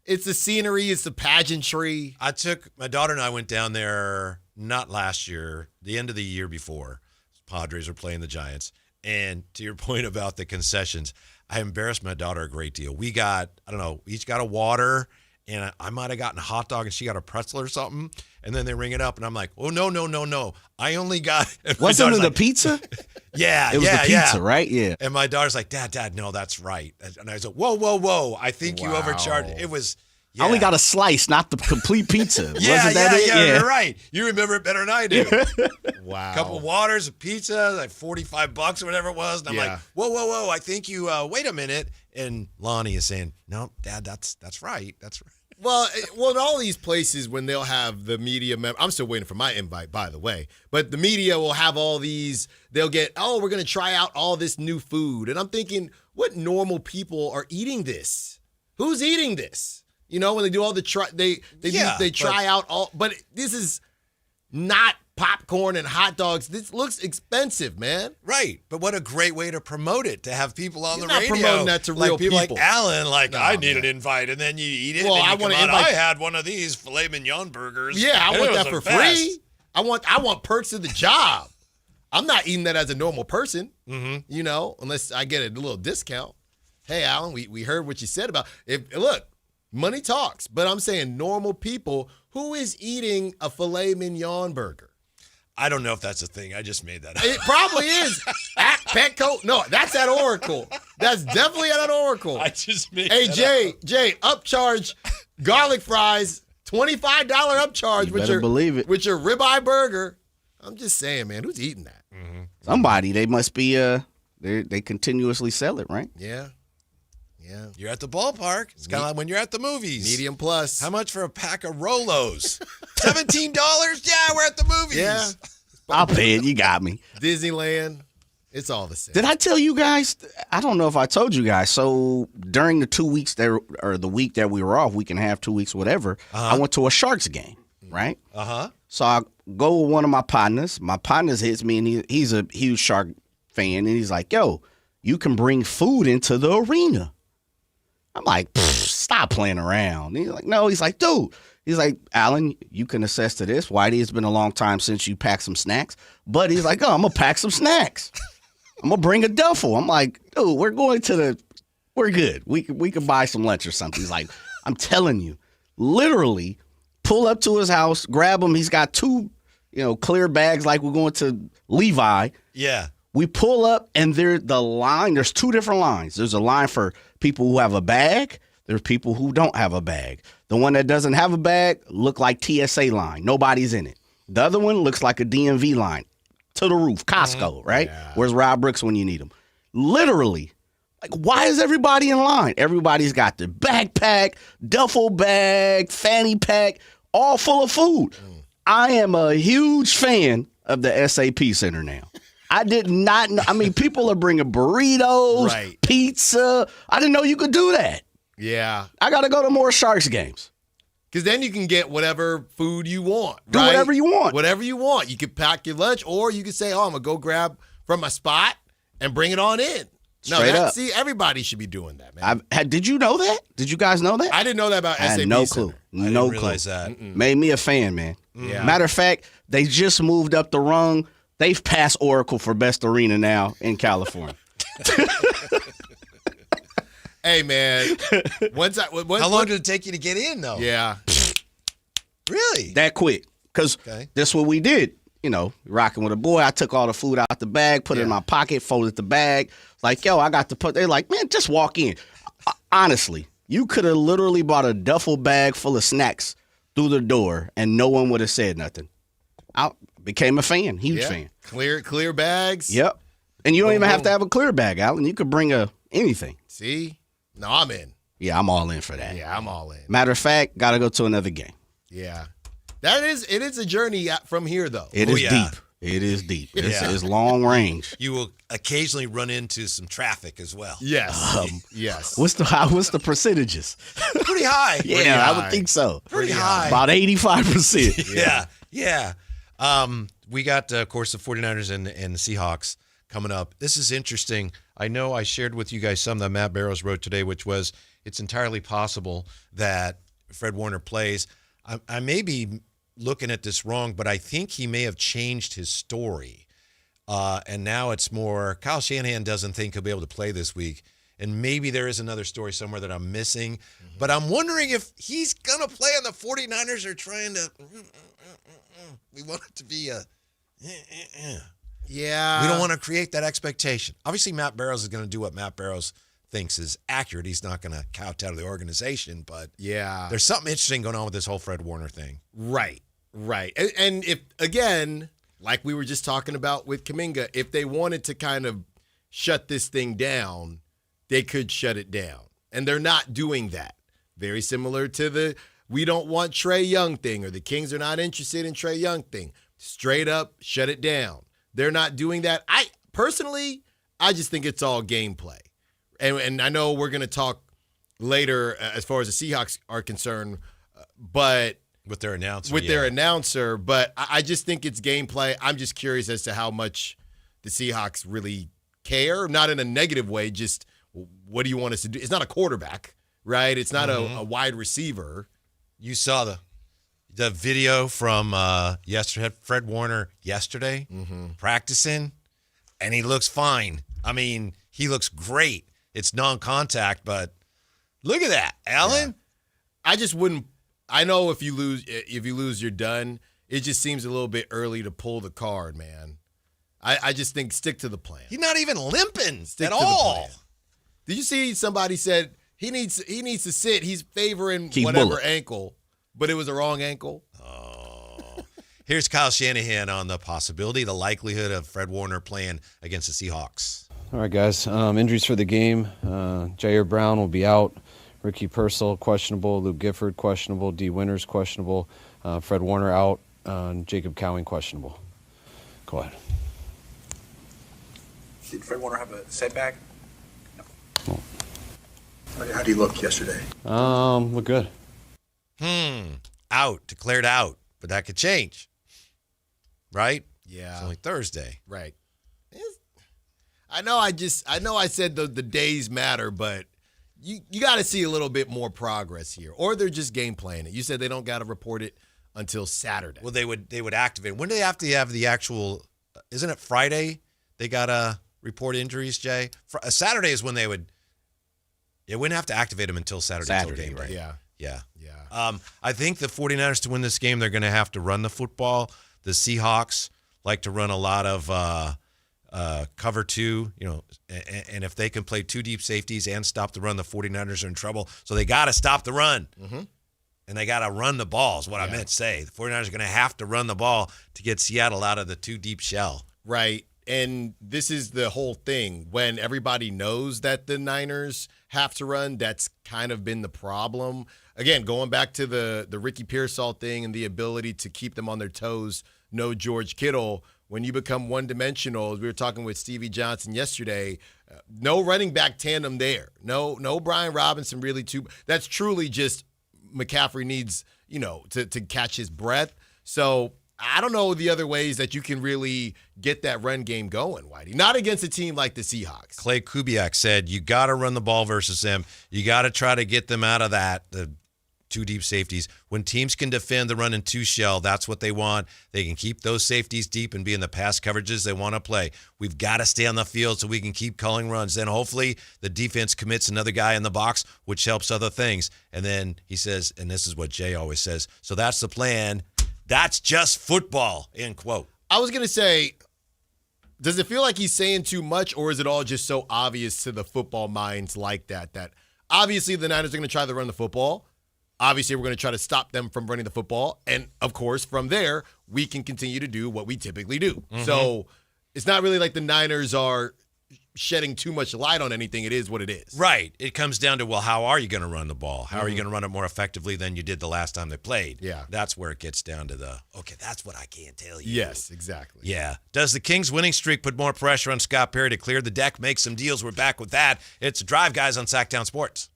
It's the scenery. It's the pageantry. My daughter and I went down there not last year, the end of the year before. Padres were playing the Giants. And to your point about the concessions, I embarrassed my daughter a great deal. We got, each got a water, and I might have gotten a hot dog, and she got a pretzel or something. And then they ring it up, and I'm like, oh, no. I only got. Wasn't it a pizza? Yeah, it was the pizza, right? Yeah. And my daughter's like, Dad, no, that's right. And I was like, whoa. I think you overcharged. It was. Yeah. I only got a slice, not the complete pizza. Wasn't that it? Yeah, you're right. You remember it better than I do. Wow. A couple of waters, a pizza, like $45 or whatever it was. And I'm like, whoa. I think you, wait a minute. And Lonnie is saying, no, Dad, that's right. That's right. Well, in all these places, when they'll have the media I'm still waiting for my invite, by the way. But the media will have all these. They'll get, we're going to try out all this new food. And I'm thinking, what normal people are eating this? Who's eating this? When they do all the they try out all, but this is not popcorn and hot dogs. This looks expensive, man. Right, but what a great way to promote it, to have people on You're the not radio. Promoting that to real people. Like Alan, I need an invite, and then you eat it. Well, and I want to invite. I had one of these filet mignon burgers. Yeah, I want that for best. free. I want perks of the job. I'm not eating that as a normal person. Unless I get a little discount. Hey, Alan, we heard what you said about look. Money talks, but I'm saying normal people, who is eating a filet mignon burger? I don't know if that's a thing. I just made that up. It probably is. At Petco. No, that's at Oracle. That's definitely at Oracle. I just made Hey, that up. Jay, upcharge garlic fries, $25 upcharge with your ribeye burger. I'm just saying, man, who's eating that? Mm-hmm. Somebody. They must be, they continuously sell it, right? Yeah. Yeah. You're at the ballpark. It's kind of like when you're at the movies. Medium plus. How much for a pack of Rolos? $17? Yeah, we're at the movies. Yeah. I'll pay it. You got me. Disneyland. It's all the same. Did I tell you guys? I don't know if I told you guys. So during the 2 weeks or the week that we were off, week and a half, 2 weeks, whatever, I went to a Sharks game, right? So I go with one of my partners. My partner hits me, and he's a huge Shark fan, and he's like, yo, you can bring food into the arena. I'm like, stop playing around. And he's like, no. He's like, dude. He's like, Alan, you can attest to this. Whitey, it's been a long time since you packed some snacks. But he's like, I'm going to pack some snacks. I'm going to bring a duffel. I'm like, dude, we're good. We could buy some lunch or something. He's like, I'm telling you, literally pull up to his house, grab him. He's got two, clear bags like we're going to Levi. Yeah. We pull up, and there's two different lines. There's a line for people who have a bag. There's people who don't have a bag. The one that doesn't have a bag look like TSA line. Nobody's in it. The other one looks like a DMV line to the roof. Costco, right? Yeah. Where's Rob Brooks when you need him? Literally. Like, why is everybody in line? Everybody's got their backpack, duffel bag, fanny pack, all full of food. I am a huge fan of the SAP Center now. I did not know. I mean, people are bringing burritos, pizza. I didn't know you could do that. Yeah. I got to go to more Sharks games. Because then you can get whatever food you want. Do whatever you want. Whatever you want. You could pack your lunch, or you could say, I'm going to go grab from my spot and bring it on in. Straight up. See, everybody should be doing that, man. Did you know that? Did you guys know that? I didn't know that about SAP. I had no Center. clue. I didn't realize that. Made me a fan, man. Yeah. Matter of fact, they just moved up the rung. They've passed Oracle for best arena now in California. Hey, man. How long did it take you to get in, though? Yeah. Really? That quick. Because that's what we did. Rocking with a boy. I took all the food out the bag, put it in my pocket, folded the bag. Like, yo, I got to put. They're like, man, just walk in. Honestly, you could have literally bought a duffel bag full of snacks through the door, and no one would have said nothing. I became a fan, huge fan. Clear bags. Yep. And you don't even have to have a clear bag, Alan. You could bring anything. See? No, I'm in. Yeah, I'm all in for that. Yeah, I'm all in. Matter of fact, got to go to another game. Yeah. It is a journey from here, though. It is deep. It is deep. It's long range. You will occasionally run into some traffic as well. Yes. Yes. What's the percentages? Pretty high. Yeah, I would think so. Pretty high. About 85%. Yeah. We got, of course, the 49ers and the Seahawks coming up. This is interesting. I know I shared with you guys some that Matt Barrows wrote today, which was it's entirely possible that Fred Warner plays. I may be looking at this wrong, but I think he may have changed his story. And now it's more Kyle Shanahan doesn't think he'll be able to play this week. And maybe there is another story somewhere that I'm missing. Mm-hmm. But I'm wondering if he's going to play on the 49ers or trying to we want it to be a yeah. We don't want to create that expectation. Obviously, Matt Barrows is going to do what Matt Barrows thinks is accurate. He's not going to kowtow to the organization, but there's something interesting going on with this whole Fred Warner thing. Right. And if, again, like we were just talking about with Kuminga, if they wanted to kind of shut this thing down, they could shut it down. And they're not doing that. Very similar to the we don't want Trae Young thing or the Kings are not interested in Trae Young thing. Straight up, shut it down. They're not doing that. I just think it's all gameplay. And I know we're going to talk later as far as the Seahawks are concerned, but with their announcer. But I just think it's gameplay. I'm just curious as to how much the Seahawks really care, not in a negative way, just what do you want us to do? It's not a quarterback, right? It's not a wide receiver. You saw the video from yesterday, Fred Warner yesterday, practicing, and he looks fine. I mean, he looks great. It's non-contact, but look at that, Alan. Yeah. I just wouldn't. I know if you lose, you're done. It just seems a little bit early to pull the card, man. I just think stick to the plan. He's not even limping stick at to all. The plan. Did you see somebody said he needs to sit? He's favoring Keith whatever Bullock. Ankle, but it was the wrong ankle. Here's Kyle Shanahan on the possibility, the likelihood of Fred Warner playing against the Seahawks. All right, guys. Injuries for the game. Jair Brown will be out. Ricky Purcell, questionable. Luke Gifford, questionable. D. Winters, questionable. Fred Warner out. Jacob Cowing, questionable. Go ahead. Did Fred Warner have a setback? No. How do you look yesterday? Look good. Out. Declared out. But that could change. Right? Yeah. It's only Thursday. Right. I know I said the days matter, but you got to see a little bit more progress here. Or they're just game playing it. You said they don't got to report it until Saturday. Well, they would activate. When do they have to have the actual – isn't it Friday they got to report injuries, Jay? Saturday is when they would – they wouldn't have to activate them until Saturday game right? day. Yeah. I think the 49ers, to win this game, they're going to have to run the football. The Seahawks like to run a lot of cover two, and if they can play two deep safeties and stop the run, the 49ers are in trouble. So they got to stop the run. And they got to run the ball is what I meant to say. The 49ers are going to have to run the ball to get Seattle out of the two deep shell. Right. And this is the whole thing. When everybody knows that the Niners have to run, that's kind of been the problem. Again, going back to the Ricky Pearsall thing and the ability to keep them on their toes, no George Kittle. When you become one-dimensional, as we were talking with Stevie Johnson yesterday, no running back tandem there. No Brian Robinson really too. That's truly just McCaffrey needs, to catch his breath. So I don't know the other ways that you can really get that run game going, Whitey. Not against a team like the Seahawks. Clay Kubiak said you got to run the ball versus them. You got to try to get them out of the two deep safeties. When teams can defend the run and two shell, that's what they want. They can keep those safeties deep and be in the pass coverages they want to play. We've got to stay on the field so we can keep calling runs. Then hopefully the defense commits another guy in the box, which helps other things. And then he says, and this is what Jay always says, so that's the plan. That's just football, end quote. I was going to say, does it feel like he's saying too much, or is it all just so obvious to the football minds like that obviously the Niners are going to try to run the football. Obviously, we're going to try to stop them from running the football. And, of course, from there, we can continue to do what we typically do. So it's not really like the Niners are shedding too much light on anything. It is what it is. Right. It comes down to, well, how are you going to run the ball? How are you going to run it more effectively than you did the last time they played? Yeah. That's where it gets down to okay, that's what I can't tell you. Yes, exactly. Yeah. Does the Kings winning streak put more pressure on Scott Perry to clear the deck, make some deals? We're back with that. It's Drive Guys on Sactown Sports.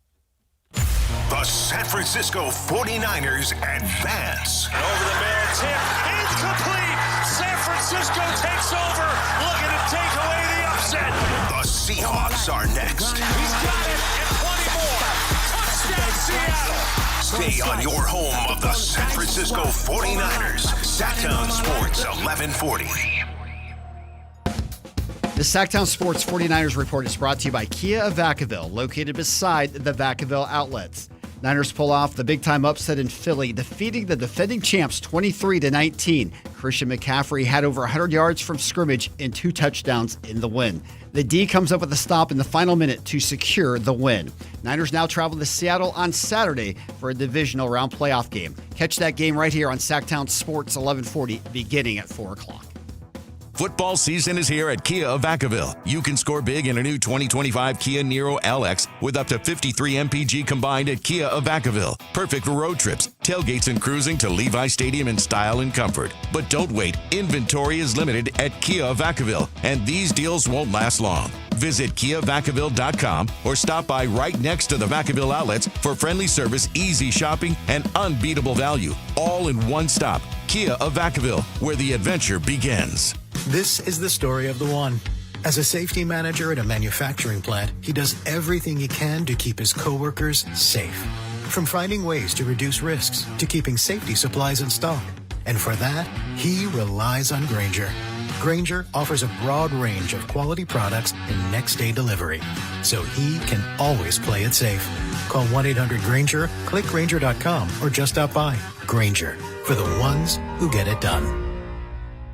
The San Francisco 49ers advance. Over the middle, tip, incomplete. San Francisco takes over, looking to take away the upset. The Seahawks are next. He's got it, and 20 more. Touchdown, Seattle. Stay on your home of the San Francisco 49ers. Sactown Sports 1140. The Sactown Sports 49ers Report is brought to you by Kia of Vacaville, located beside the Vacaville outlets. Niners pull off the big-time upset in Philly, defeating the defending champs 23-19. Christian McCaffrey had over 100 yards from scrimmage and 2 touchdowns in the win. The D comes up with a stop in the final minute to secure the win. Niners now travel to Seattle on Saturday for a divisional round playoff game. Catch that game right here on Sactown Sports 1140, beginning at 4 o'clock. Football season is here at Kia of Vacaville. You can score big in a new 2025 Kia Niro LX with up to 53 MPG combined at Kia of Vacaville. Perfect for road trips, tailgates, and cruising to Levi Stadium in style and comfort. But don't wait. Inventory is limited at Kia of Vacaville, and these deals won't last long. Visit KiaVacaville.com or stop by right next to the Vacaville outlets for friendly service, easy shopping, and unbeatable value. All in one stop. Kia of Vacaville, where the adventure begins. This is the story of the one. As a safety manager at a manufacturing plant, he does everything he can to keep his coworkers safe. From finding ways to reduce risks to keeping safety supplies in stock. And for that, he relies on Grainger. Grainger offers a broad range of quality products and next-day delivery, so he can always play it safe. Call 1-800-GRAINGER, click Grainger.com, or just stop by. Grainger, for the ones who get it done.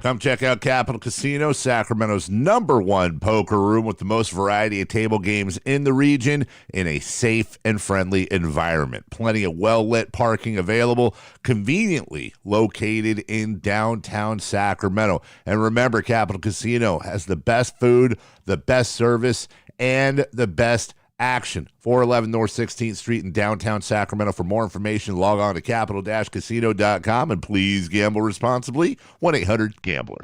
Come check out Capital Casino, Sacramento's #1 poker room with the most variety of table games in the region in a safe and friendly environment. Plenty of well-lit parking available, conveniently located in downtown Sacramento. And remember, Capital Casino has the best food, the best service, and the best action. 411 North 16th Street in downtown Sacramento. For more information, log on to capital-casino.com, and please gamble responsibly. 1-800-GAMBLER.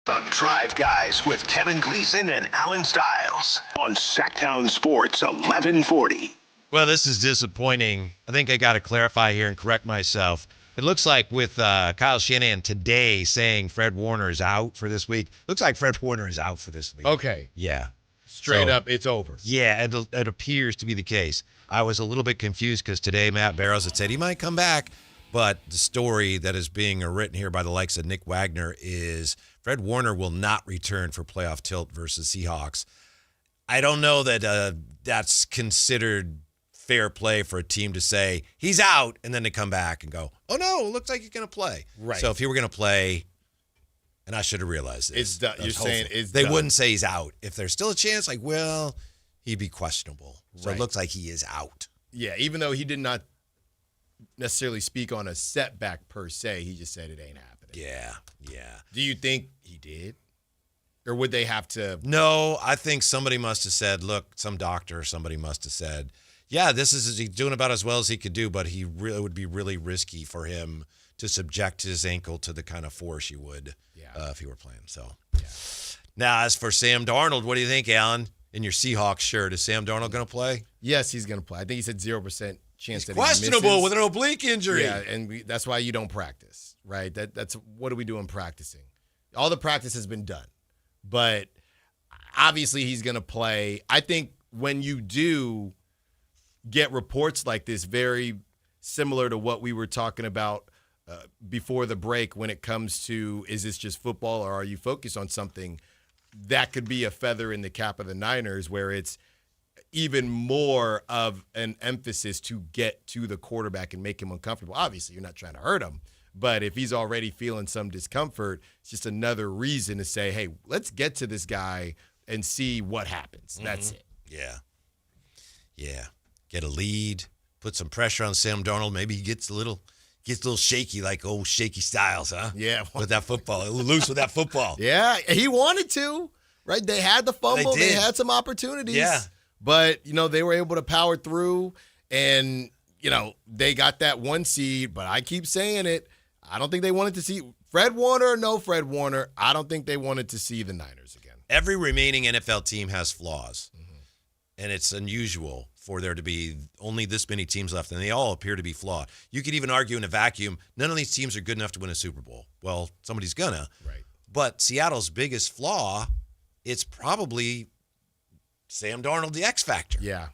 The Drive Guys with Kevin Gleason and Allen Stiles on Sactown Sports 1140. Well, this is disappointing. I think I got to clarify here and correct myself. It looks like with Kyle Shanahan today saying Fred Warner is out for this week, looks like Fred Warner is out for this week. Okay. Yeah. Straight up, it's over. Yeah, it appears to be the case. I was a little bit confused because today Matt Barrows had said he might come back, but the story that is being written here by the likes of Nick Wagner is Fred Warner will not return for playoff tilt versus Seahawks. I don't know that that's considered fair play for a team to say he's out and then to come back and go, oh no, it looks like he's going to play. Right. So if he were going to play, and I should have realized this. It's done. You're saying it's they done. wouldn't say he's out. If there's still a chance, like, well, he'd be questionable. So Right. it looks like he is out. Yeah, even though he did not necessarily speak on a setback per se, he just said it ain't happening. Yeah. Do you think he did? Or would they have to? No, I think somebody must have said, look, some doctor or somebody must have said, yeah, this is he's doing about as well as he could do, but he really would be really risky for him to subject his ankle to the kind of force you would if he were playing. So, Now, as for Sam Darnold, what do you think, Alan? In your Seahawks shirt, is Sam Darnold going to play? Yes, he's going to play. I think he said 0% chance that questionable he misses. with an oblique injury. Yeah, and that's why you don't practice, right? That's what are we doing practicing? All the practice has been done, but obviously he's going to play. I think when you do get reports like this, very similar to what we were talking about before the break when it comes to, is this just football or are you focused on something? That could be a feather in the cap of the Niners where it's even more of an emphasis to get to the quarterback and make him uncomfortable. Obviously, you're not trying to hurt him, But if he's already feeling some discomfort, it's just another reason to say, hey, let's get to this guy and see what happens. That's it. Yeah. Yeah. Get a lead, put some pressure on Sam Darnold. Maybe he gets a little shaky like old shaky Styles, huh? Yeah. With that football. Loose with that football. Yeah. He wanted to, right? They had the fumble. They did. They had some opportunities. Yeah. But, they were able to power through and, they got that 1 seed. But I keep saying it. I don't think they wanted to see Fred Warner or no Fred Warner. I don't think they wanted to see the Niners again. Every remaining NFL team has flaws. And it's unusual for there to be only this many teams left, and they all appear to be flawed. You could even argue in a vacuum, none of these teams are good enough to win a Super Bowl. Well, somebody's gonna. Right. But Seattle's biggest flaw, it's probably Sam Darnold, the X factor. Yeah.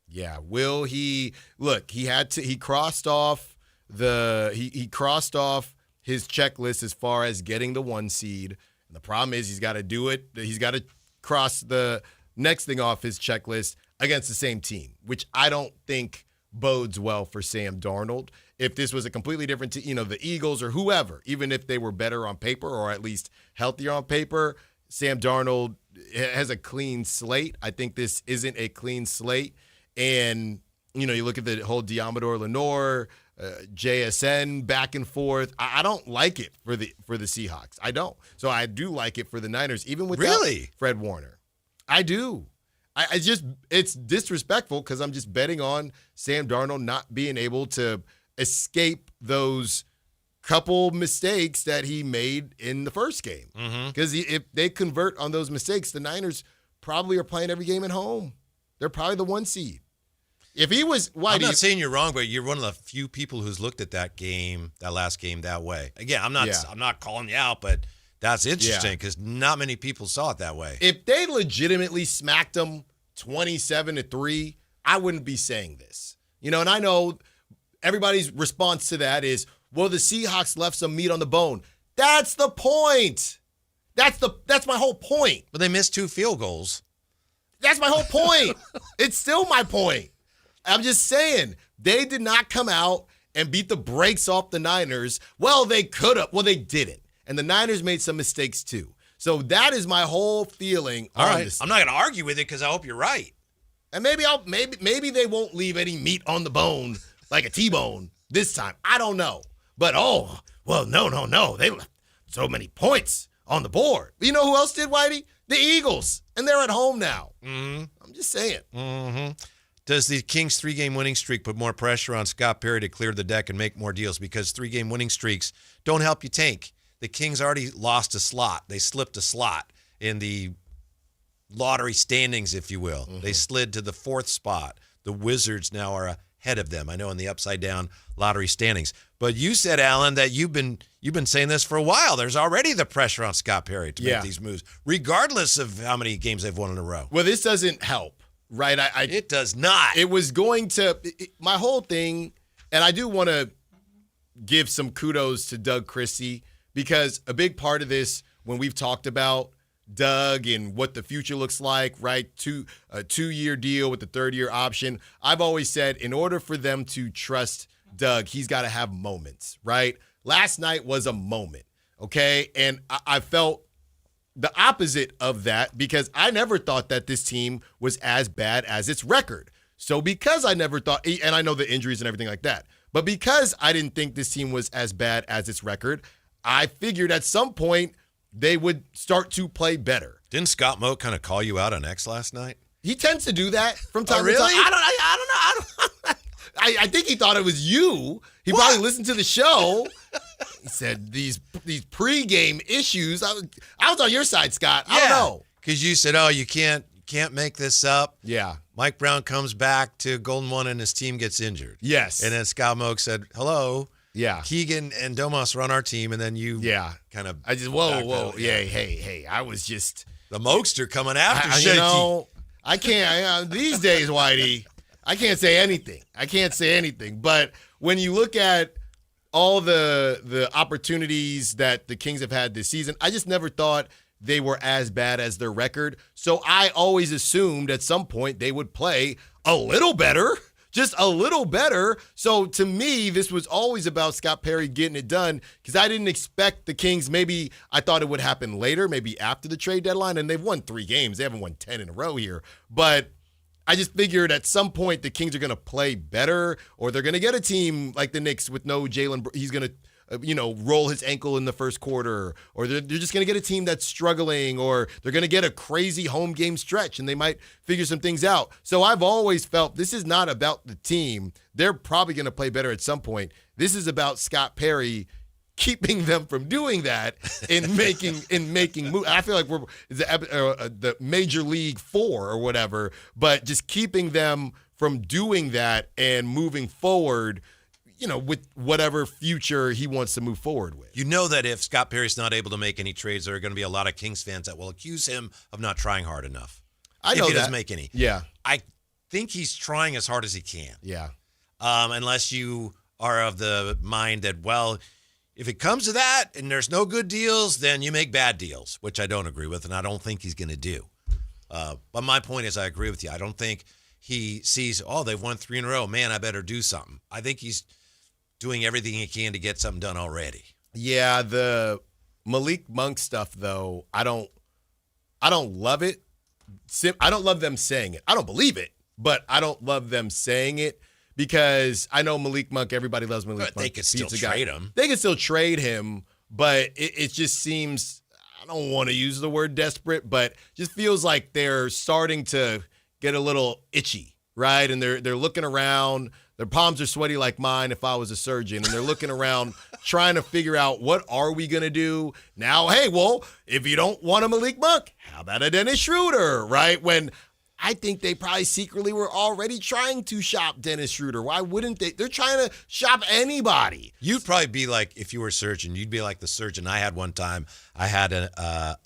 Yeah. Will he look, he crossed off he crossed off his checklist as far as getting the 1 seed. And the problem is he's got to do it. He's got to cross the next thing off his checklist against the same team, which I don't think bodes well for Sam Darnold. If this was a completely different team, the Eagles or whoever, even if they were better on paper or at least healthier on paper, Sam Darnold has a clean slate. I think this isn't a clean slate. And, you look at the whole Diamador Lenore, JSN back and forth. I don't like it for the Seahawks. I don't. So I do like it for the Niners, even without Fred Warner. I do. It's disrespectful because I'm just betting on Sam Darnold not being able to escape those couple mistakes that he made in the first game. Because if they convert on those mistakes, the Niners probably are playing every game at home. They're probably the 1 seed. If he was, I'm not saying you're wrong, but you're one of the few people who's looked at that last game that way. Again, I'm not calling you out, but that's interesting because not many people saw it that way. If they legitimately smacked them 27-3, I wouldn't be saying this. And I know everybody's response to that is, well, the Seahawks left some meat on the bone. That's the point. That's my whole point. But they missed 2 field goals. That's my whole point. It's still my point. I'm just saying, they did not come out and beat the brakes off the Niners. Well, they could have. Well, they didn't. And the Niners made some mistakes too. So that is my whole feeling on this. I'm not going to argue with it because I hope you're right. And maybe they won't leave any meat on the bone like a T-bone this time. I don't know. But, no. They left so many points on the board. You know who else did, Whitey? The Eagles. And they're at home now. I'm just saying. Does the Kings' 3-game winning streak put more pressure on Scott Perry to clear the deck and make more deals? Because 3-game winning streaks don't help you tank. The Kings already lost a slot. They slipped a slot in the lottery standings, if you will. They slid to the 4th spot. The Wizards now are ahead of them, I know, in the upside-down lottery standings. But you said, Alan, that you've been saying this for a while. There's already the pressure on Scott Perry to make these moves, regardless of how many games they've won in a row. Well, this doesn't help. Right, it does not. It was going to my whole thing, and I do want to give some kudos to Doug Christie because a big part of this, when we've talked about Doug and what the future looks like, right? A 2-year deal with the 3rd-year option. I've always said, in order for them to trust Doug, he's got to have moments, right? Last night was a moment, okay, and I felt the opposite of that because I never thought that this team was as bad as its record. So because I never thought, and I know the injuries and everything like that, but because I didn't think this team was as bad as its record, I figured at some point they would start to play better. Didn't Scott Moe kind of call you out on X last night? He tends to do that from time to time. I don't know. I think he thought it was you. He probably listened to the show. He said these pregame issues. I was on your side, Scott. I don't know. Because you said, you can't make this up. Yeah. Mike Brown comes back to Golden One and his team gets injured. Yes. And then Scott Moak said, hello. Yeah. Keegan and Domas run our team, and then you kind of. I just, whoa. Yeah, hey. I was just. The Mokester coming after Shaky. I can't. These days, Whitey, I can't say anything. But when you look at all the opportunities that the Kings have had this season, I just never thought they were as bad as their record. So I always assumed at some point they would play a little better just a little better. So to me, this was always about Scott Perry getting it done because I didn't expect the Kings. Maybe I thought it would happen later, maybe after the trade deadline, and they've won 3 games. They haven't won 10 in a row here. But I just figured at some point the Kings are going to play better, or they're going to get a team like the Knicks with no Jalen. He's going to roll his ankle in the first quarter, or they're just going to get a team that's struggling, or they're going to get a crazy home game stretch and they might figure some things out. So I've always felt this is not about the team. They're probably going to play better at some point. This is about Scott Perry keeping them from doing that and making moves. I feel like we're the Major League 4 or whatever, but just keeping them from doing that and moving forward, with whatever future he wants to move forward with. You know that if Scott Perry's not able to make any trades, there are going to be a lot of Kings fans that will accuse him of not trying hard enough. I know if he that. doesn't make any. Yeah. I think he's trying as hard as he can. Yeah. Unless you are of the mind that, well, if it comes to that and there's no good deals, then you make bad deals, which I don't agree with, and I don't think he's going to do. But my point is I agree with you. I don't think he sees, they've won 3 in a row. Man, I better do something. I think he's doing everything he can to get something done already. Yeah, the Malik Monk stuff, though, I don't love it. I don't love them saying it. I don't believe it, but I don't love them saying it because I know Malik Monk, everybody loves Malik Monk. They could still trade him. They could still trade him, but it just seems, I don't want to use the word desperate, but just feels like they're starting to get a little itchy, right? And they're looking around. Their palms are sweaty like mine if I was a surgeon, and they're looking around trying to figure out what are we going to do now. Hey, well, if you don't want a Malik Monk, how about a Dennis Schroeder, right? When I think they probably secretly were already trying to shop Dennis Schroeder. Why wouldn't they? They're trying to shop anybody. You'd probably be like, if you were a surgeon, you'd be like the surgeon I had one time. I had an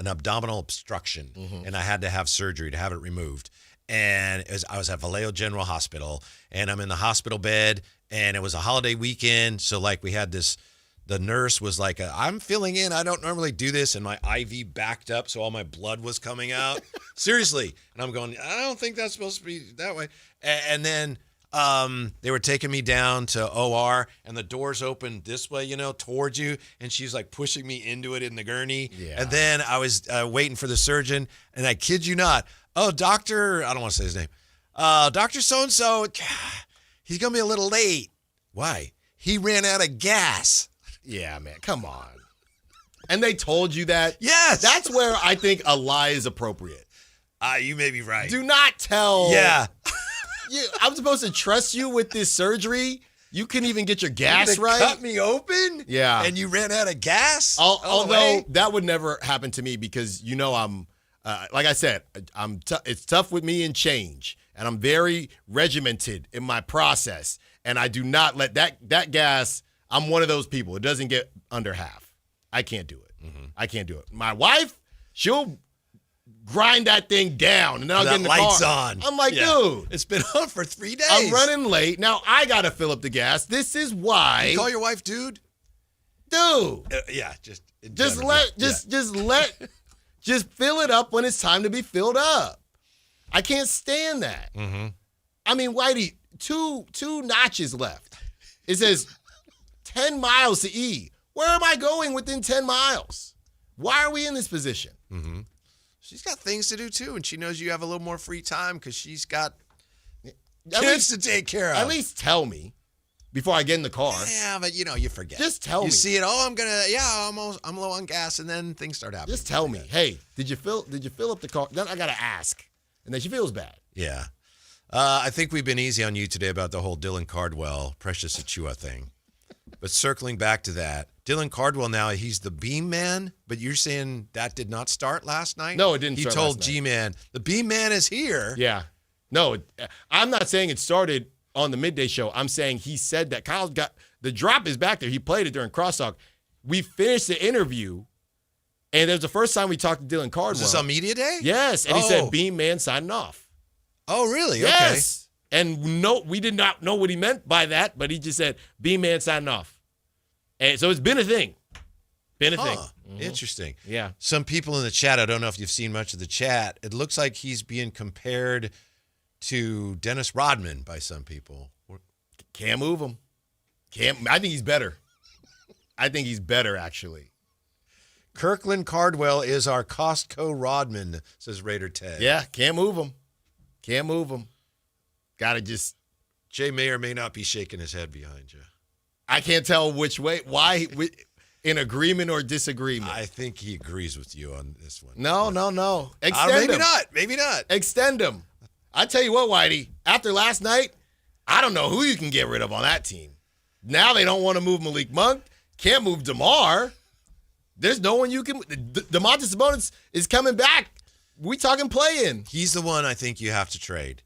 abdominal obstruction, and I had to have surgery to have it removed. And I was at Vallejo General Hospital, and I'm in the hospital bed, and it was a holiday weekend. So, we had the nurse was like, I'm filling in. I don't normally do this. And my IV backed up, so all my blood was coming out. Seriously. And I'm going, I don't think that's supposed to be that way. And then they were taking me down to OR, and the doors opened this way, towards you. And she's like pushing me into it in the gurney. Yeah. And then I was waiting for the surgeon, and I kid you not, Doctor, I don't want to say his name. Dr. So-and-so, he's going to be a little late. Why? He ran out of gas. Yeah, man, come on. And they told you that? Yes. That's where I think a lie is appropriate. You may be right. Do not tell. Yeah. I'm supposed to trust you with this surgery? You couldn't even get your gas right? Cut me open? Yeah. And you ran out of gas? Although that would never happen to me because, I'm, like I said, it's tough with me and change. And I'm very regimented in my process. And I do not let that gas, I'm one of those people. It doesn't get under half. I can't do it. Mm-hmm. I can't do it. My wife, she'll grind that thing down, and then I'll get in the lights car. on. I'm like, dude. It's been on for 3 days. I'm running late. Now I got to fill up the gas. This is why. You call your wife dude? Dude. Yeah, just fill it up when it's time to be filled up. I can't stand that. Mm-hmm. I mean, Whitey, two notches left. It says 10 miles to E. Where am I going within 10 miles? Why are we in this position? Mm-hmm. She's got things to do, too, and she knows you have a little more free time because she's got kids to take care of. At least tell me before I get in the car. Yeah, but, you forget. Just tell me. You see it, I'm low on gas, and then things start happening. Just tell me, hey, did you fill up the car? Then I got to ask. And then she feels bad. Yeah. I think we've been easy on you today about the whole Dylan Cardwell, Precious Achua thing. But circling back to that, Dylan Cardwell now, he's the beam man, but you're saying that did not start last night? No, it didn't start He told last night. G-Man, the beam man is here. Yeah. No, I'm not saying it started on the midday show. I'm saying he said that. Kyle's got the drop is back there. He played it during crosstalk. We finished the interview, and it was the first time we talked to Dylan Cardwell. Was this on Media Day? Yes, and he said beam man signing off. Oh, really? Yes. And no, we did not know what he meant by that, but he just said beam man signing off. And so it's been a thing. Thing. Mm-hmm. Interesting. Yeah. Some people in the chat, I don't know if you've seen much of the chat, it looks like he's being compared to Dennis Rodman by some people. Can't move him. I think he's better. I think he's better, actually. Kirkland Cardwell is our Costco Rodman, says Raider Ted. Yeah, can't move him. Can't move him. Got to just. Jay may or may not be shaking his head behind you. I can't tell which way. Why? In agreement or disagreement? I think he agrees with you on this one. No. Extend him. Maybe not. Extend him. I tell you what, Whitey, after last night, I don't know who you can get rid of on that team. Now they don't want to move Malik Monk. Can't move DeMar. There's no one you can. Domantas Sabonis is coming back. We talking play-in. He's the one I think you have to trade.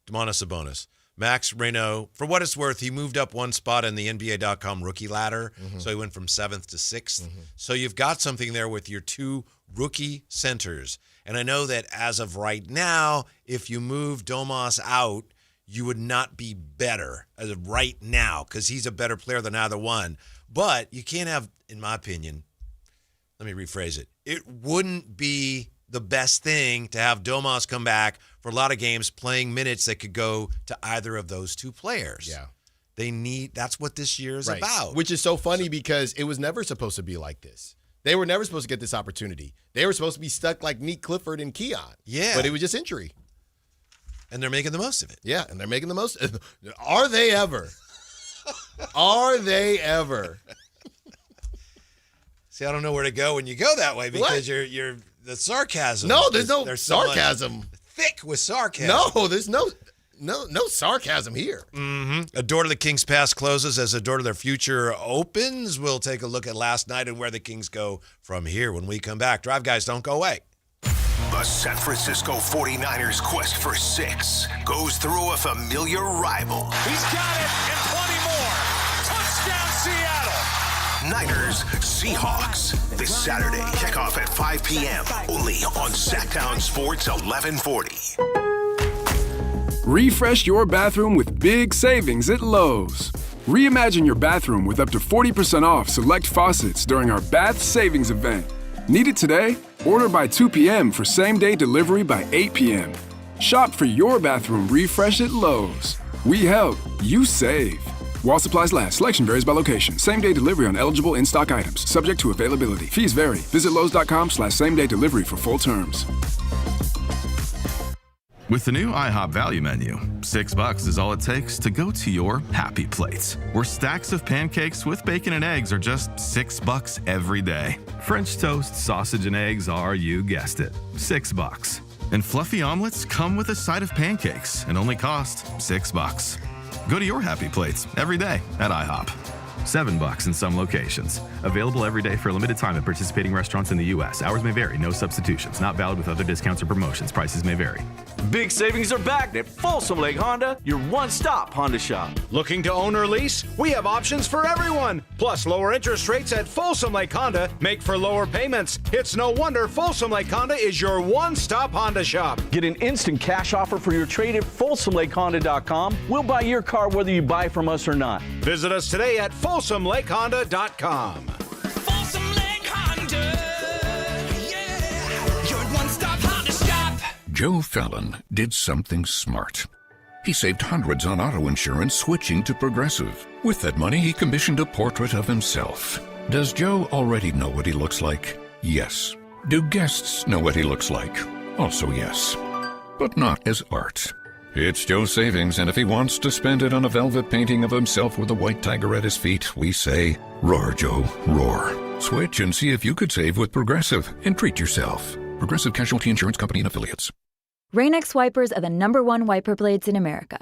Domantas Sabonis. Max Reno, for what it's worth, he moved up one spot in the NBA.com rookie ladder, so he went from 7th to 6th. So you've got something there with your 2 rookie centers. And I know that as of right now, if you move Domas out, you would not be better as of right now because he's a better player than either one. But you can't have, in my opinion, let me rephrase it. It wouldn't be the best thing to have Domas come back for a lot of games playing minutes that could go to either of those 2 players. Yeah. That's what this year is about. Which is so funny because it was never supposed to be like this. They were never supposed to get this opportunity. They were supposed to be stuck like Neek Clifford and Keon. Yeah. But it was just injury. And they're making the most of it. Yeah, and they're making the most. Are they ever? Are they ever? See, I don't know where to go when you go that way because you're the sarcasm. No, there's no sarcasm. Thick with sarcasm. No, there's no sarcasm here. A door to the Kings past closes as a door to their future opens. We'll take a look at last night and where the Kings go from here when we come back. Drive Guys, don't go away. The San Francisco 49ers' quest for 6 goes through a familiar rival. He's got it, and 20 more. Touchdown, Seattle. Niners Seahawks this Saturday. Kickoff at 5 p.m. only on Sactown Sports 1140. Refresh your bathroom with big savings at Lowe's. Reimagine your bathroom with up to 40% off select faucets during our Bath Savings event. Need it today? Order by 2 p.m. for same-day delivery by 8 p.m. Shop for your bathroom refresh at Lowe's. We help, you save. While supplies last, selection varies by location. Same-day delivery on eligible in-stock items, subject to availability. Fees vary. Visit Lowes.com/same-day delivery for full terms. With the new IHOP value menu, $6 is all it takes to go to your happy place, where stacks of pancakes with bacon and eggs are just $6 every day. French toast, sausage, and eggs are, you guessed it, $6. And fluffy omelets come with a side of pancakes and only cost $6. Go to your happy plates every day at IHOP. $7 in some locations. Available every day for a limited time at participating restaurants in the U.S. Hours may vary. No substitutions. Not valid with other discounts or promotions. Prices may vary. Big savings are back at Folsom Lake Honda, your one-stop Honda shop. Looking to own or lease? We have options for everyone. Plus, lower interest rates at Folsom Lake Honda make for lower payments. It's no wonder Folsom Lake Honda is your one-stop Honda shop. Get an instant cash offer for your trade at FolsomLakeHonda.com. We'll buy your car whether you buy from us or not. Visit us today at FolsomLakeHonda.com. Folsom Lake Honda, yeah, your one-stop Honda shop. Joe Fallon did something smart. He saved hundreds on auto insurance switching to Progressive. With that money, he commissioned a portrait of himself. Does Joe already know what he looks like? Yes. Do guests know what he looks like? Also yes. But not as art. It's Joe's savings, and if he wants to spend it on a velvet painting of himself with a white tiger at his feet, we say, roar, Joe, roar. Switch and see if you could save with Progressive and treat yourself. Progressive Casualty Insurance Company and Affiliates. Rain-X wipers are the #1 wiper blades in America.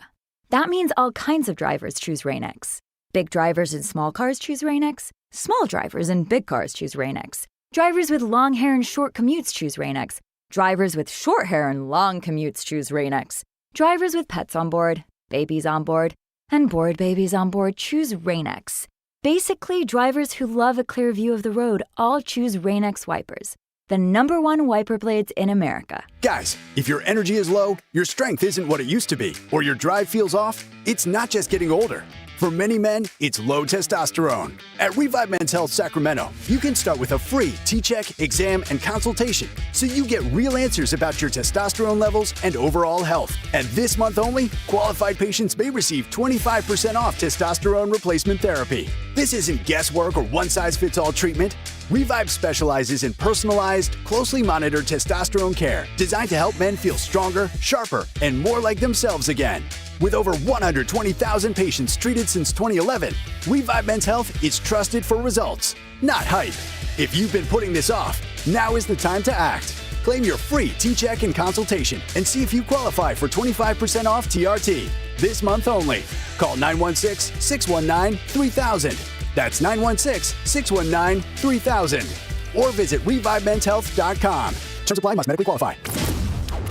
That means all kinds of drivers choose Rain-X. Big drivers in small cars choose Rain-X. Small drivers in big cars choose Rain-X. Drivers with long hair and short commutes choose Rain-X. Drivers with short hair and long commutes choose Rain-X. Drivers with pets on board, babies on board, and bored babies on board choose Rain-X. Basically, drivers who love a clear view of the road all choose Rain-X wipers, the #1 wiper blades in America. Guys, if your energy is low, your strength isn't what it used to be, or your drive feels off, it's not just getting older. For many men, it's low testosterone. At Revive Men's Health Sacramento, you can start with a free T-check, exam, and consultation so you get real answers about your testosterone levels and overall health. And this month only, qualified patients may receive 25% off testosterone replacement therapy. This isn't guesswork or one-size-fits-all treatment. Revive specializes in personalized, closely monitored testosterone care designed to help men feel stronger, sharper, and more like themselves again. With over 120,000 patients treated since 2011, Revive Men's Health is trusted for results, not hype. If you've been putting this off, now is the time to act. Claim your free T-check and consultation and see if you qualify for 25% off TRT. This month only. Call 916-619-3000. That's 916-619-3000. Or visit ReviveMen'sHealth.com. Terms apply, must medically qualify.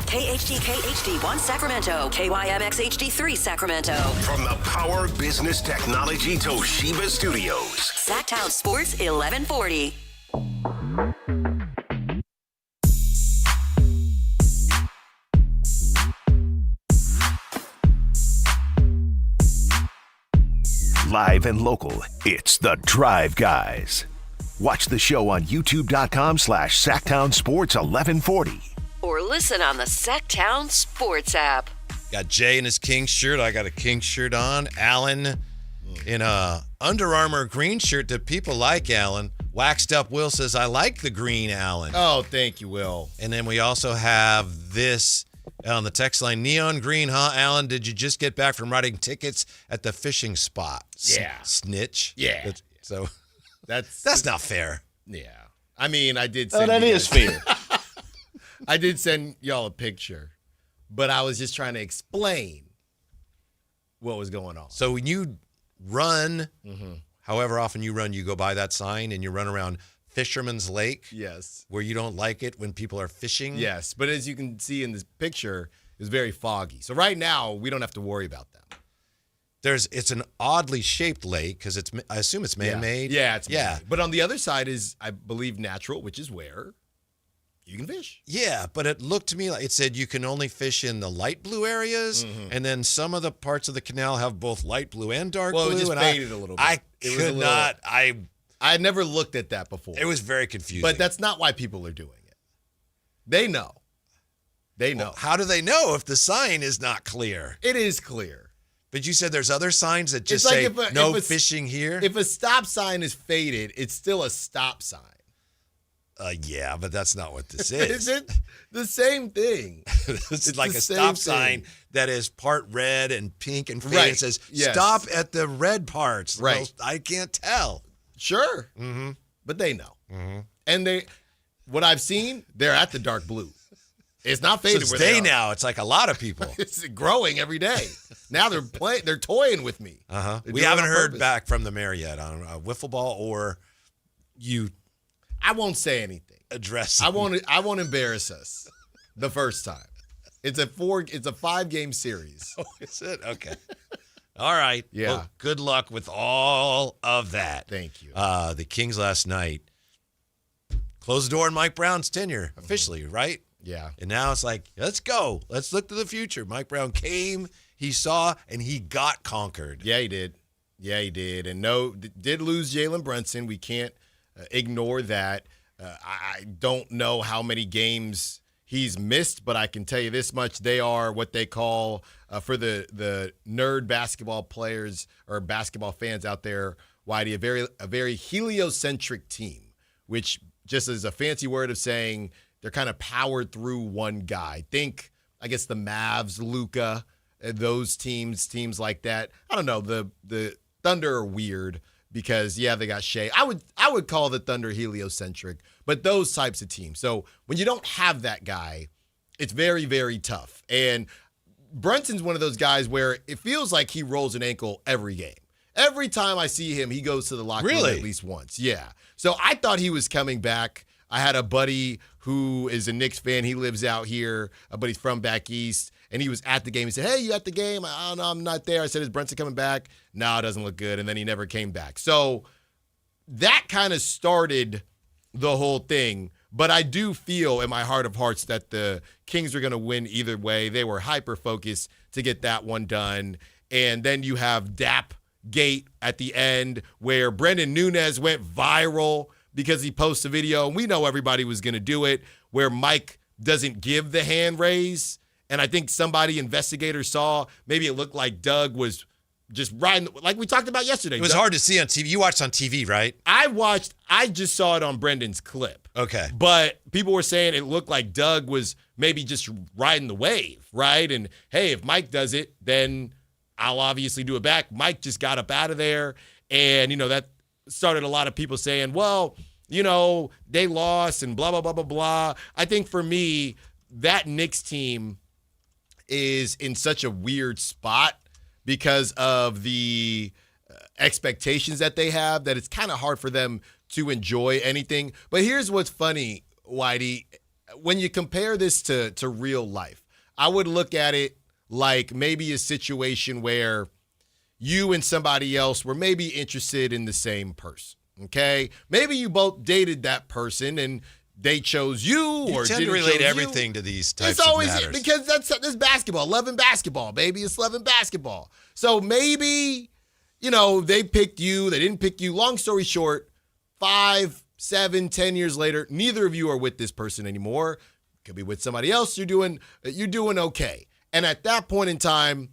KHTK HD1 Sacramento, KYMX HD3 Sacramento. From the Power Business Technology Toshiba Studios. Sactown Sports 1140. Live and local, it's The Drive Guys. Watch the show on youtube.com/Sactown Sports 1140. Or listen on the Sactown Sports app. Got Jay in his King shirt. I got a King shirt on. Alan in a Under Armour green shirt that people like, Alan. Waxed Up Will says, I like the green, Alan. Oh, thank you, Will. And then we also have this on the text line. Neon green, huh, Alan? Did you just get back from writing tickets at the fishing spot? Yeah. Snitch? Yeah. So that's not fair. Yeah. I mean, I did send Oh, that is fair. I did send y'all a picture, but I was just trying to explain what was going on. So when you run, however often you run, you go by that sign and you run around Fisherman's Lake. Yes. Where you don't like it when people are fishing. Yes, but as you can see in this picture, it's very foggy. So right now, we don't have to worry about that. It's an oddly shaped lake because I assume it's man-made. Yeah, it's man-made. But on the other side is, I believe, natural, which is where you can fish. Yeah, but it looked to me like it said you can only fish in the light blue areas, and then some of the parts of the canal have both light blue and dark blue. Well, it just and faded a little bit. I could not. I had never looked at that before. It was very confusing. But that's not why people are doing it. They know. They know. Well, how do they know if the sign is not clear? It is clear. But you said there's other signs that just It's say like no fishing here? If a stop sign is faded, it's still a stop sign. Yeah, but that's not what this is. Is it the same thing? It's like a stop sign that is part red and pink and faded. Right. It says, Yes. stop at the red parts. Right. Well, I can't tell. Sure. But they know. And what I've seen, they're at the dark blue. It's not faded. So it's where they are. now. It's like a lot of people. It's growing every day. Now they're toying with me. We doing it haven't on heard purpose. back from the mayor yet on wiffle ball or you. I won't say anything. Address. I won't embarrass us the first time. It's a 5-game series. Oh, is it? Okay. All right. Yeah. Well, good luck with all of that. Thank you. The Kings last night closed the door on Mike Brown's tenure officially, right? Yeah. And now it's like, let's go. Let's look to the future. Mike Brown came, he saw, and he got conquered. Yeah, he did. And did lose Jalen Brunson. We can't ignore that. I don't know how many games he's missed, but I can tell you this much. They are what they call, for the nerd basketball players or basketball fans out there, Whitey, a very heliocentric team, which just is a fancy word of saying they're kind of powered through one guy. Think, I guess, the Mavs, Luka, those teams like that. I don't know. The Thunder are weird because, yeah, they got Shea. I would call the Thunder heliocentric, but those types of teams. So when you don't have that guy, it's very, very tough. And Brunson's one of those guys where it feels like he rolls an ankle every game. Every time I see him, he goes to the locker room at least once. Yeah. So I thought he was coming back. I had a buddy who is a Knicks fan. He lives out here, but he's from back east. And he was at the game. He said, hey, you at the game? I don't know, I'm not there. I said, is Brunson coming back? No, it doesn't look good. And then he never came back. So that kind of started the whole thing. But I do feel in my heart of hearts that the Kings are going to win either way. They were hyper-focused to get that one done. And then you have Dap Gate at the end where Brendan Nunez went viral because he posted a video, and we know everybody was going to do it, where Mike doesn't give the hand raise. And I think investigators saw, maybe it looked like Doug was just riding, like we talked about yesterday. It was hard to see on TV. You watched on TV, right? I just saw it on Brendan's clip. Okay. But people were saying it looked like Doug was maybe just riding the wave, right? And hey, if Mike does it, then I'll obviously do it back. Mike just got up out of there. And, that started a lot of people saying, well, they lost and blah, blah, blah, blah, blah. I think for me, that Knicks team is in such a weird spot because of the expectations that they have that it's kind of hard for them to enjoy anything. But here's what's funny, Whitey. When you compare this to real life, I would look at it like maybe a situation where you and somebody else were maybe interested in the same person, okay? Maybe you both dated that person and they chose you or tend didn't to relate chose everything you. to these types It's always, of matters. because that's basketball, 11 basketball, baby. It's 11 basketball. So maybe, they picked you, they didn't pick you. Long story short, 5, 7, 10 years later, neither of you are with this person anymore. Could be with somebody else. You're doing okay. And at that point in time,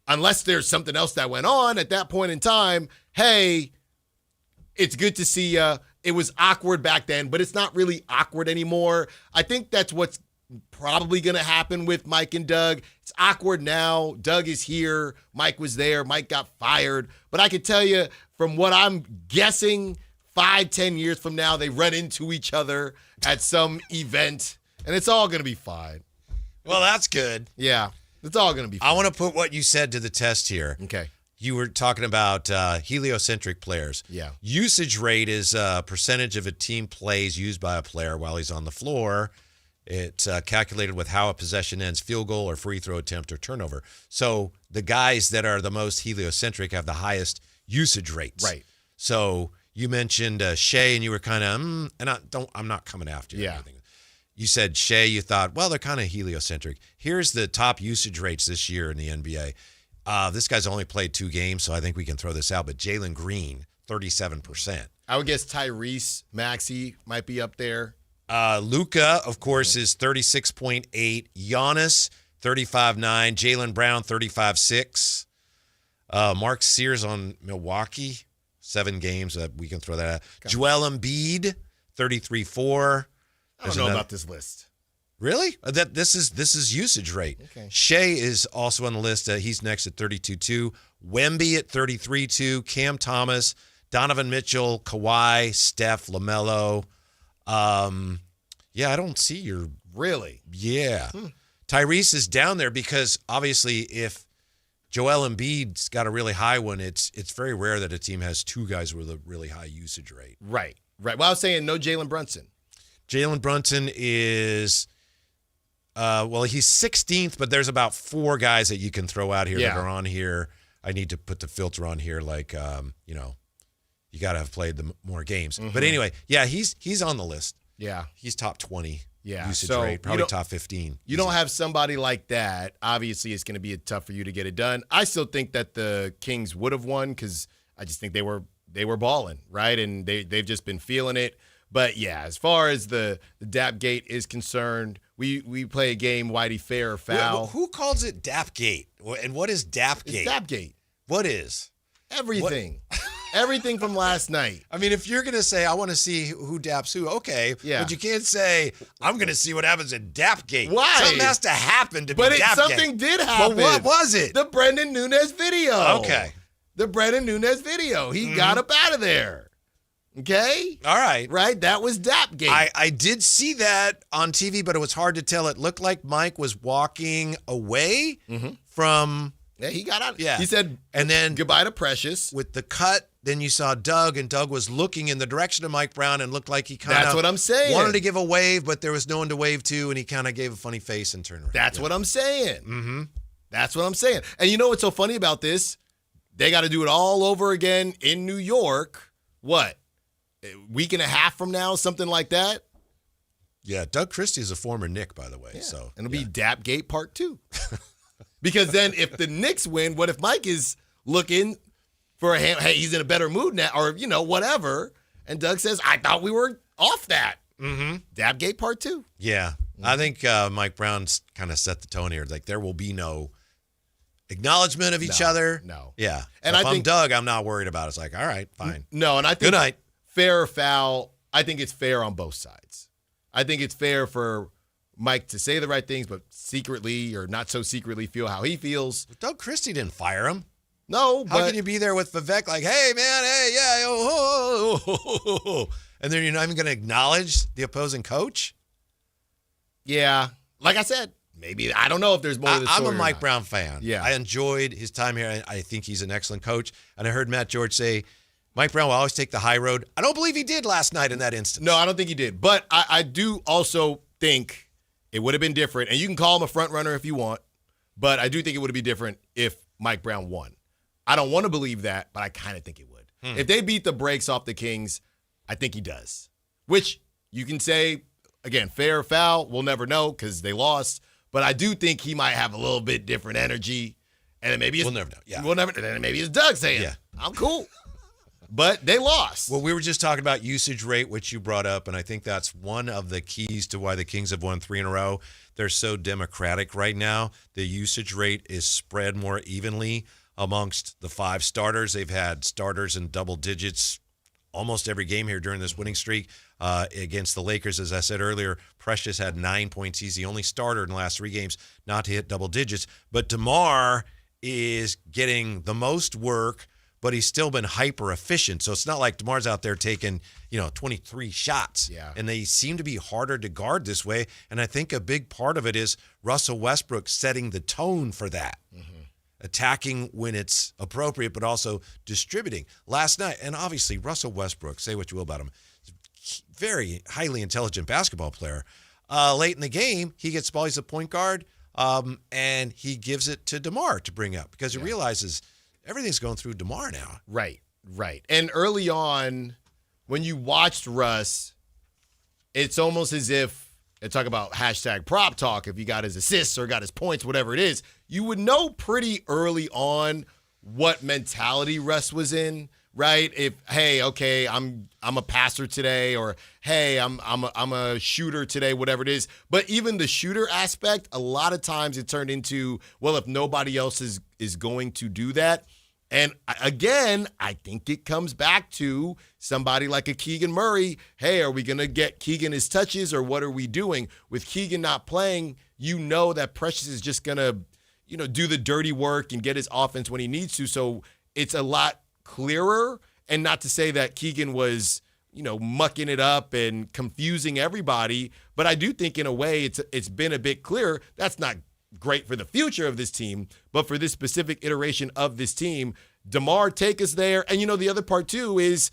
unless there's something else that went on, at that point in time, hey, it's good to see you. It was awkward back then, but it's not really awkward anymore. I think that's what's probably going to happen with Mike and Doug. It's awkward now. Doug is here. Mike was there. Mike got fired. But I can tell you from what I'm guessing, 5, 10 years from now, they run into each other at some event, and it's all going to be fine. Well, that's good. Yeah, it's all going to be fine. I want to put what you said to the test here. Okay. You were talking about heliocentric players. Yeah. Usage rate is a percentage of a team plays used by a player while he's on the floor. It's calculated with how a possession ends, field goal or free throw attempt or turnover. So the guys that are the most heliocentric have the highest usage rates. Right. So you mentioned Shea, and you were kind of, I'm not coming after you. Yeah. You said Shea, you thought, well, they're kind of heliocentric. Here's the top usage rates this year in the NBA. This guy's only played 2 games, so I think we can throw this out. But Jalen Green, 37%. I would guess Tyrese Maxey might be up there. Luka, of course, is 36.8. Giannis, 35.9. Jaylen Brown, 35.6. Mark Sears on Milwaukee, 7 games. We can throw that out. Joel Embiid, 33.4. I don't know about this list. Really? This is usage rate. Okay. Shea is also on the list. He's next at 32.2. Wemby at 33.2. Cam Thomas, Donovan Mitchell, Kawhi, Steph, LaMelo. I don't see your... Really? Yeah. Tyrese is down there because obviously if Joel Embiid's got a really high one, it's very rare that a team has 2 guys with a really high usage rate. Right. Well, I was saying no Jalen Brunson. Jalen Brunson is... he's 16th, but there's about 4 guys that you can throw out here that are on here. I need to put the filter on here, like, you got to have played the more games. Mm-hmm. But anyway, he's on the list. Yeah. He's top 20 usage so rate, probably top 15. You don't have somebody like that. Obviously, it's going to be tough for you to get it done. I still think that the Kings would have won because I just think they were balling, right? And they've just been feeling it. But, yeah, as far as the Dap Gate is concerned, we play a game, Whitey, fair or foul. Who calls it Dap Gate? And what is Dap Gate? It's Dap Gate. What is? Everything. Everything from last night. I mean, if you're going to say, I want to see who daps who, okay. Yeah. But you can't say, I'm going to see what happens at Dap Gate. Why? Something has to happen to but be Dap Gate. Something did happen. But what was it? The Brendan Nunez video. Okay. The Brendan Nunez video. He got up out of there. Okay? All right. Right? That was Dap Gate. I did see that on TV, but it was hard to tell. It looked like Mike was walking away from... Yeah, he got out. Yeah. He said, and then goodbye to Precious. With the cut, then you saw Doug, and Doug was looking in the direction of Mike Brown and looked like he kind of... That's what I'm saying. Wanted to give a wave, but there was no one to wave to, and he kind of gave a funny face and turned around. That's what I'm saying. Mm-hmm. That's what I'm saying. And you know what's so funny about this? They got to do it all over again in New York. What? A week and a half from now, something like that? Yeah, Doug Christie is a former Knick, by the way. Yeah. So and it'll be Dap Gate Part 2. Because then if the Knicks win, what if Mike is looking for him, hey, he's in a better mood now, or, whatever. And Doug says, I thought we were off that. Mm-hmm. Dap Gate Part 2. Yeah. I think Mike Brown's kind of set the tone here. Like, there will be no acknowledgement of each other. No. Yeah. And if I think I'm Doug, I'm not worried about it. It's like, all right, fine. No, and I think good night. Fair or foul, I think it's fair on both sides. I think it's fair for Mike to say the right things, but secretly or not so secretly feel how he feels. But Doug Christie didn't fire him. No, How can you be there with Vivek like, hey, man, hey, yeah, and then you're not even going to acknowledge the opposing coach? Yeah. Like I said, maybe, I don't know if there's more to the story. I'm a Mike Brown fan. Yeah. I enjoyed his time here. I think he's an excellent coach. And I heard Matt George say, Mike Brown will always take the high road. I don't believe he did last night in that instance. No, I don't think he did. But I do also think it would have been different. And you can call him a front runner if you want, but I do think it would have been different if Mike Brown won. I don't want to believe that, but I kind of think he would. If they beat the brakes off the Kings, I think he does. Which you can say, again, fair or foul, we'll never know because they lost. But I do think he might have a little bit different energy. And then maybe we'll never know. Yeah. We'll never. And then maybe it's Doug saying, I'm cool. But they lost. Well, we were just talking about usage rate, which you brought up, and I think that's one of the keys to why the Kings have won 3 in a row. They're so democratic right now. The usage rate is spread more evenly amongst the 5 starters. They've had starters in double digits almost every game here during this winning streak. Against the Lakers, as I said earlier, Precious had 9 points. He's the only starter in the last 3 games not to hit double digits. But DeMar is getting the most work, but he's still been hyper efficient. So it's not like DeMar's out there taking, 23 shots. Yeah. And they seem to be harder to guard this way. And I think a big part of it is Russell Westbrook setting the tone for that. Mm-hmm. Attacking when it's appropriate, but also distributing. Last night, and obviously Russell Westbrook, say what you will about him, very highly intelligent basketball player. Late in the game, he gets the ball. He's a point guard, and he gives it to DeMar to bring up because he realizes everything's going through DeMar now. Right. And early on, when you watched Russ, it's almost as if, and talk about hashtag prop talk, if he got his assists or got his points, whatever it is, you would know pretty early on what mentality Russ was in, right? If, hey, okay, I'm a passer today, or hey, I'm a shooter today, whatever it is. But even the shooter aspect, a lot of times it turned into, well, if nobody else is going to do that. And again, I think it comes back to somebody like a Keegan Murray. Hey, are we going to get Keegan his touches, or what are we doing? With Keegan not playing, that Precious is just going to, do the dirty work and get his offense when he needs to. So it's a lot clearer, and not to say that Keegan was, mucking it up and confusing everybody, but I do think in a way it's been a bit clearer. That's not great for the future of this team, but for this specific iteration of this team, DeMar take us there. And the other part too is,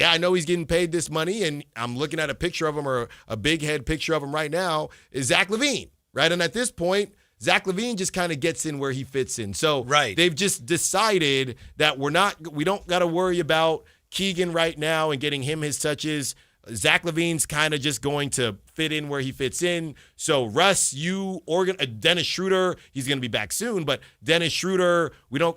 I know he's getting paid this money, and I'm looking at a picture of him, or a big head picture of him right now, is Zach LaVine, right? And at this point, Zach LaVine just kind of gets in where he fits in. So they've just decided that we don't got to worry about Keegan right now and getting him his touches. Zach LaVine's kind of just going to fit in where he fits in. So Russ, Dennis Schroeder, he's going to be back soon, but Dennis Schroeder,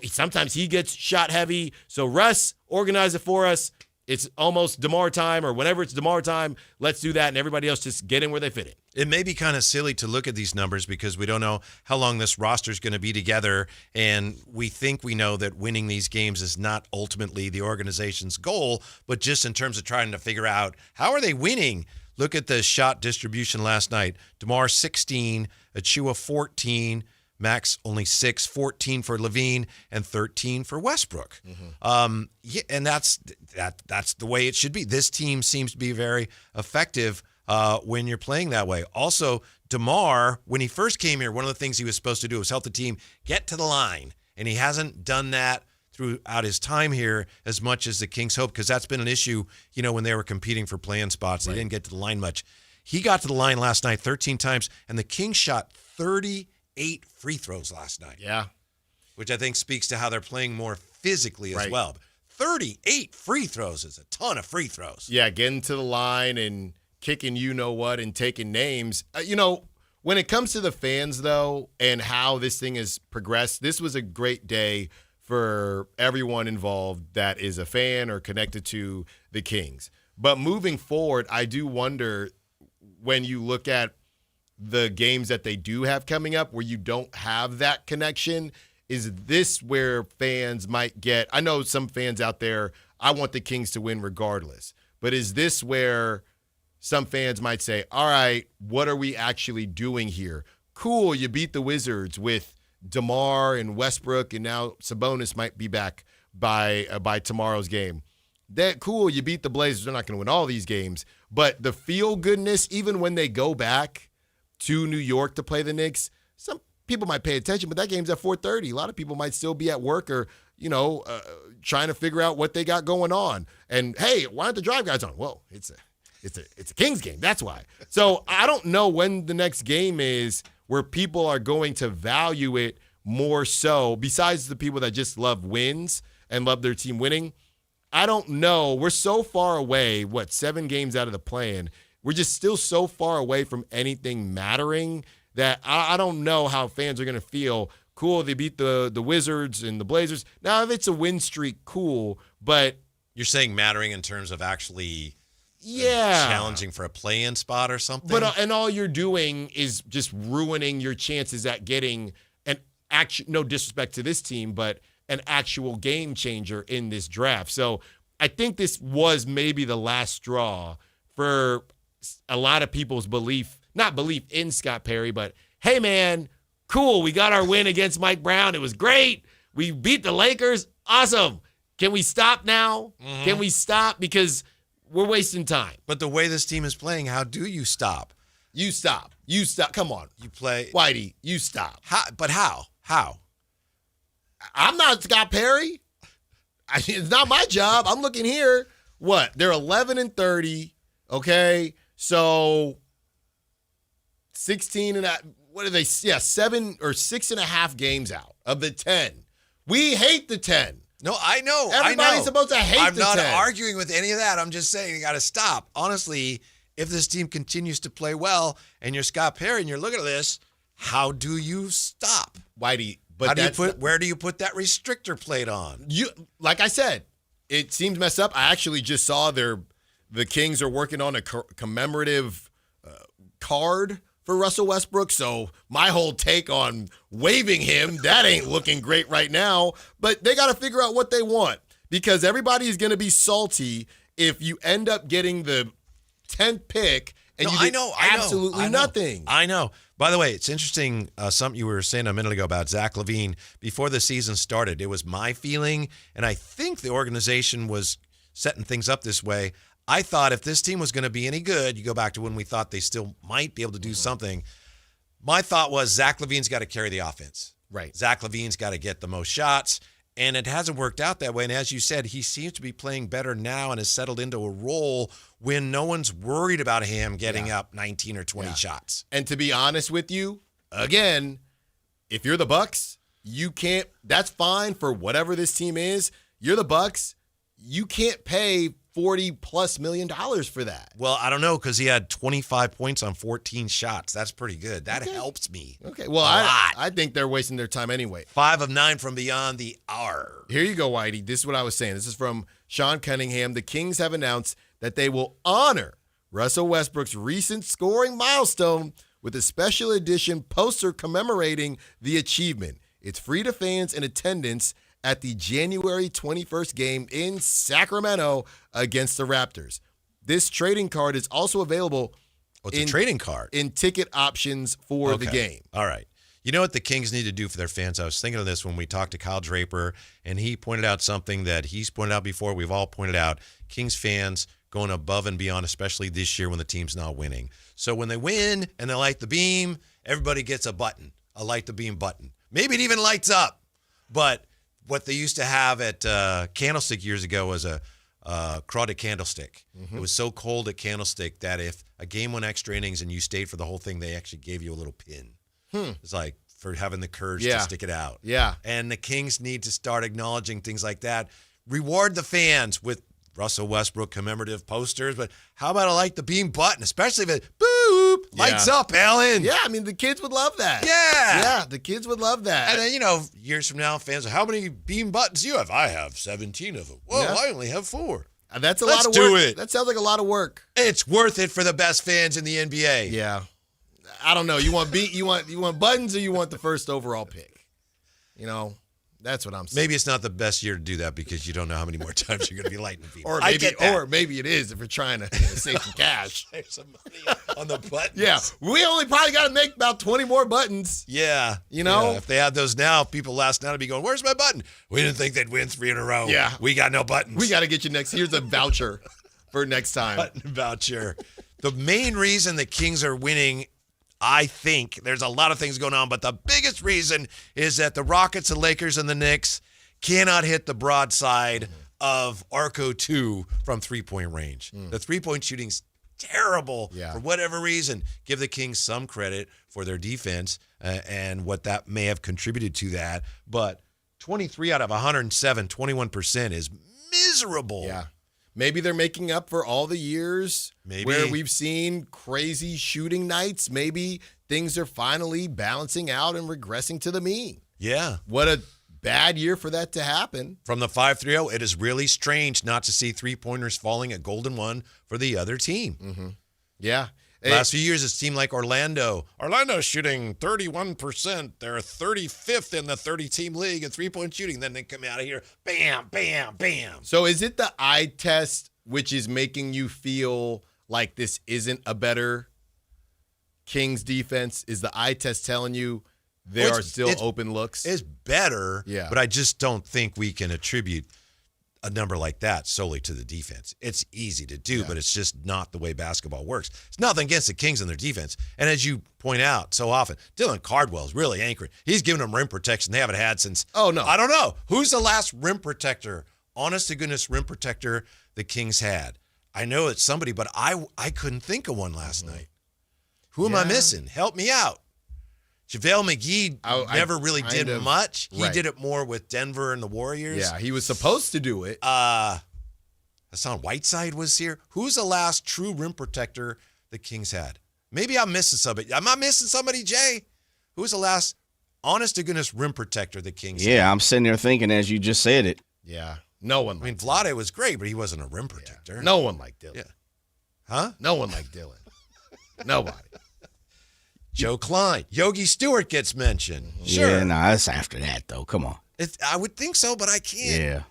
sometimes he gets shot heavy. So Russ, organize it for us. It's almost DeMar time, or whenever it's DeMar time, let's do that, and everybody else just get in where they fit in. It may be kind of silly to look at these numbers because we don't know how long this roster is going to be together, and we think we know that winning these games is not ultimately the organization's goal, but just in terms of trying to figure out how are they winning. Look at the shot distribution last night. DeMar 16, Achua 14, Max only 6, 14 for LaVine, and 13 for Westbrook. Mm-hmm. And that's the way it should be. This team seems to be very effective when you're playing that way. Also, DeMar, when he first came here, one of the things he was supposed to do was help the team get to the line, and he hasn't done that throughout his time here as much as the Kings hoped, because that's been an issue, when they were competing for play-in spots. They didn't get to the line much. He got to the line last night 13 times, and the Kings shot 38 free throws last night. Yeah. Which I think speaks to how they're playing more physically as well. 38 free throws is a ton of free throws. Yeah, getting to the line and kicking you-know-what and taking names. When it comes to the fans, though, and how this thing has progressed, this was a great day for everyone involved that is a fan or connected to the Kings. But moving forward, I do wonder when you look at the games that they do have coming up where you don't have that connection, is this where fans might get – I know some fans out there, I want the Kings to win regardless. But is this where some fans might say, all right, what are we actually doing here? Cool, you beat the Wizards with DeMar and Westbrook, and now Sabonis might be back by tomorrow's game. That cool, you beat the Blazers. They're not going to win all these games. But the feel-goodness, even when they go back to New York to play the Knicks, some people might pay attention, but that game's at 4:30. A lot of people might still be at work or, trying to figure out what they got going on. And, hey, why aren't the drive guys on? Well, it's a Kings game. That's why. So I don't know when the next game is where people are going to value it more so, besides the people that just love wins and love their team winning. I don't know. We're so far away, 7 games out of the play-in. We're just still so far away from anything mattering that I don't know how fans are going to feel. Cool, they beat the Wizards and the Blazers. Now, if it's a win streak, cool, but... You're saying mattering in terms of actually challenging for a play-in spot or something? But and all you're doing is just ruining your chances at getting no disrespect to this team, but an actual game changer in this draft. So I think this was maybe the last straw for a lot of people's not belief in Scott Perry, but hey, man, cool, we got our win against Mike Brown. It was great. We beat the Lakers. Awesome. Can we stop now? Mm-hmm. Can we stop? Because we're wasting time. But the way this team is playing, how do you stop? You stop. You stop. Come on. You play. Whitey, you stop. But how? How? I'm not Scott Perry. It's not my job. I'm looking here. What? They're 11-30. Okay. So 16 and what are they? Yeah, 7 or 6.5 games out of the 10. We hate the 10. No, I know. Everybody's supposed to hate the 10. I'm not arguing with any of that. I'm just saying you got to stop. Honestly, if this team continues to play well and you're Scott Perry and you're looking at this, how do you stop? Whitey, where do you put that restrictor plate on? Like I said, it seems messed up. I actually just saw the Kings are working on a commemorative card for Russell Westbrook. So my whole take on waiving him, that ain't looking great right now. But they got to figure out what they want, because everybody's going to be salty if you end up getting the 10th pick and you get absolutely nothing. I know. By the way, it's interesting, something you were saying a minute ago about Zach LaVine. Before the season started, it was my feeling, and I think the organization was setting things up this way. I thought if this team was going to be any good, you go back to when we thought they still might be able to do something. My thought was Zach LaVine's got to carry the offense. Right. Zach LaVine's got to get the most shots, and it hasn't worked out that way. And as you said, he seems to be playing better now and has settled into a role when no one's worried about him getting up 19 or 20 shots. And to be honest with you, again, if you're the Bucks, you can't – that's fine for whatever this team is. You're the Bucks. You can't pay $40+ million for that. Well, I don't know, because he had 25 points on 14 shots. That's pretty good. That helps me. Okay. Well, I think they're wasting their time anyway. 5 of 9 from beyond the arc. Here you go, Whitey. This is what I was saying. This is from Sean Cunningham. The Kings have announced that they will honor Russell Westbrook's recent scoring milestone with a special edition poster commemorating the achievement. It's free to fans in attendance at the January 21st game in Sacramento against the Raptors. This trading card is also available a trading card? In ticket options for the game. All right. You know what the Kings need to do for their fans? I was thinking of this when we talked to Kyle Draper, and he pointed out something that he's pointed out before. We've all pointed out. Kings fans going above and beyond, especially this year when the team's not winning. So when they win and they light the beam, everybody gets a button, a light the beam button. Maybe it even lights up. But what they used to have at Candlestick years ago was a crawdad candlestick. Mm-hmm. It was so cold at Candlestick that if a game went extra innings and you stayed for the whole thing, they actually gave you a little pin. It's like for having the courage to stick it out. Yeah. And the Kings need to start acknowledging things like that. Reward the fans with Russell Westbrook commemorative posters, but how about the beam button, especially if it boop lights up, Alan? Yeah, I mean, the kids would love that. Yeah. Yeah, the kids would love that. And then, years from now, fans are, how many beam buttons do you have? I have 17 of them. Well, Yeah. I only have 4. That's a Let's lot of work. do it. That sounds like a lot of work. It's worth it for the best fans in the NBA. Yeah. I don't know. You want buttons, or you want the first overall pick? That's what I'm saying. Maybe it's not the best year to do that because you don't know how many more times you're going to be lighting the beam. Or maybe it is if you're trying to save some cash. Save some money on the buttons. Yeah, we only probably got to make about 20 more buttons. Yeah. Yeah, if they had those now, people last night would be going, where's my button? We didn't think they'd win 3 in a row. Yeah. We got no buttons. We got to get you next. Here's a voucher for next time. Button voucher. The main reason the Kings are winning, I think, there's a lot of things going on, but the biggest reason is that the Rockets, the Lakers, and the Knicks cannot hit the broadside of Arco 2 from three-point range. The three-point shooting's terrible for whatever reason. Give the Kings some credit for their defense and what that may have contributed to that. But 23 out of 107, 21% is miserable. Yeah. Maybe they're making up for all the years where we've seen crazy shooting nights. Maybe things are finally balancing out and regressing to the mean. Yeah. What a bad year for that to happen. From the 5-3-0, it is really strange not to see three-pointers falling at golden one for the other team. Mm-hmm. Yeah. Last few years, it seemed like Orlando's shooting 31%. They're 35th in the 30-team league in three-point shooting. Then they come out of here, bam, bam, bam. So is it the eye test which is making you feel like this isn't a better Kings defense? Is the eye test telling you there are still open looks? It's better, but I just don't think we can attribute a number like that solely to the defense. It's easy to do, but it's just not the way basketball works. It's nothing against the Kings and their defense. And as you point out so often, Dylan Cardwell's really anchoring. He's giving them rim protection they haven't had since, I don't know. Who's the last rim protector, honest-to-goodness rim protector the Kings had? I know it's somebody, but I couldn't think of one last night. Who am I missing? Help me out. JaVale McGee never really did much. He did it more with Denver and the Warriors. Yeah, he was supposed to do it. Hassan Whiteside was here. Who's the last true rim protector the Kings had? Maybe I'm missing somebody. Am I missing somebody, Jay? Who's the last honest-to-goodness rim protector the Kings had? Yeah, I'm sitting there thinking as you just said it. Yeah, no one. I mean, Vlade was great, but he wasn't a rim protector. Yeah. No one liked Dylan. Yeah. Huh? No one liked Dylan. Nobody. Joe Klein. Yogi Stewart gets mentioned. Sure. Yeah, no, that's after that, though. Come on. I would think so, but I can't. Yeah.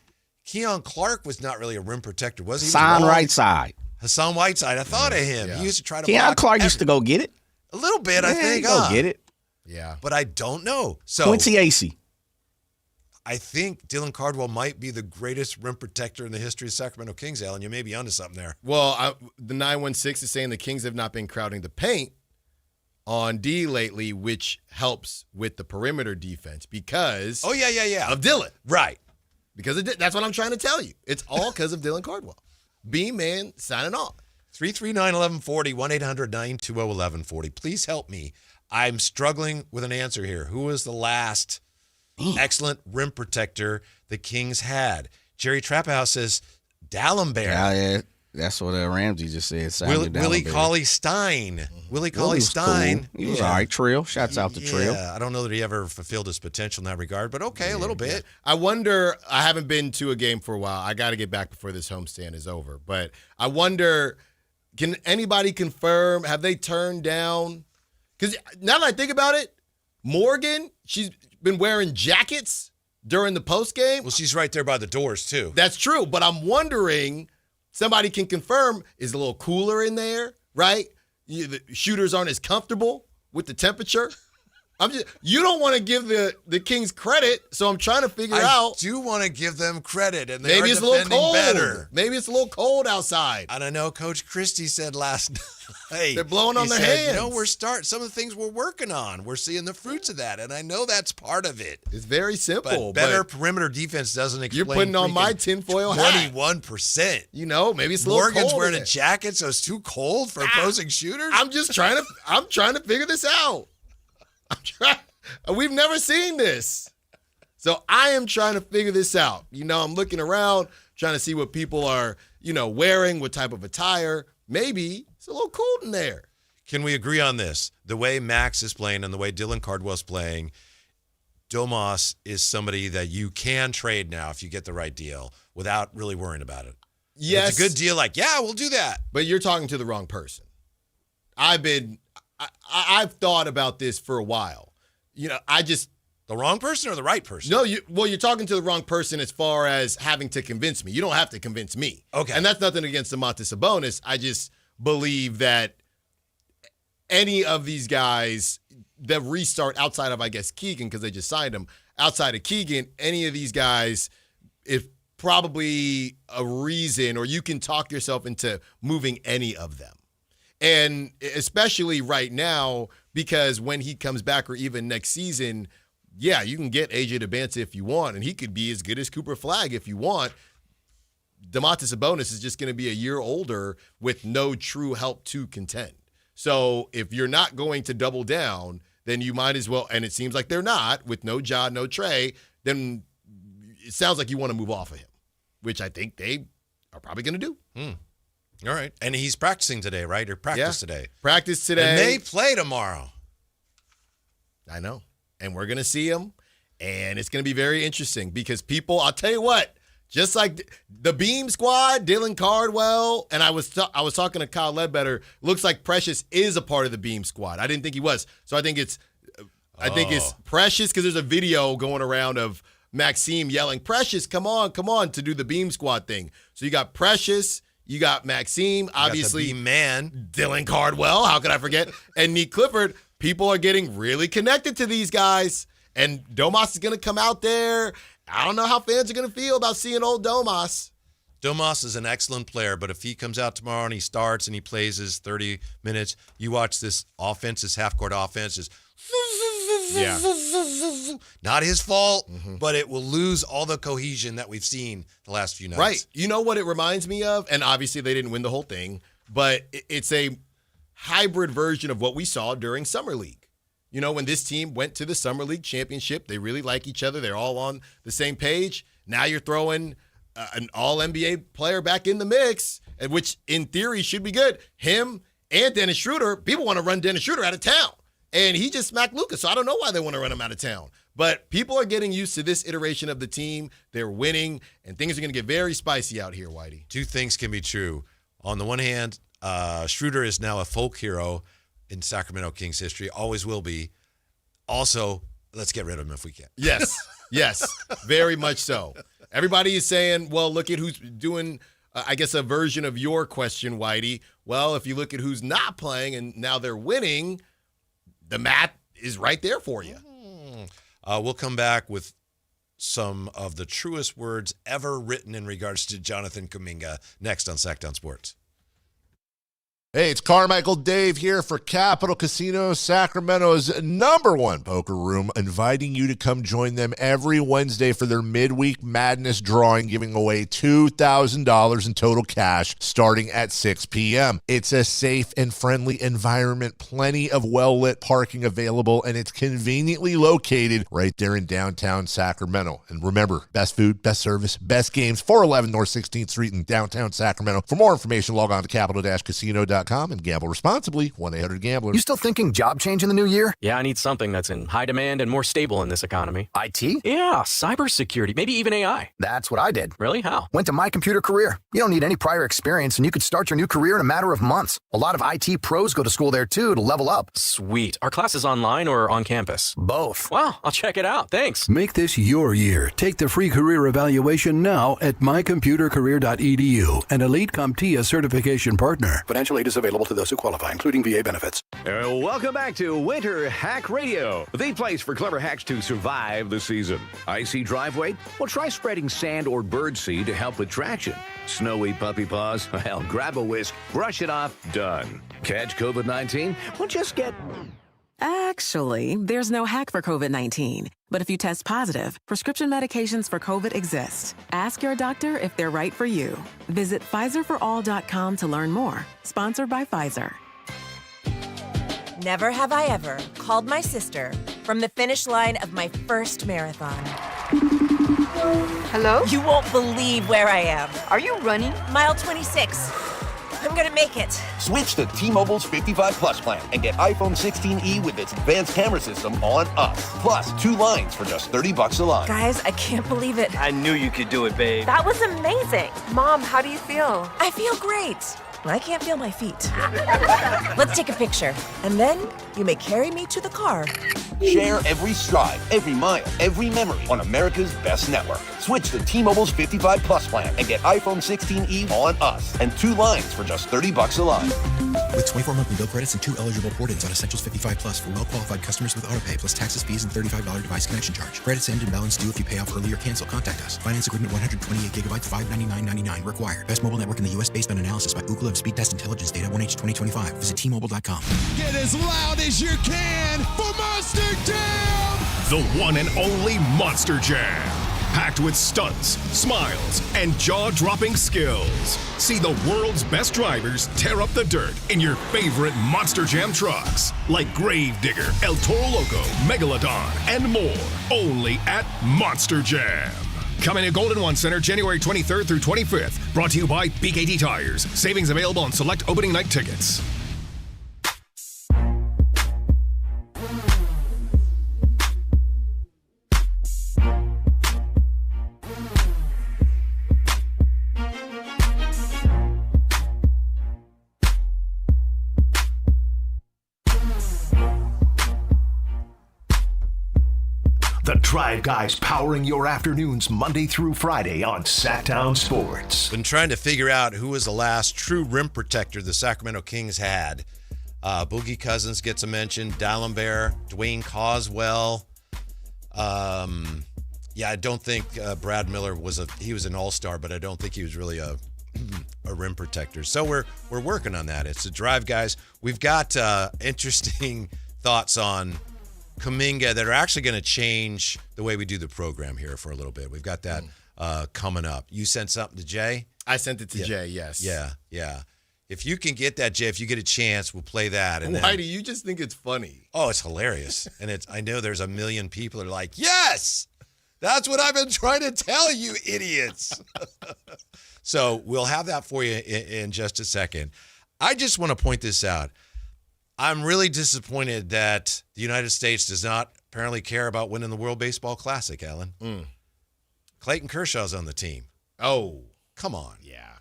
Keon Clark was not really a rim protector, was he? Hassan Whiteside. Hassan Whiteside. I thought of him. He used to try to Keon block Clark used to go get it. A little bit, I think. Go get it. Yeah. But I don't know. So Quincy Acey. I think Dylan Cardwell might be the greatest rim protector in the history of Sacramento Kings, Alan. You may be onto something there. Well, the 916 is saying the Kings have not been crowding the paint on D lately, which helps with the perimeter defense because of Dylan. Right. Because that's what I'm trying to tell you. It's all because of Dylan Cardwell. B-Man signing off. 339-1140, 1-800-920-1140. Please help me. I'm struggling with an answer here. Who was the last excellent rim protector the Kings had? Jerry Traphouse says Dallenberg. Yeah, that's what Ramsey just said. Willie Cauley-Stein. Willie Cauley-Stein. Cool. He was all right. Trill. Shouts out to Trill. Yeah, I don't know that he ever fulfilled his potential in that regard, but okay, a little bit. Yeah. I wonder, I haven't been to a game for a while. I got to get back before this homestand is over. But I wonder, can anybody confirm, have they turned down? Because now that I think about it, Morgan, she's been wearing jackets during the postgame. Well, she's right there by the doors, too. That's true, but I'm wondering, somebody can confirm, is it a little cooler in there, right? The shooters aren't as comfortable with the temperature. You don't want to give the Kings credit, so I'm trying to figure out. I do want to give them credit, and maybe it's a little cold. Better. Maybe it's a little cold outside. And I know Coach Christie said last night. They're blowing on their hands. We're starting some of the things we're working on. We're seeing the fruits of that, and I know that's part of it. It's very simple. But better perimeter defense doesn't explain. You're putting on my tinfoil hat. 21%. Maybe it's a little Morgan's cold. wearing a jacket, so it's too cold for opposing shooters. I'm trying to figure this out. We've never seen this. So I am trying to figure this out. I'm looking around, trying to see what people are, wearing, what type of attire. Maybe it's a little cold in there. Can we agree on this? The way Max is playing and the way Dylan Cardwell's playing, Domas is somebody that you can trade now if you get the right deal without really worrying about it. Yes. If it's a good deal, we'll do that. But you're talking to the wrong person. I've thought about this for a while. The wrong person or the right person? No, you're talking to the wrong person as far as having to convince me. You don't have to convince me. Okay. And that's nothing against Domantas Sabonis. I just believe that any of these guys that restart outside of, I guess, Keegan, because they just signed him, outside of Keegan, any of these guys, if probably a reason, or you can talk yourself into moving any of them. And especially right now, because when he comes back or even next season, yeah, you can get AJ DeBanza if you want, and he could be as good as Cooper Flagg if you want. Domantas Sabonis is just going to be a year older with no true help to contend. So if you're not going to double down, then you might as well, and it seems like they're not, with no Ja, no Trey, then it sounds like you want to move off of him, which I think they are probably going to do. All right. And he's practicing today, right? Or practice today. Practice today. And they play tomorrow. I know. And we're going to see him, and it's going to be very interesting because people, I'll tell you what, just like the Beam Squad, Dylan Cardwell, and I was talking to Kyle Ledbetter. Looks like Precious is a part of the Beam Squad. I didn't think he was, so I think it's Precious because there's a video going around of Maxime yelling, "Precious, come on," to do the Beam Squad thing. So you got Precious, you got Maxime, obviously, the Beam Man, Dylan Cardwell. How could I forget? And Nick Clifford. People are getting really connected to these guys, and Domas is going to come out there. I don't know how fans are going to feel about seeing old Domas. Domas is an excellent player, but if he comes out tomorrow and he starts and he plays his 30 minutes, you watch this offense, this half-court offense is not his fault, but it will lose all the cohesion that we've seen the last few nights. Right. You know what it reminds me of? And obviously they didn't win the whole thing, but it's a hybrid version of what we saw during Summer League. When this team went to the Summer League championship, they really like each other. They're all on the same page. Now you're throwing an all-NBA player back in the mix, which in theory should be good. Him and Dennis Schroeder, people want to run Dennis Schroeder out of town. And he just smacked Lucas, so I don't know why they want to run him out of town. But people are getting used to this iteration of the team. They're winning, and things are going to get very spicy out here, Whitey. Two things can be true. On the one hand, Schroeder is now a folk hero in Sacramento Kings history, always will be. Also, let's get rid of him if we can. Yes, very much so. Everybody is saying, well, look at who's doing, I guess, a version of your question, Whitey. Well, if you look at who's not playing and now they're winning, the math is right there for you. We'll come back with some of the truest words ever written in regards to Jonathan Kuminga next on Sactown Sports. Hey, it's Carmichael Dave here for Capital Casino, Sacramento's #1 poker room, inviting you to come join them every Wednesday for their midweek madness drawing, giving away $2,000 in total cash starting at 6 p.m. It's a safe and friendly environment, plenty of well-lit parking available, and it's conveniently located right there in downtown Sacramento. And remember, best food, best service, best games, 411 North 16th Street in downtown Sacramento. For more information, log on to capital-casino.com and gamble responsibly. 1-800-GAMBLER. You still thinking job change in the new year? Yeah, I need something that's in high demand and more stable in this economy. IT? Yeah, cybersecurity, maybe even AI. That's what I did. Really? How? Went to My Computer Career. You don't need any prior experience, and you could start your new career in a matter of months. A lot of IT pros go to school there, too, to level up. Sweet. Are classes online or on campus? Both. Wow, I'll check it out. Thanks. Make this your year. Take the free career evaluation now at mycomputercareer.edu, an Elite CompTIA certification partner. Financial aid is available to those who qualify, including VA benefits. Welcome back to Winter Hack Radio, the place for clever hacks to survive the season. Icy driveway? Well, try spreading sand or birdseed to help with traction. Snowy puppy paws? Well, grab a whisk, brush it off, done. Catch COVID-19? Well, just get... Actually, there's no hack for COVID-19. But if you test positive, prescription medications for COVID exist. Ask your doctor if they're right for you. Visit PfizerForAll.com to learn more. Sponsored by Pfizer. Never have I ever called my sister from the finish line of my first marathon. Hello? You won't believe where I am. Are you running? Mile 26. I'm gonna make it. Switch to T-Mobile's 55 Plus plan and get iPhone 16e with its advanced camera system on us. Plus, 2 lines for just $30 a line. Guys, I can't believe it. I knew you could do it, babe. That was amazing. Mom, how do you feel? I feel great. I can't feel my feet. Let's take a picture. And then you may carry me to the car. Share every stride, every mile, every memory on America's best network. Switch to T-Mobile's 55 Plus plan and get iPhone 16e on us and 2 lines for just $30 a line. With 24 monthly bill credits and 2 eligible port-ins on Essentials 55 Plus for well-qualified customers with autopay plus taxes, fees, and $35 device connection charge. Credits end and balance due if you pay off early or cancel. Contact us. Finance agreement 128 gigabytes, $599.99 required. Best mobile network in the U.S. based on analysis by Ookla of Speed Test Intelligence data 1H 2025. Visit T-Mobile.com. Get as loud as you can for Monster Jam! The one and only Monster Jam. Packed with stunts, smiles, and jaw-dropping skills. See the world's best drivers tear up the dirt in your favorite Monster Jam trucks. Like Gravedigger, El Toro Loco, Megalodon, and more. Only at Monster Jam. Coming to Golden One Center January 23rd through 25th. Brought to you by BKT Tires. Savings available on select opening night tickets. The Drive Guys powering your afternoons Monday through Friday on Sactown Sports. Been trying to figure out who was the last true rim protector the Sacramento Kings had. Boogie Cousins gets a mention. D'Alembert, Dwayne Coswell. I don't think Brad Miller was an all-star, but I don't think he was really a rim protector. So we're working on that. It's the Drive Guys. We've got interesting thoughts on Kuminga that are actually going to change the way we do the program here for a little bit. We've got that coming up. You sent something to Jay? I sent it to Jay, yes. Yeah. If you can get that, Jay, if you get a chance, we'll play that. And why do you just think it's funny? Oh, it's hilarious. And I know there's a million people that are like, yes, that's what I've been trying to tell you, idiots. So we'll have that for you in just a second. I just want to point this out. I'm really disappointed that the United States does not apparently care about winning the World Baseball Classic, Alan. Clayton Kershaw's on the team. Oh. Come on. Yeah.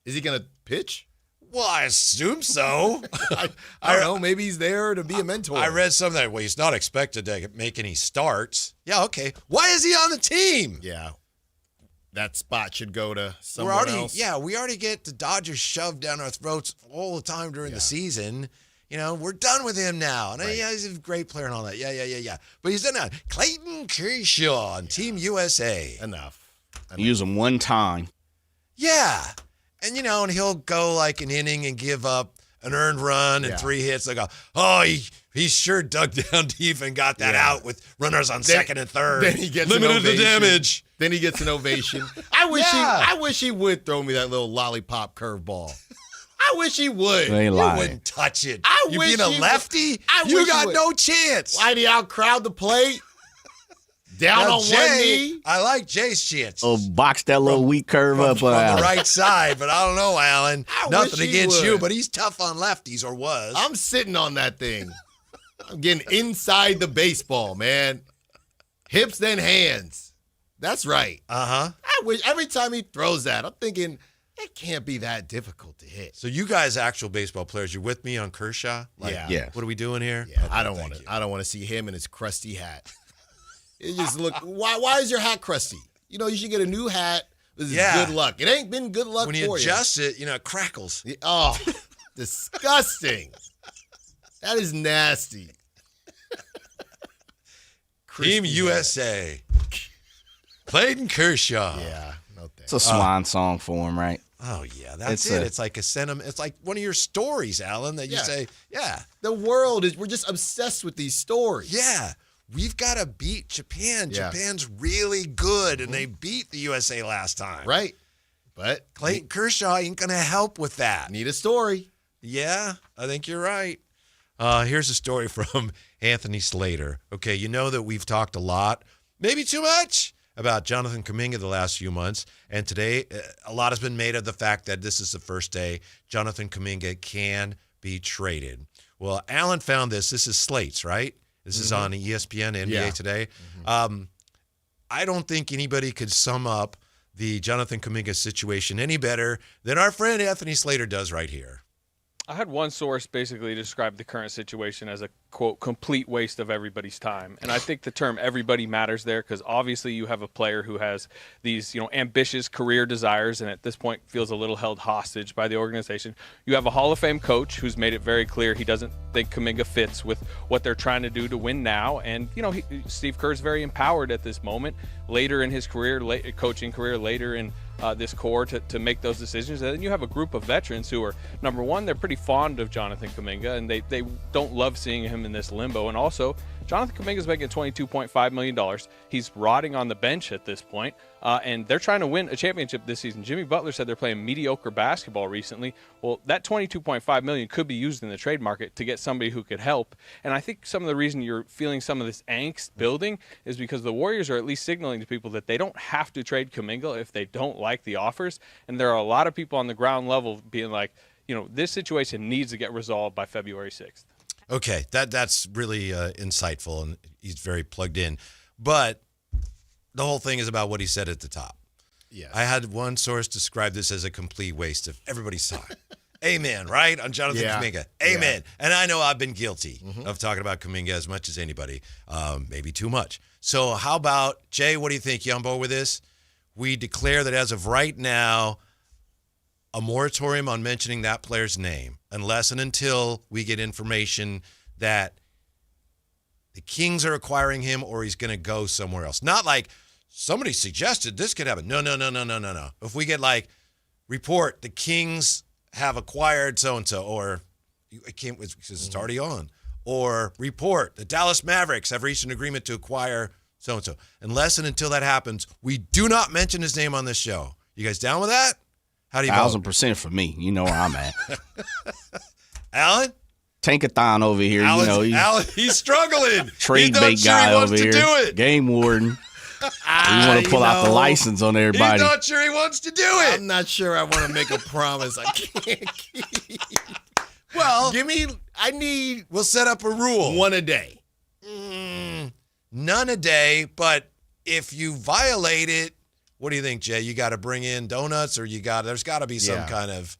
Is he going to pitch? Well, I assume so. I don't know. Maybe he's there to be a mentor. I read something that, he's not expected to make any starts. Yeah, okay. Why is he on the team? Yeah. That spot should go to someone else. Yeah, we already get the Dodgers shoved down our throats all the time during the season. You know, we're done with him now. And yeah, he's a great player and all that. Yeah. But he's done now. Clayton Kershaw on Team USA. Enough. Use him one time. Yeah. And, and he'll go like an inning and give up an earned run and 3 hits. They go, he sure dug down deep and got that out with runners on second and third. Then he gets limited the damage. Then he gets an ovation. I wish he would throw me that little lollipop curveball. I wish he would. You wouldn't touch it. You being a lefty, you got no chance. Why'd he out-crowd the plate? Down on Jay, one knee? I like Jay's chance. Oh, box that little weak curve up. On the right side, but I don't know, Alan. Nothing against you, but he's tough on lefties, or was. I'm sitting on that thing. I'm getting inside the baseball, man. Hips, then hands. That's right. Uh-huh. I wish every time he throws that, I'm thinking, it can't be that difficult to hit. So you guys, actual baseball players, you're with me on Kershaw? Yeah. What are we doing here? Yeah, okay, I don't want to see him in his crusty hat. It just look. Why is your hat crusty? You should get a new hat. This is good luck. It ain't been good luck when for you adjust it, it crackles. Oh, disgusting. That is nasty. Team USA. Clayton Kershaw. Yeah, no thanks. It's a swan song for him, right? Oh yeah, that's it. It's like a sentiment. It's like one of your stories, Alan, that you say, yeah. The world we're just obsessed with these stories. Yeah. We've got to beat Japan. Yeah. Japan's really good, and they beat the USA last time. Right. But Clayton Kershaw ain't going to help with that. Need a story. Yeah, I think you're right. Here's a story from Anthony Slater. Okay, you know that we've talked a lot, maybe too much, about Jonathan Kuminga the last few months, and today a lot has been made of the fact that this is the first day Jonathan Kuminga can be traded. Well, Alan found this. This is Slate's, right? This is on ESPN, NBA Today. I don't think anybody could sum up the Jonathan Kuminga situation any better than our friend Anthony Slater does right here. I had one source basically describe the current situation as a, quote, complete waste of everybody's time. And I think the term everybody matters there because obviously you have a player who has these, ambitious career desires and at this point feels a little held hostage by the organization. You have a Hall of Fame coach who's made it very clear he doesn't think Kuminga fits with what they're trying to do to win now. And, Steve Kerr's very empowered at this moment, later in his career, coaching career, later in this core to make those decisions. And then you have a group of veterans who are, number one, they're pretty fond of Jonathan Kuminga, and they don't love seeing him in this limbo. And also, Jonathan Kuminga's making $22.5 million. He's rotting on the bench at this point, and they're trying to win a championship this season. Jimmy Butler said they're playing mediocre basketball recently. Well, that $22.5 million could be used in the trade market to get somebody who could help. And I think some of the reason you're feeling some of this angst building is because the Warriors are at least signaling to people that they don't have to trade Kuminga if they don't like the offers. And there are a lot of people on the ground level being like, this situation needs to get resolved by February 6th. Okay, that's really insightful, and he's very plugged in. But the whole thing is about what he said at the top. Yes. I had one source describe this as a complete waste of everybody's time. Amen, right? On Jonathan Kuminga. Amen. Yeah. And I know I've been guilty of talking about Kuminga as much as anybody, maybe too much. So how about, Jay, what do you think? You on board with this? We declare that as of right now, a moratorium on mentioning that player's name unless and until we get information that the Kings are acquiring him or he's going to go somewhere else. Not like somebody suggested this could happen. No. If we get report the Kings have acquired so-and-so, or it can't because it's already on, or report the Dallas Mavericks have reached an agreement to acquire so-and-so. Unless and until that happens, we do not mention his name on this show. You guys down with that? How do you 1,000% for me. You know where I'm at. Alan? Tankathon over here. Alan, he's struggling. Trade bait guy over here. Game warden. You want to pull out the license on everybody. He's not sure he wants to do it. I'm not sure I want to make a promise I can't keep. Well, we'll set up a rule. One a day. None a day, but if you violate it, what do you think, Jay? You got to bring in donuts, or there's got to be some kind of,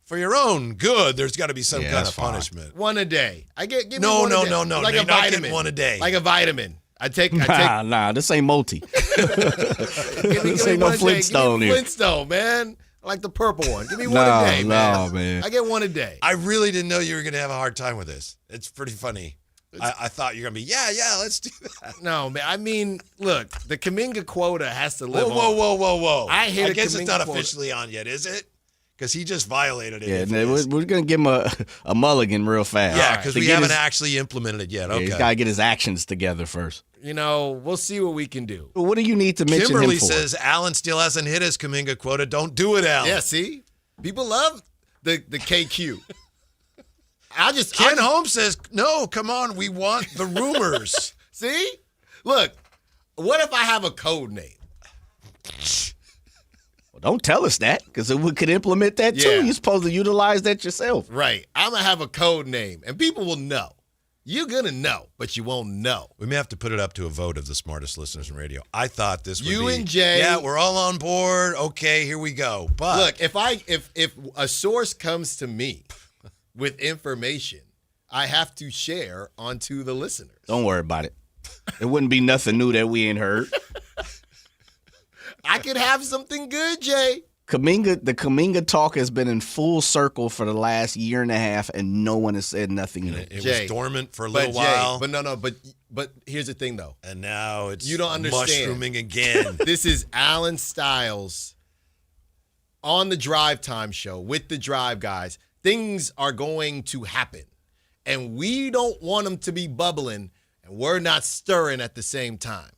for your own good, there's got to be some kind of punishment. One a day. Give me no, one a day. No. Like You're a not vitamin. getting one a day. Like a vitamin. Nah, this ain't multi. This ain't no Flintstone here. Flintstone, man. I like the purple one. Give me one a day, man. Man. I get one a day. I really didn't know you were going to have a hard time with this. It's pretty funny. I thought you were going to be, yeah, let's do that. No, man. I mean, look, the Kuminga quota has to live on. Whoa. I guess it's not quota. officially on yet, is it? Because he just violated it. Yeah, we're going to give him a mulligan real fast. Yeah, because we haven't actually implemented it yet. Okay. He's got to get his actions together first. We'll see what we can do. What do you need to mention Kimberly him for? says Allen still hasn't hit his Kuminga quota. Don't do it, Allen. Yeah, see? People love the KQ. Ken Holmes says, no, come on, we want the rumors. See? Look, what if I have a code name? Well, don't tell us that, because we could implement that too. Yeah. You're supposed to utilize that yourself. Right. I'm going to have a code name, and people will know. You're going to know, but you won't know. We may have to put it up to a vote of the smartest listeners in radio. I thought this would be. You and Jay. Yeah, we're all on board. Okay, here we go. But look, if a source comes to me with information, I have to share onto the listeners. Don't worry about it. It wouldn't be nothing new that we ain't heard. I could have something good, Jay. The Kuminga talk has been in full circle for the last year and a half, and no one has said nothing. It was dormant for a little while. But here's the thing, though. And now it's you don't understand. Mushrooming again. This is Allen Stiles on the Drive Time show with the Drive guys. Things are going to happen, and we don't want them to be bubbling, and we're not stirring at the same time.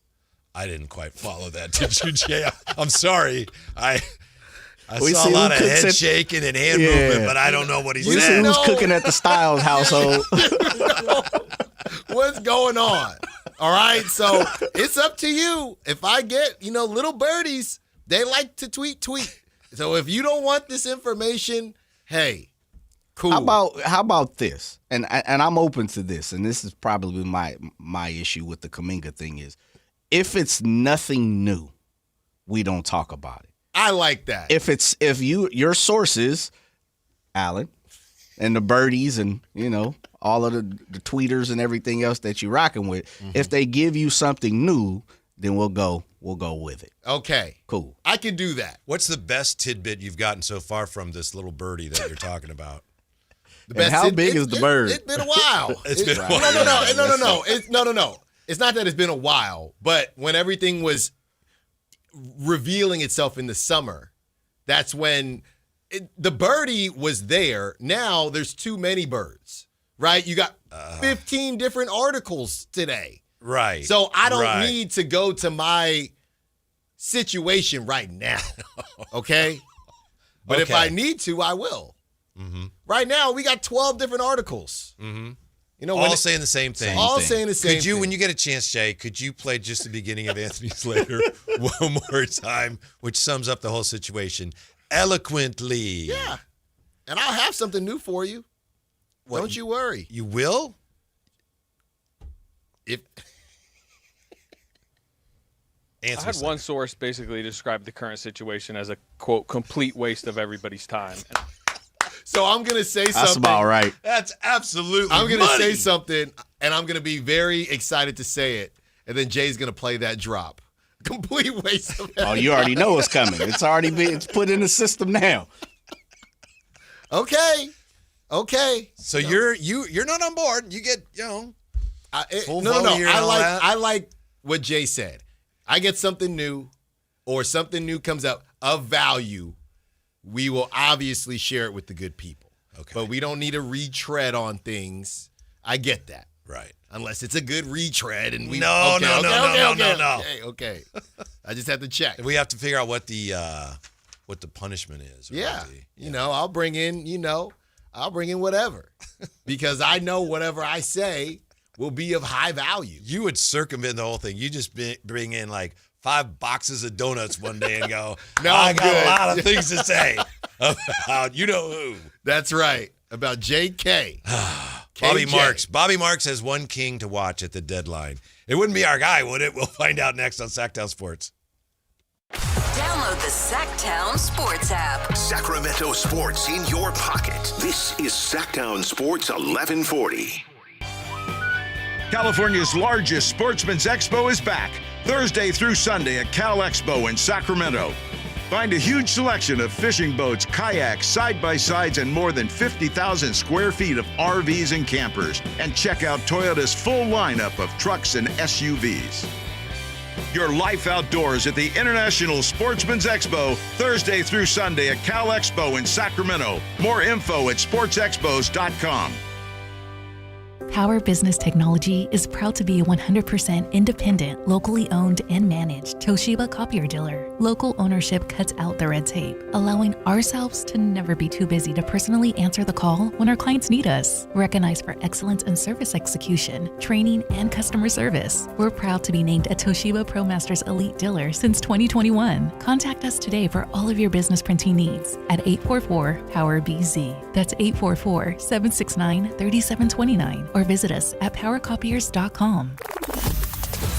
I didn't quite follow that, did you, Jay? I'm sorry. I We saw see a lot who of cooks head at- shaking and hand movement, but I don't know what he We see said. who's cooking at the Stiles household. What's going on? All right, so it's up to you. If I get, little birdies, they like to tweet. So if you don't want this information, hey, cool. How about this? And I'm open to this, and this is probably my issue with the Kuminga thing is, if it's nothing new, we don't talk about it. I like that. If your sources, Alan, and the birdies, and all of the tweeters and everything else that you're rocking with, if they give you something new, then we'll go with it. Okay. Cool. I can do that. What's the best tidbit you've gotten so far from this little birdie that you're talking about? How big is the bird? It's been a while. It's been a while. No. It's not that it's been a while, but when everything was revealing itself in the summer, that's when the birdie was there. Now there's too many birds, right? You got 15 different articles today. Right. So I don't need to go to my situation right now, okay? But if I need to, I will. Mm-hmm. Right now, we got 12 different articles. Mm-hmm. All saying the same thing. Saying the same thing. When you get a chance, Jay, could you play just the beginning of Anthony Slater one more time, which sums up the whole situation eloquently? Yeah. And I'll have something new for you. Don't you worry. You will? I had one source basically describe the current situation as a, quote, complete waste of everybody's time. So I'm going to say something. That's about right. That's absolutely I'm going to say something, and I'm going to be very excited to say it, and then Jay's going to play that drop. Complete waste of Oh, you already know it's coming. It's put in the system now. Okay. So you're not on board. You get, full vote here and all that. I like what Jay said. I get something new or something new comes up of value, we will obviously share it with the good people. Okay. But we don't need to retread on things. I get that. Right. Unless it's a good retread and we No. Okay. I just have to check. We have to figure out what the punishment is. Yeah. I'll bring in whatever. Because I know whatever I say will be of high value. You would circumvent the whole thing. You just bring in like 5 boxes of donuts one day and go, no, I got good. a lot of things to say about you know who. That's right. About JK. Bobby Marks. Bobby Marks has one king to watch at the deadline. It wouldn't be our guy, would it? We'll find out next on Sactown Sports. Download the Sactown Sports app. Sacramento sports in your pocket. This is Sactown Sports 1140. California's largest sportsman's expo is back Thursday through Sunday at Cal Expo in Sacramento. Find a huge selection of fishing boats, kayaks, side-by-sides, and more than 50,000 square feet of RVs and campers. And check out Toyota's full lineup of trucks and SUVs. Your life outdoors at the International Sportsman's Expo, Thursday through Sunday at Cal Expo in Sacramento. More info at sportsexpos.com. Power Business Technology is proud to be a 100% independent, locally owned and managed Toshiba copier dealer. Local ownership cuts out the red tape, allowing ourselves to never be too busy to personally answer the call when our clients need us. Recognized for excellence in service execution, training, and customer service, we're proud to be named a Toshiba ProMasters Elite Dealer since 2021. Contact us today for all of your business printing needs at 844-POWER-BZ. That's 844-769-3729. Or visit us at powercopiers.com.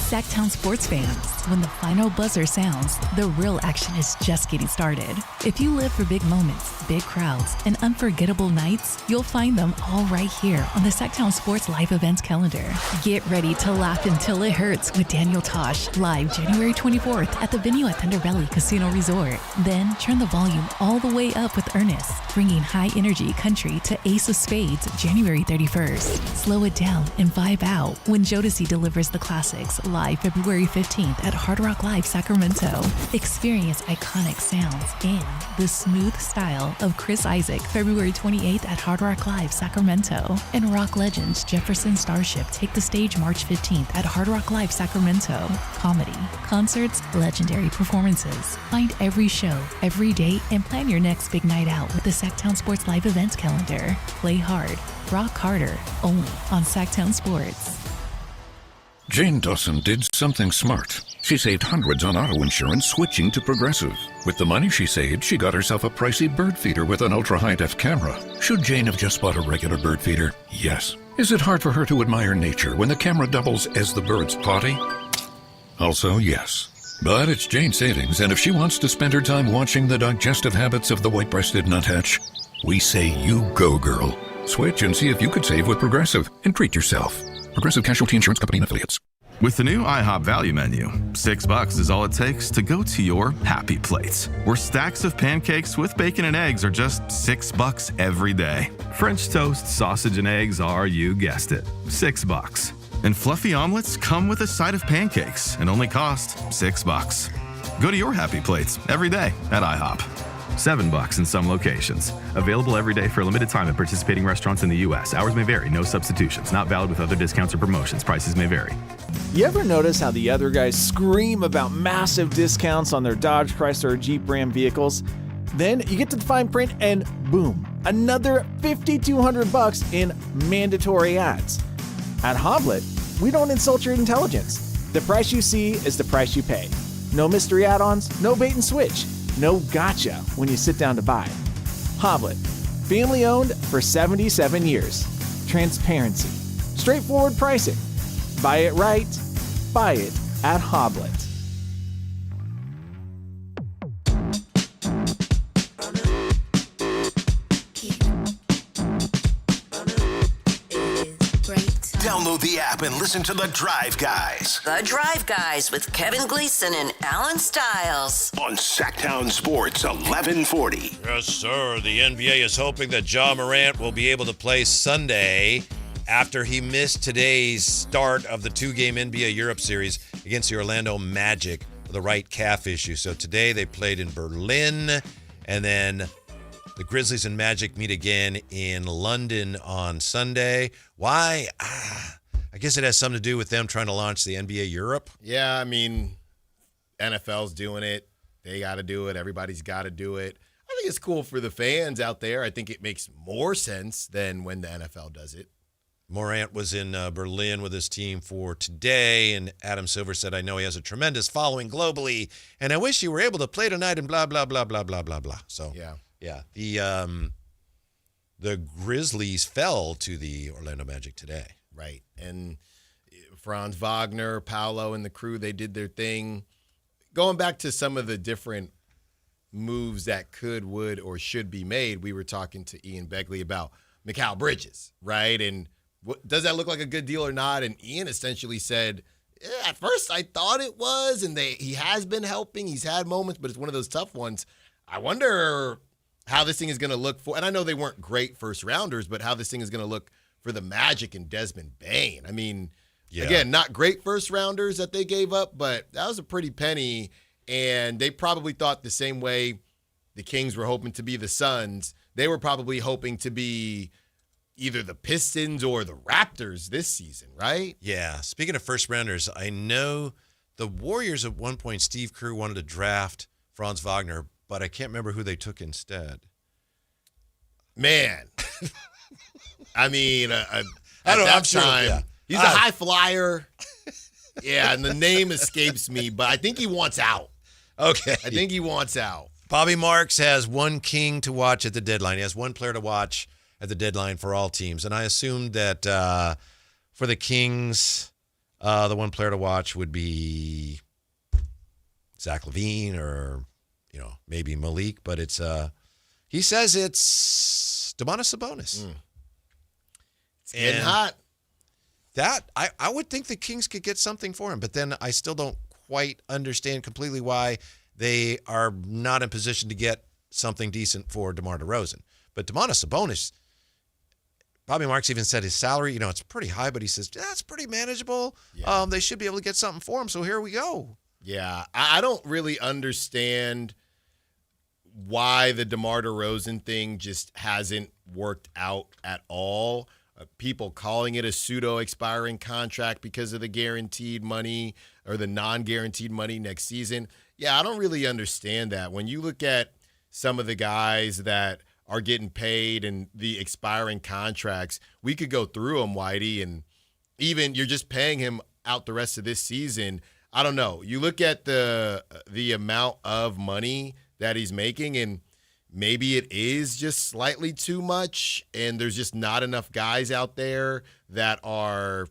Sactown sports fans, when the final buzzer sounds, the real action is just getting started. If you live for big moments, big crowds, and unforgettable nights, you'll find them all right here on the Sactown Sports live events calendar. Get ready to laugh until it hurts with Daniel Tosh, live January 24th at the venue at Thunder Valley Casino Resort. Then turn the volume all the way up with Ernest, bringing high energy country to Ace of Spades January 31st. Slow it down and vibe out when Jodeci delivers the classics live February 15th at Hard Rock Live Sacramento. Experience iconic sounds and the smooth style of Chris Isaac February 28th at Hard Rock Live Sacramento. And rock legends Jefferson Starship take the stage March 15th at Hard Rock Live Sacramento. Comedy, concerts, legendary performances. Find every show, every day, and plan your next big night out with the Sactown Sports live events calendar. Play hard, rock harder, only on Sactown Sports. Jane Dawson did something smart. She saved hundreds on auto insurance switching to Progressive. With the money she saved, she got herself a pricey bird feeder with an ultra-high-def camera. Should Jane have just bought a regular bird feeder? Yes. Is it hard for her to admire nature when the camera doubles as the bird's potty? Also, yes. But it's Jane's savings, and if she wants to spend her time watching the digestive habits of the white-breasted nuthatch, we say you go, girl. Switch and see if you could save with Progressive and treat yourself. Progressive Casualty Insurance Company and Affiliates. With the new IHOP value menu, $6 is all it takes to go to your happy place, where stacks of pancakes with bacon and eggs are just $6 every day. French toast, sausage, and eggs are, you guessed it, $6. And fluffy omelets come with a side of pancakes and only cost $6. Go to your happy plates every day at IHOP. $7 in some locations. Available every day for a limited time at participating restaurants in the U.S. Hours may vary. No substitutions. Not valid with other discounts or promotions. Prices may vary. You ever notice how the other guys scream about massive discounts on their Dodge, Chrysler, or Jeep Ram vehicles? Then you get to the fine print and boom, another $5,200 in mandatory ads. At Hoblet, we don't insult your intelligence. The price you see is the price you pay. No mystery add-ons, no bait and switch. No gotcha when you sit down to buy. Hoblet, family owned for 77 years. Transparency, straightforward pricing. Buy it right, buy it at Hoblet. Download the app and listen to The Drive Guys. The Drive Guys with Kevin Gleason and Allen Stiles. On Sactown Sports 1140. Yes, sir. The NBA is hoping that Ja Morant will be able to play Sunday after he missed today's start of the two-game NBA Europe series against the Orlando Magic with a right calf issue. So today they played in Berlin, and then the Grizzlies and Magic meet again in London on Sunday. Why? I guess it has something to do with them trying to launch the NBA Europe. Yeah, I mean, NFL's doing it. They got to do it. Everybody's got to do it. I think it's cool for the fans out there. I think it makes more sense than when the NFL does it. Morant was in Berlin with his team for today, and Adam Silver said, I know he has a tremendous following globally, and I wish you were able to play tonight and blah, blah, blah, blah, blah, blah, blah. So, yeah, the Grizzlies fell to the Orlando Magic today. Right, and Franz Wagner, Paolo, and the crew, they did their thing. Going back to some of the different moves that could, would, or should be made, we were talking to Ian Begley about Mikal Bridges, right? And does that look like a good deal or not? And Ian essentially said, yeah, at first I thought it was, and he has been helping. He's had moments, but it's one of those tough ones. I wonder how this thing is going to look for, and I know they weren't great first rounders, but how this thing is going to look for the Magic and Desmond Bane. I mean, again, not great first rounders that they gave up, but that was a pretty penny, and they probably thought the same way the Kings were hoping to be the Suns. They were probably hoping to be either the Pistons or the Raptors this season, right? Yeah. Speaking of first rounders, I know the Warriors at one point, Steve Kerr wanted to draft Franz Wagner, but I can't remember who they took instead. Man. I mean, at I don't know, that I'm sure, time, yeah. he's a high flyer. Yeah, and the name escapes me, but I think he wants out. Okay. I think he wants out. Bobby Marks has one king to watch at the deadline. He has one player to watch at the deadline for all teams. And I assumed that for the Kings, the one player to watch would be Zach LaVine or, maybe Malik. But it's he says it's Domantas Sabonis. It's getting hot. That I would think the Kings could get something for him, but then I still don't quite understand completely why they are not in position to get something decent for DeMar DeRozan. But Domantas Sabonis, Bobby Marks even said his salary, it's pretty high, but he says, that's pretty manageable. Yeah. They should be able to get something for him, so here we go. Yeah, I don't really understand why the DeMar DeRozan thing just hasn't worked out at all. People calling it a pseudo-expiring contract because of the guaranteed money or the non-guaranteed money next season. Yeah, I don't really understand that. When you look at some of the guys that are getting paid and the expiring contracts, we could go through them, Whitey, and even you're just paying him out the rest of this season, I don't know. You look at the amount of money that he's making, and maybe it is just slightly too much, and there's just not enough guys out there that are.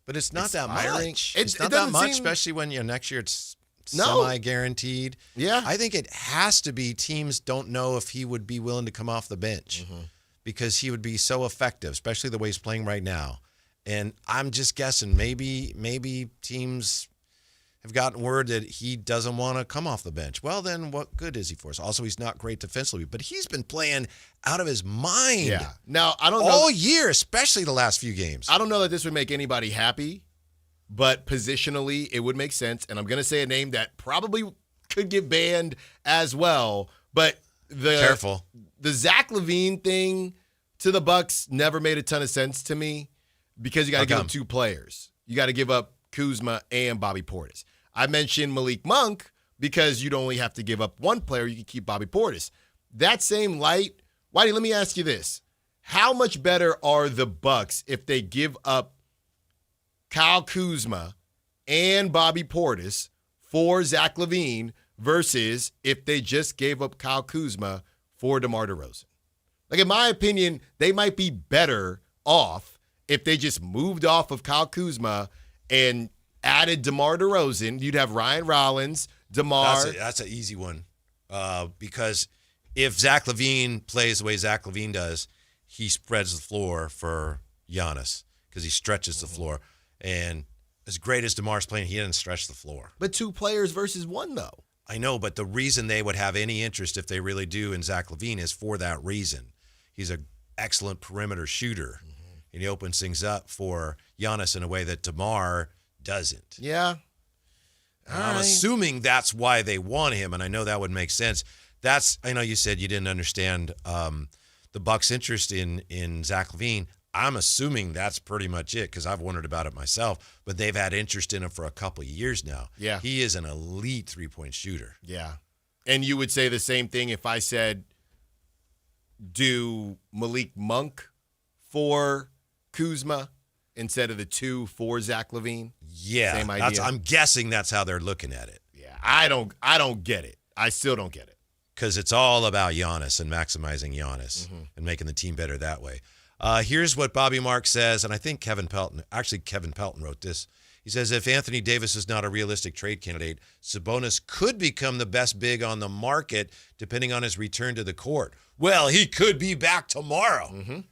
But it's not that aspiring. much. It It's not that much, seem- especially when next year it's No. semi-guaranteed. Yeah. I think it has to be teams don't know if he would be willing to come off the bench because he would be so effective, especially the way he's playing right now. And I'm just guessing maybe teams have gotten word that he doesn't want to come off the bench. Well, then what good is he for us? Also, he's not great defensively, but he's been playing out of his mind. Yeah. Now, I don't know. All year, especially the last few games. I don't know that this would make anybody happy, but positionally, it would make sense. And I'm going to say a name that probably could get banned as well. But Careful. The Zach LaVine thing to the Bucks never made a ton of sense to me because you got to give up two players. You got to give up Kuzma and Bobby Portis. I mentioned Malik Monk because you'd only have to give up one player. You can keep Bobby Portis. That same light, Whitey, let me ask you this. How much better are the Bucks if they give up Kyle Kuzma and Bobby Portis for Zach LaVine versus if they just gave up Kyle Kuzma for DeMar DeRozan? Like, in my opinion, they might be better off if they just moved off of Kyle Kuzma and added DeMar DeRozan. You'd have Ryan Rollins, DeMar. That's an easy one because if Zach LaVine plays the way Zach LaVine does, he spreads the floor for Giannis because he stretches the floor. And as great as DeMar's playing, he doesn't stretch the floor. But two players versus one, though. I know, but the reason they would have any interest if they really do in Zach LaVine is for that reason. He's an excellent perimeter shooter, and he opens things up for Giannis in a way that DeMar doesn't. Yeah. I'm assuming that's why they want him, and I know that would make sense. I know you said you didn't understand the Bucks' interest in Zach LaVine. I'm assuming that's pretty much it because I've wondered about it myself, but they've had interest in him for a couple of years now. Yeah. He is an elite three-point shooter. Yeah. And you would say the same thing if I said, do Malik Monk for Kuzma instead of the two for Zach LaVine? Yeah. Same idea. I'm guessing that's how they're looking at it. Yeah. I don't get it. I still don't get it. Because it's all about Giannis and maximizing Giannis and making the team better that way. Here's what Bobby Marks says, and I think Kevin Pelton wrote this. He says, if Anthony Davis is not a realistic trade candidate, Sabonis could become the best big on the market depending on his return to the court. Well, he could be back tomorrow.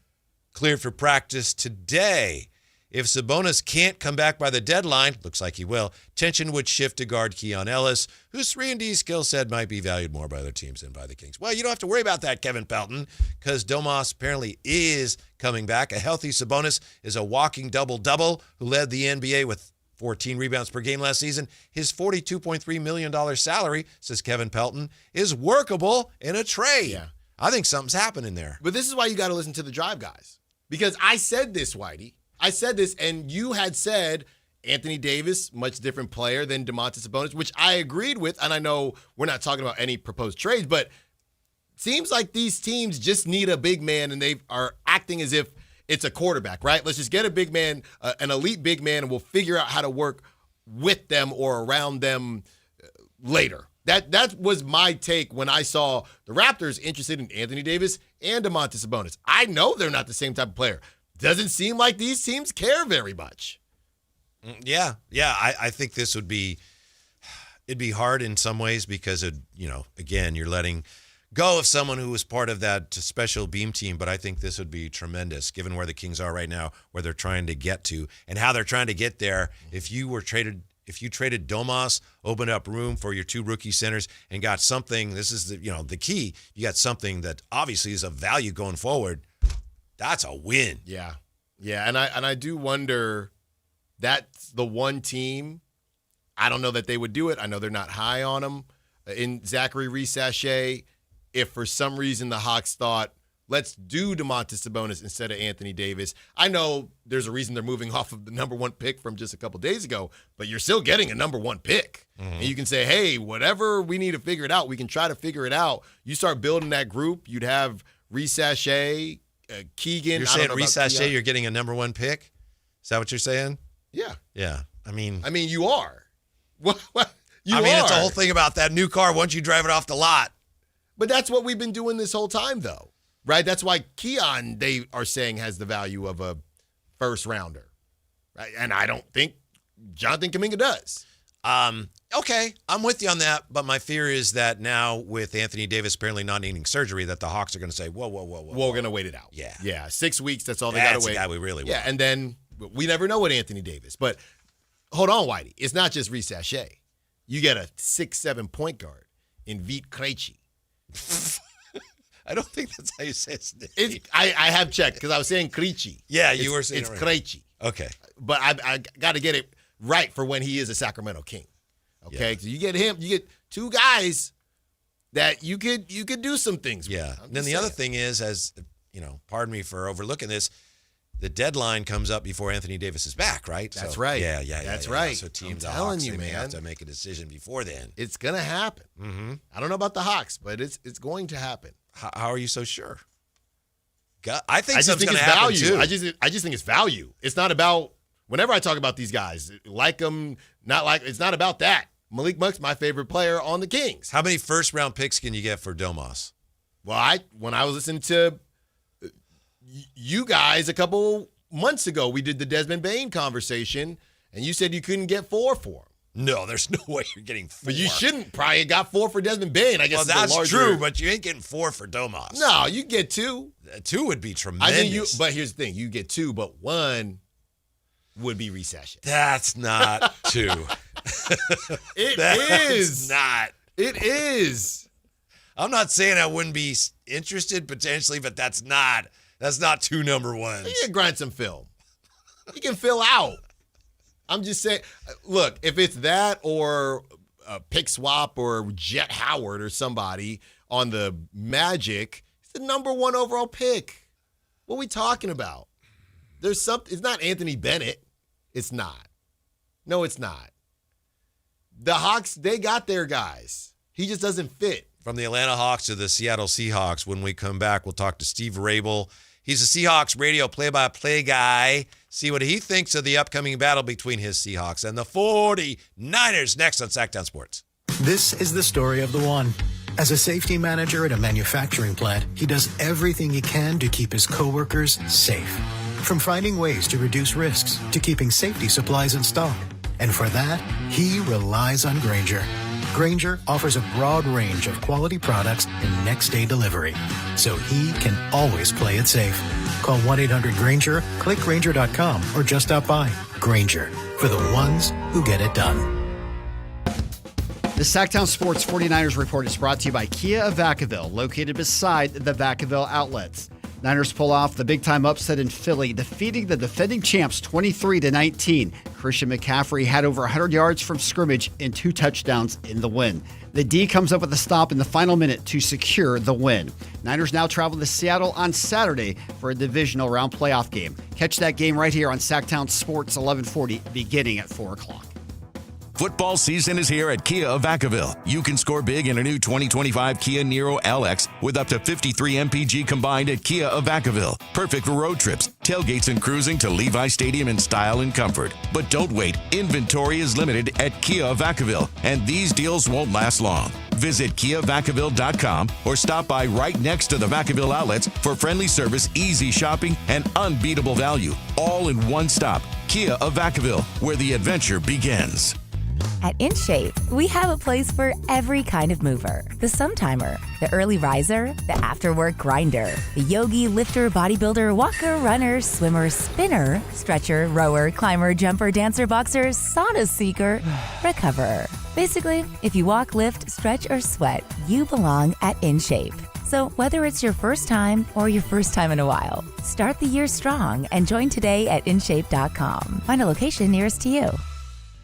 Cleared for practice today. If Sabonis can't come back by the deadline, looks like he will, tension would shift to guard Keon Ellis, whose 3-and-D skill set might be valued more by other teams than by the Kings. Well, you don't have to worry about that, Kevin Pelton, because Domas apparently is coming back. A healthy Sabonis is a walking double-double who led the NBA with 14 rebounds per game last season. His $42.3 million salary, says Kevin Pelton, is workable in a trade. Yeah. I think something's happening there. But this is why you got to listen to the Drive guys. Because I said this, Whitey. I said this, and you had said Anthony Davis, much different player than Domantas Sabonis, which I agreed with. And I know we're not talking about any proposed trades, but seems like these teams just need a big man, and they are acting as if it's a quarterback, right? Let's just get a big man, an elite big man, and we'll figure out how to work with them or around them later. That was my take when I saw the Raptors interested in Anthony Davis and Domantas Sabonis. I know they're not the same type of player. Doesn't seem like these teams care very much. Yeah. I think this it'd be hard in some ways because again, you're letting go of someone who was part of that special beam team. But I think this would be tremendous given where the Kings are right now, where they're trying to get to and how they're trying to get there. If you traded Domas, opened up room for your two rookie centers and got something, this is the key. You got something that obviously is of value going forward. That's a win. Yeah. And I do wonder, that's the one team, I don't know that they would do it. I know they're not high on them in Zachary Rees-Sachet. If for some reason the Hawks thought, let's do Domantas Sabonis instead of Anthony Davis. I know there's a reason they're moving off of the number one pick from just a couple days ago, but you're still getting a number one pick. And you can say, hey, whatever we need to figure it out, we can try to figure it out. You start building that group, you'd have Rees-Sachet, Keegan. You're saying Rees-Sachet, you're getting a number one pick? Is that what you're saying? Yeah. Yeah. I mean, you are. What? You I mean, are. it's the whole thing about that new car once you drive it off the lot. But that's what we've been doing this whole time, though, right? That's why Keon, they are saying, has the value of a first rounder, right? And I don't think Jonathan Kuminga does. Okay, I'm with you on that, but my fear is that now with Anthony Davis apparently not needing surgery, that the Hawks are going to say, whoa. We're going to wait it out. Yeah. 6 weeks, that's all they got to wait. That's the guy we really want. Yeah, and then we never know what Anthony Davis. But hold on, Whitey. It's not just Reece Sachet. You get a 6'7" point guard in Vít Krejci. I don't think that's how you say his name. I have checked because I was saying Krejci. Yeah, you were saying it's it right. Krejci. Okay. But I got to get it right for when he is a Sacramento King. Okay, so you get him, you get two guys that you could do some things with. Yeah. And then the other thing is, as you know, pardon me for overlooking this, the deadline comes up before Anthony Davis is back, right? That's right. Yeah. That's right. So teams, I'm telling you, they may man, have to make a decision before then. It's gonna happen. Mm-hmm. I don't know about the Hawks, but it's going to happen. How are you so sure? I think something's going to happen happen value. too. I just think it's value. It's not about. Whenever I talk about these guys, like them, not like, it's not about that. Malik Monk's my favorite player on the Kings. How many first-round picks can you get for Domas? Well, when I was listening to you guys a couple months ago, we did the Desmond Bane conversation, and you said you couldn't get 4 for him. No, there's no way you're getting 4. But you shouldn't probably got 4 for Desmond Bane. I guess that's true, but you ain't getting 4 for Domas. No, you get 2. 2 would be tremendous. I think but here's the thing: you get 2, but 1 would be Reece Sachet. That's not 2. It is not. It is. I'm not saying I wouldn't be interested potentially, but that's not 2 number ones. You can grind some film. You can fill out. I'm just saying, look, if it's that or a pick swap or Jet Howard or somebody on the Magic, it's the number 1 overall pick. What are we talking about? There's something. It's not Anthony Bennett. It's not. No, it's not. The Hawks, they got their guys. He just doesn't fit. From the Atlanta Hawks to the Seattle Seahawks. When we come back, we'll talk to Steve Rabel. He's a Seahawks radio play-by-play guy. See what he thinks of the upcoming battle between his Seahawks and the 49ers next on Sactown Sports. This is the story of the one. As a safety manager at a manufacturing plant, he does everything he can to keep his coworkers safe. From finding ways to reduce risks to keeping safety supplies in stock. And for that, he relies on Grainger. Grainger offers a broad range of quality products and next-day delivery, so he can always play it safe. Call 1-800-GRAINGER, click Grainger.com, or just stop by. Grainger, for the ones who get it done. The Sactown Sports 49ers Report is brought to you by Kia of Vacaville, located beside the Vacaville outlets. Niners pull off the big-time upset in Philly, defeating the defending champs 23-19. Christian McCaffrey had over 100 yards from scrimmage and 2 touchdowns in the win. The D comes up with a stop in the final minute to secure the win. Niners now travel to Seattle on Saturday for a divisional round playoff game. Catch that game right here on Sactown Sports 1140, beginning at 4 o'clock. Football season is here at Kia of Vacaville. You can score big in a new 2025 Kia Niro LX with up to 53 MPG combined at Kia of Vacaville. Perfect for road trips, tailgates, and cruising to Levi Stadium in style and comfort. But don't wait. Inventory is limited at Kia of Vacaville, and these deals won't last long. Visit KiaVacaville.com or stop by right next to the Vacaville outlets for friendly service, easy shopping, and unbeatable value. All in one stop. Kia of Vacaville, where the adventure begins. At InShape, we have a place for every kind of mover. The Sometimer, the early riser, the after-work grinder, the yogi, lifter, bodybuilder, walker, runner, swimmer, spinner, stretcher, rower, climber, jumper, dancer, boxer, sauna seeker, recoverer. Basically, if you walk, lift, stretch, or sweat, you belong at InShape. So whether it's your first time or your first time in a while, start the year strong and join today at InShape.com. Find a location nearest to you.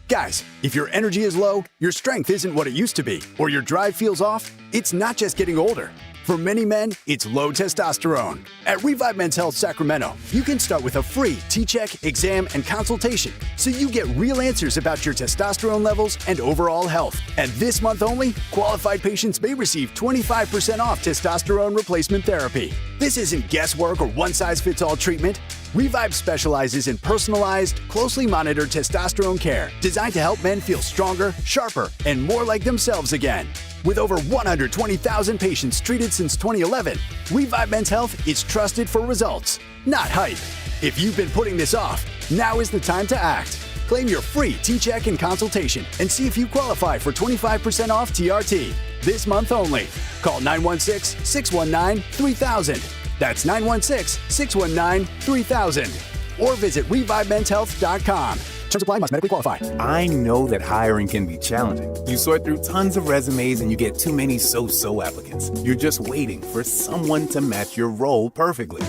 Guys, if your energy is low, your strength isn't what it used to be, or your drive feels off, it's not just getting older. For many men, it's low testosterone. At Revive Men's Health Sacramento, you can start with a free T-check, exam, and consultation, so you get real answers about your testosterone levels and overall health. And this month only, qualified patients may receive 25% off testosterone replacement therapy. This isn't guesswork or one-size-fits-all treatment. Revive specializes in personalized, closely monitored testosterone care designed to help men feel stronger, sharper, and more like themselves again. With over 120,000 patients treated since 2011, Revive Men's Health is trusted for results, not hype. If you've been putting this off, now is the time to act. Claim your free T-check and consultation and see if you qualify for 25% off TRT this month only. Call 916-619-3000. That's 916-619-3000. Or visit ReviveMen'sHealth.com. Terms apply, must medically qualify. I know that hiring can be challenging. You sort through tons of resumes and you get too many so-so applicants. You're just waiting for someone to match your role perfectly.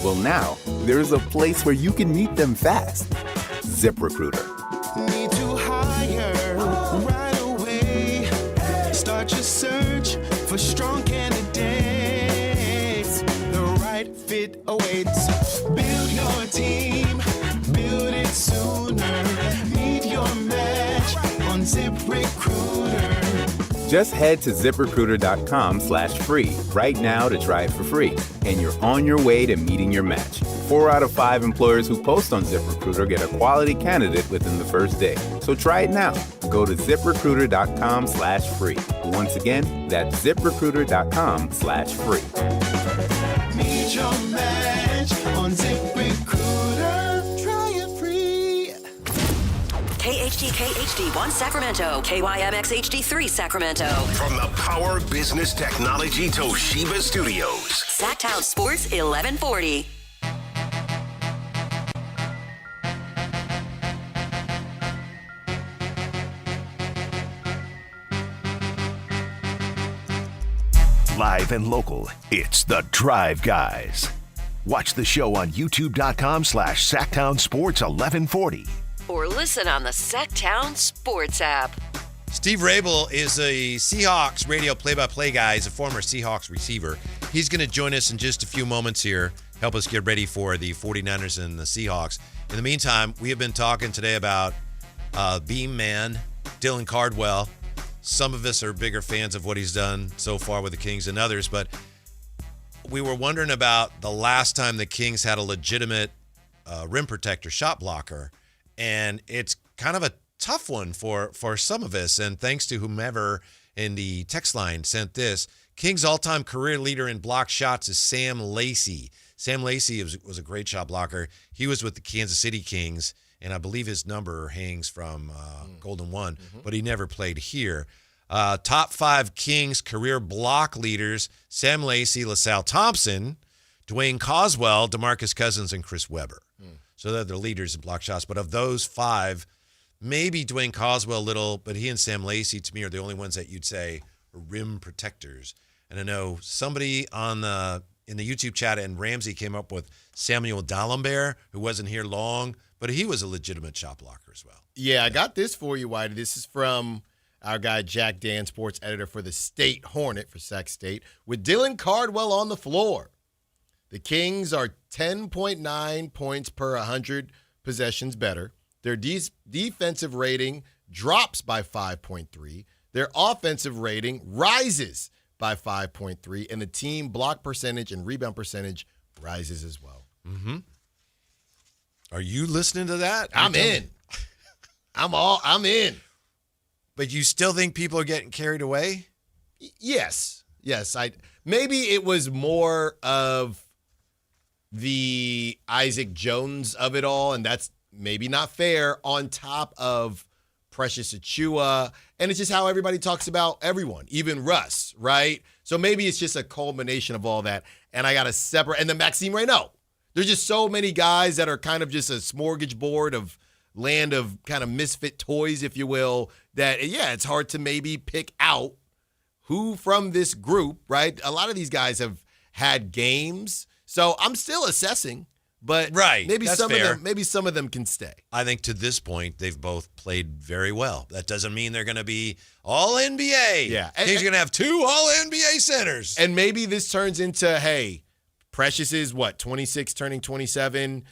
Well, now, there's a place where you can meet them fast. ZipRecruiter. Need to hire right away. Start your search for strong candidates. The right fit awaits. Build your team. Build it sooner. Meet your match on ZipRecruiter. Just head to ZipRecruiter.com/free right now to try it for free. And you're on your way to meeting your match. 4 out of 5 employers who post on ZipRecruiter get a quality candidate within the first day. So try it now. Go to ZipRecruiter.com/free. Once again, that's ZipRecruiter.com/free. Meet your match on ZipRecruiter. Try it free. KHTK HD1 Sacramento, KYMX HD3 Sacramento. From the Power Business Technology Toshiba Studios. Sactown Sports 1140. Live and local, it's The Drive Guys. Watch the show on youtube.com/Sactown Sports 1140. Or listen on the Sactown Sports app. Steve Rabel is a Seahawks radio play-by-play guy. He's a former Seahawks receiver. He's going to join us in just a few moments here, help us get ready for the 49ers and the Seahawks. In the meantime, we have been talking today about Beam Man, Dylan Cardwell. Some of us are bigger fans of what he's done so far with the Kings than others, but we were wondering about the last time the Kings had a legitimate rim protector, shot blocker, and it's kind of a tough one for some of us, and thanks to whomever in the text line sent this. Kings' all-time career leader in blocked shots is Sam Lacey. Sam Lacey was a great shot blocker. He was with the Kansas City Kings, and I believe his number hangs from Golden One, but he never played here. Top 5 Kings career block leaders: Sam Lacey, LaSalle Thompson, Dwayne Coswell, Demarcus Cousins, and Chris Webber. So they're the leaders in block shots. But of those 5, maybe Dwayne Coswell a little, but he and Sam Lacey, to me, are the only ones that you'd say are rim protectors. And I know somebody in the YouTube chat, and Ramsey came up with Samuel D'Alembert, who wasn't here long, but he was a legitimate shot blocker as well. Yeah, I got this for you, Whitey. This is from our guy Jack Dan, sports editor for the State Hornet for Sac State. With Dylan Cardwell on the floor, the Kings are 10.9 points per 100 possessions better. Their defensive rating drops by 5.3. Their offensive rating rises by 5.3, and the team block percentage and rebound percentage rises as well. Mm-hmm. Are you listening to that? I'm in. I'm in. But you still think people are getting carried away? Yes. Maybe it was more of the Isaac Jones of it all, and that's maybe not fair, on top of Precious Achiuwa, and it's just how everybody talks about everyone, even Russ, right? So maybe it's just a culmination of all that, and I got to separate, and then Maxime Reynaud. There's just so many guys that are kind of just a smorgasbord of land of kind of misfit toys, if you will, that, yeah, it's hard to maybe pick out who from this group, right? A lot of these guys have had games, so I'm still assessing. But maybe some of them can stay. I think to this point, they've both played very well. That doesn't mean they're going to be all NBA. Yeah. He's going to have 2 all NBA centers. And maybe this turns into, hey, Precious is 26 turning 27.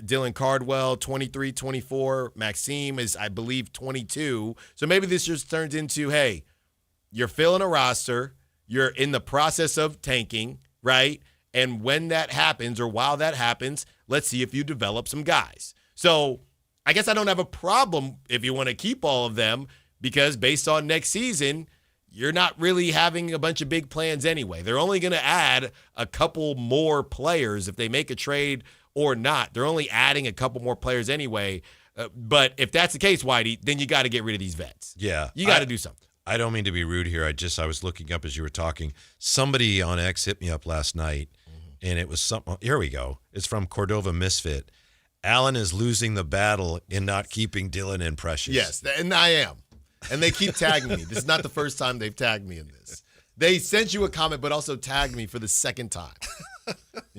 Dylan Cardwell, 23, 24. Maxime is, I believe, 22. So maybe this just turns into, hey, you're filling a roster. You're in the process of tanking, right? And when that happens, or while that happens, let's see if you develop some guys. So I guess I don't have a problem if you want to keep all of them, because based on next season, you're not really having a bunch of big plans anyway. They're only going to add a couple more players if they make a trade or not. They're only adding a couple more players anyway. But if that's the case, Whitey, then you got to get rid of these vets. Yeah. You got to do something. I don't mean to be rude here. I was looking up as you were talking. Somebody on X hit me up last night, and it was something. Here we go. It's from Cordova Misfit. Allen is losing the battle in not keeping Dylan and Precious. Yes, and I am. And they keep tagging me. This is not the first time they've tagged me in this. They sent you a comment, but also tagged me for the second time.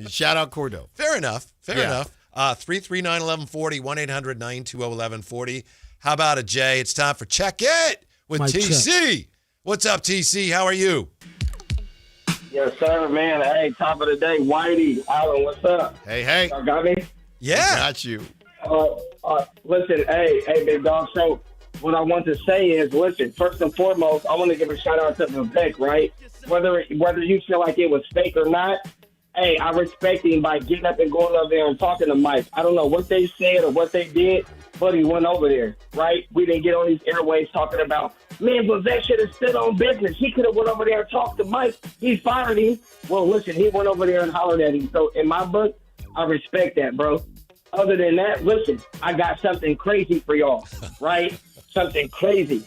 Shout out Cordova. Fair enough. Fair enough. 339-1140, 1-800-920-1140. How about it, Jay? It's time for Check It with Mike TC. check. What's up, TC? How are you? Yes, sir, man. Hey, top of the day, Whitey, Allen, what's up? Hey. Y'all got me? Yeah. Got you. Listen, hey, big dog. So what I want to say is, listen, first and foremost, I want to give a shout out to Vivek, right? Whether you feel like it was fake or not, hey, I respect him by getting up and going over there and talking to Mike. I don't know what they said or what they did, but he went over there, right? We didn't get on these airwaves talking about, man, Vivek should have stood on business. He could have went over there and talked to Mike. He fired him. Well, listen, he went over there and hollered at him. So in my book, I respect that, bro. Other than that, listen, I got something crazy for y'all, right? Something crazy.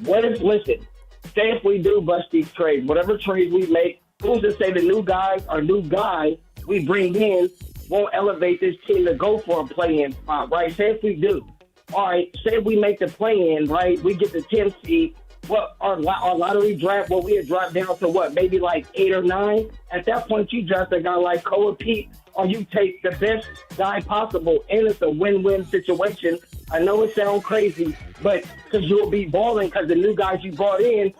Listen, say if we do bust these trades, whatever trade we make, who's to say the new guys or new guy we bring in won't elevate this team to go for a play-in spot, right? Say if we do. All right, say if we make the play-in, right, we get the 10th seed. Well, our lottery draft, we had dropped down to what, maybe like 8 or 9? At that point, you draft a guy like Koa Pete, or you take the best guy possible, and it's a win-win situation. I know it sounds crazy, but because you'll be balling because the new guys you brought in,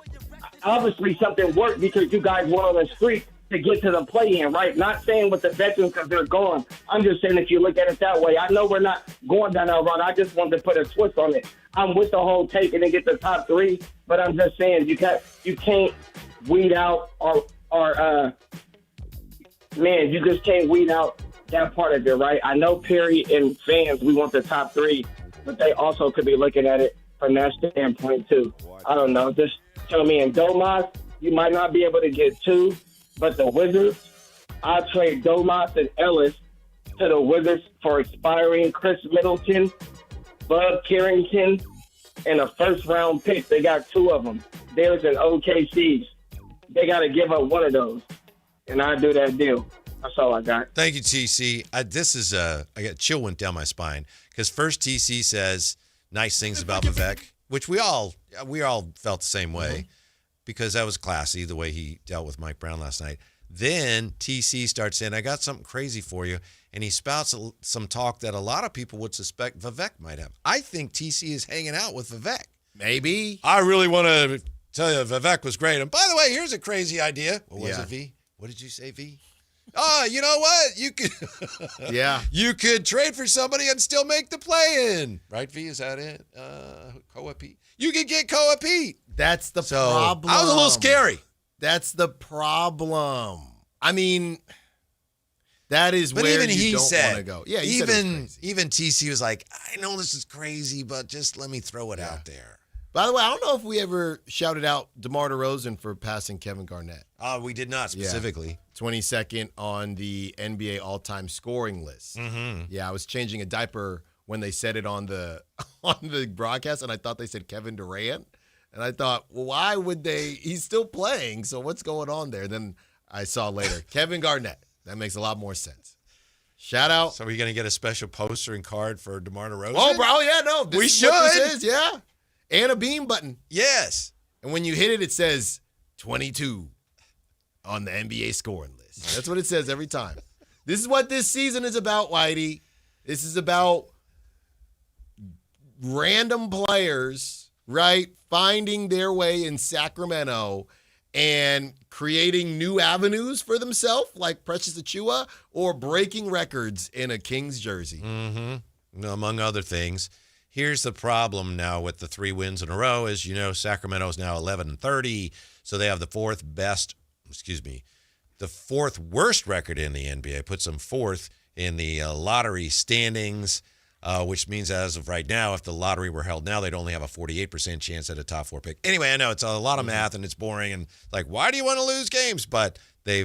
obviously something worked because you guys went on a streak to get to the play-in, right? Not saying with the veterans because they're gone. I'm just saying if you look at it that way. I know we're not going down that road. I just wanted to put a twist on it. I'm with the whole take and then get the top 3, but I'm just saying you can't weed out you just can't weed out that part of it, right? I know Perry and fans, we want the top 3, but they also could be looking at it from that standpoint too. I don't know. Just tell me in Domas, you might not be able to get 2, but the Wizards, I'll trade Domas and Ellis to the Wizards for expiring Chris Middleton, Bud Carrington, and a first-round pick. They got 2 of them. Theirs and OKC's. They got to give up one of those, and I do that deal. That's all I got. Thank you, TC. I got chill went down my spine because first TC says nice things about Vivek, which we all felt the same way because that was classy the way he dealt with Mike Brown last night. Then TC starts saying, I got something crazy for you, and he spouts some talk that a lot of people would suspect Vivek might have. I think TC is hanging out with Vivek. Maybe. I really want to tell you Vivek was great. And by the way, here's a crazy idea. What was it, V? What did you say, V? Oh, you know what? You could you could trade for somebody and still make the play-in. Right, V? Is that it? Koa Pete. You could get Koa Pete. That's the problem. I was a little scary. That's the problem. I mean, that is but where even you he don't said, want to go. Yeah, even TC was like, I know this is crazy, but just let me throw it out there. By the way, I don't know if we ever shouted out DeMar DeRozan for passing Kevin Garnett. We did not specifically. 22nd on the NBA all-time scoring list. Mm-hmm. Yeah, I was changing a diaper when they said it on the broadcast, and I thought they said Kevin Durant. And I thought, well, why would they? He's still playing, so what's going on there? Then I saw later, Kevin Garnett. That makes a lot more sense. Shout out. So are you going to get a special poster and card for DeMar DeRozan? Oh, bro, yeah, no. We is should. What this is, yeah. And a beam button. Yes. And when you hit it, it says 22 on the NBA scoring list. That's what it says every time. This is what this season is about, Whitey. This is about random players, right, finding their way in Sacramento and creating new avenues for themselves, like Precious Achiuwa, or breaking records in a Kings jersey. Mm-hmm. Among other things. Here's the problem now with the 3 wins in a row is, Sacramento is now 11-30, so they have the the fourth worst record in the NBA, puts them fourth in the lottery standings, which means as of right now, if the lottery were held now, they'd only have a 48% chance at a top 4 pick. Anyway, I know it's a lot of math and it's boring and like, why do you want to lose games? But they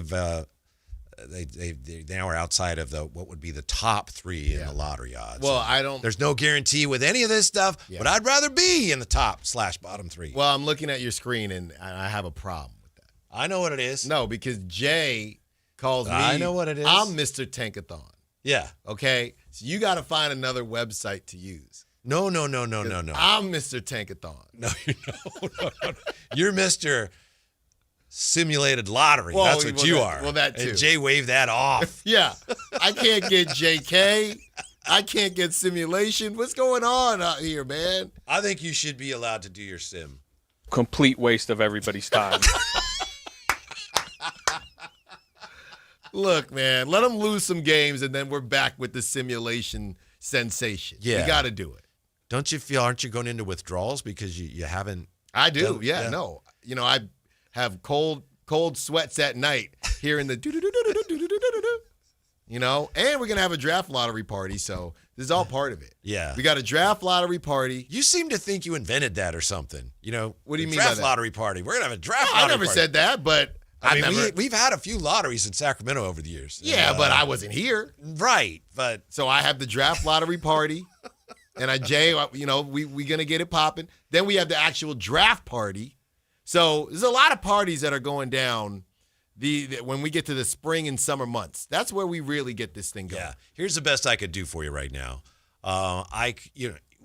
now are outside of what would be the top 3 in the lottery odds. Well, there's no guarantee with any of this stuff, but I'd rather be in the top/bottom 3. Well, I'm looking at your screen and I have a problem with that. I know what it is. No, because Jay calls me. I know what it is. I'm Mr. Tankathon. Yeah. Okay. So you got to find another website to use. No. I'm Mr. Tankathon. No. You're Mr. Simulated Lottery. Well, That's what you are. Well, that too. And Jay waved that off. Yeah. I can't get JK. I can't get simulation. What's going on out here, man? I think you should be allowed to do your sim. Complete waste of everybody's time. Look, man, let them lose some games, and then we're back with the simulation sensation. Yeah. You got to do it. Don't you feel, aren't you going into withdrawals because you haven't? I do, no. You know, I have cold sweats at night hearing the do-do-do-do-do-do-do-do-do. You know, and we're going to have a draft lottery party, so this is all part of it. Yeah. We got a draft lottery party. You seem to think you invented that or something. You know, what do you mean draft by that? lottery party. We're going to have a draft I lottery never party. said that, but I mean, we've had a few lotteries in Sacramento over the years. Yeah, but I wasn't here. Right, but so I have the draft lottery party, and Jay, you know, we gonna get it popping. Then we have the actual draft party. So there's a lot of parties that are going down. When we get to the spring and summer months, that's where we really get this thing going. Yeah. Here's the best I could do for you right now.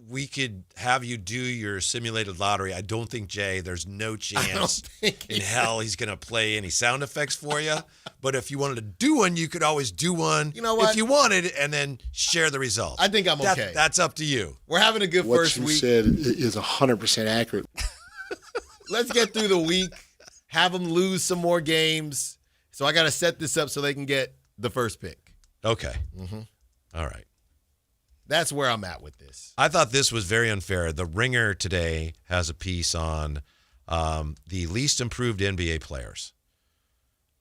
We could have you do your simulated lottery. I don't think, Jay, there's no chance in hell he's going to play any sound effects for you. But if you wanted to do one, you could always do one. You know what? If you wanted, and then share the results. I think I'm okay. That's up to you. We're having a good first week. What you said is 100% accurate. Let's get through the week, have them lose some more games. So I got to set this up so they can get the first pick. Okay. All right. That's where I'm at with this. I thought this was very unfair. The Ringer today has a piece on the least improved NBA players.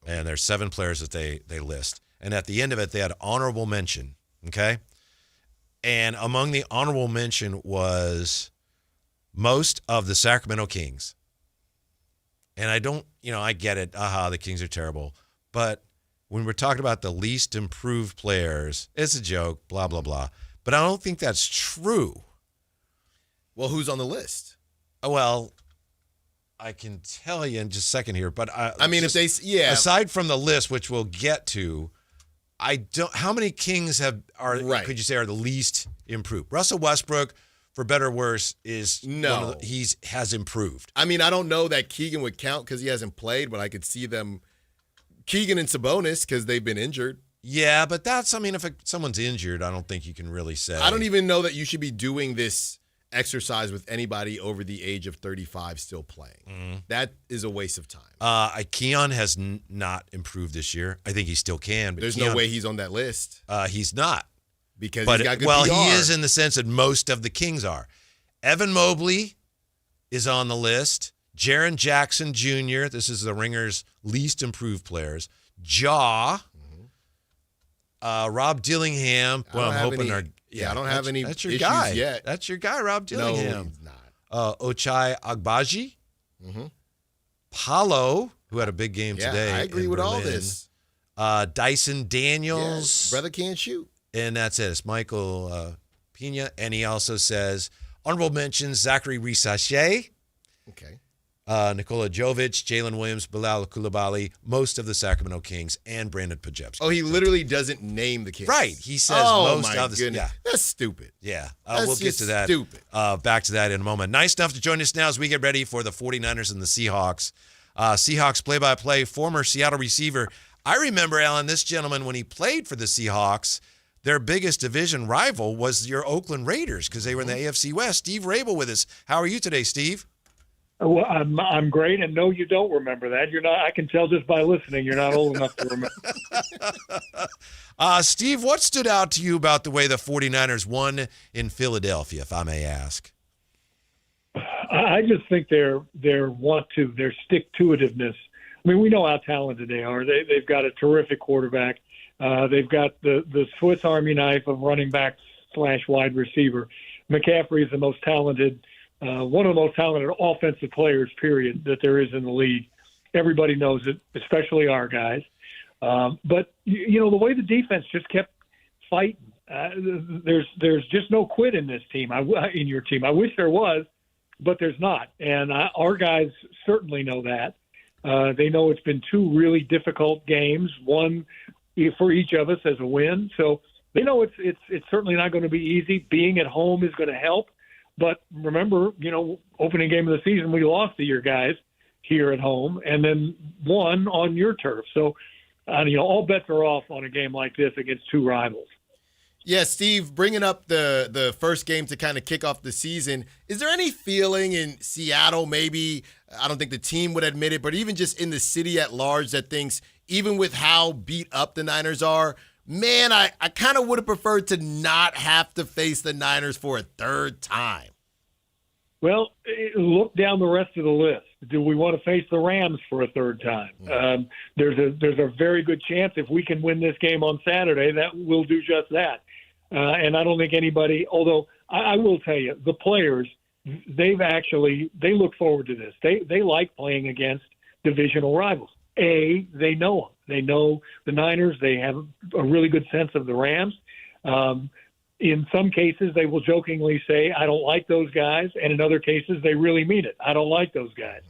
And there's 7 players that they list. And at the end of it, they had honorable mention, okay? And among the honorable mention was most of the Sacramento Kings. And I don't, I get it. The Kings are terrible. But when we're talking about the least improved players, it's a joke, blah, blah, blah. But I don't think that's true. Well, who's on the list? Well, I can tell you in just a second here. But I mean, if they, aside from the list, which we'll get to, how many Kings could you say are the least improved? Russell Westbrook, for better or worse, has improved. I mean, I don't know that Keegan would count because he hasn't played, but I could see them, Keegan and Sabonis, because they've been injured. Yeah, but if someone's injured, I don't think you can really say. I don't even know that you should be doing this exercise with anybody over the age of 35 still playing. That is a waste of time. Keon has not improved this year. I think he still can. But There's no way he's on that list. He's not. Because he's got good PR. He is in the sense that most of the Kings are. Evan Mobley is on the list. Jaren Jackson Jr., this is the Ringer's least improved players. Rob Dillingham. Well, I'm hoping I don't have any that's your issues guy. yet. That's your guy, Rob Dillingham. No, he's not. Ochai Agbaji. Paulo, who had a big game today. I agree with all this. Dyson Daniels. Brother can't shoot. And that's it. It's Michael Pena. And he also says, honorable mentions, Zachary Risache. Okay. Nikola Jovic, Jalen Williams, Bilal Coulibaly, most of the Sacramento Kings, and Brandon Pajewski. Oh, he literally doesn't name the Kings. Right. He says most of the goodness. Yeah. That's stupid. Yeah. That's we'll get to that. Stupid. Back to that in a moment. Nice enough to join us now as we get ready for the 49ers and the Seahawks. Seahawks play-by-play, former Seattle receiver. I remember, Alan, this gentleman, when he played for the Seahawks, their biggest division rival was your Oakland Raiders because they were in the AFC West. Steve Rabel with us. How are you today, Steve? Well, I'm great, and no, you don't remember that. You're not. I can tell just by listening. You're not old enough to remember. Steve, what stood out to you about the way the 49ers won in Philadelphia, if I may ask? I just think their stick-to-itiveness I mean, we know how talented they are. They've got a terrific quarterback. They've got the Swiss Army knife of running back / wide receiver. McCaffrey is the most talented, one of the most talented offensive players, period, that there is in the league. Everybody knows it, especially our guys. But, you know, the way the defense just kept fighting, there's just no quit in this team, in your team. I wish there was, but there's not. And our guys certainly know that. They know it's been two really difficult games, one for each of us as a win. So they know it's certainly not going to be easy. Being at home is going to help. But remember, you know, opening game of the season, we lost to your guys here at home and then won on your turf. So, you know, all bets are off on a game like this against two rivals. Yeah, Steve, bringing up the first game to kind of kick off the season, is there any feeling in Seattle, maybe, I don't think the team would admit it, but even just in the city at large that thinks, even with how beat up the Niners are, man, I kind of would have preferred to not have to face the Niners for a third time? Well, look down the rest of the list. Do we want to face the Rams for a third time? There's a very good chance if we can win this game on Saturday that we'll do just that. And I don't think anybody, although I will tell you, the players, they look forward to this. They like playing against divisional rivals. They know them. They know the Niners. They have a really good sense of the Rams. In some cases, they will jokingly say, I don't like those guys. And in other cases, they really mean it. I don't like those guys.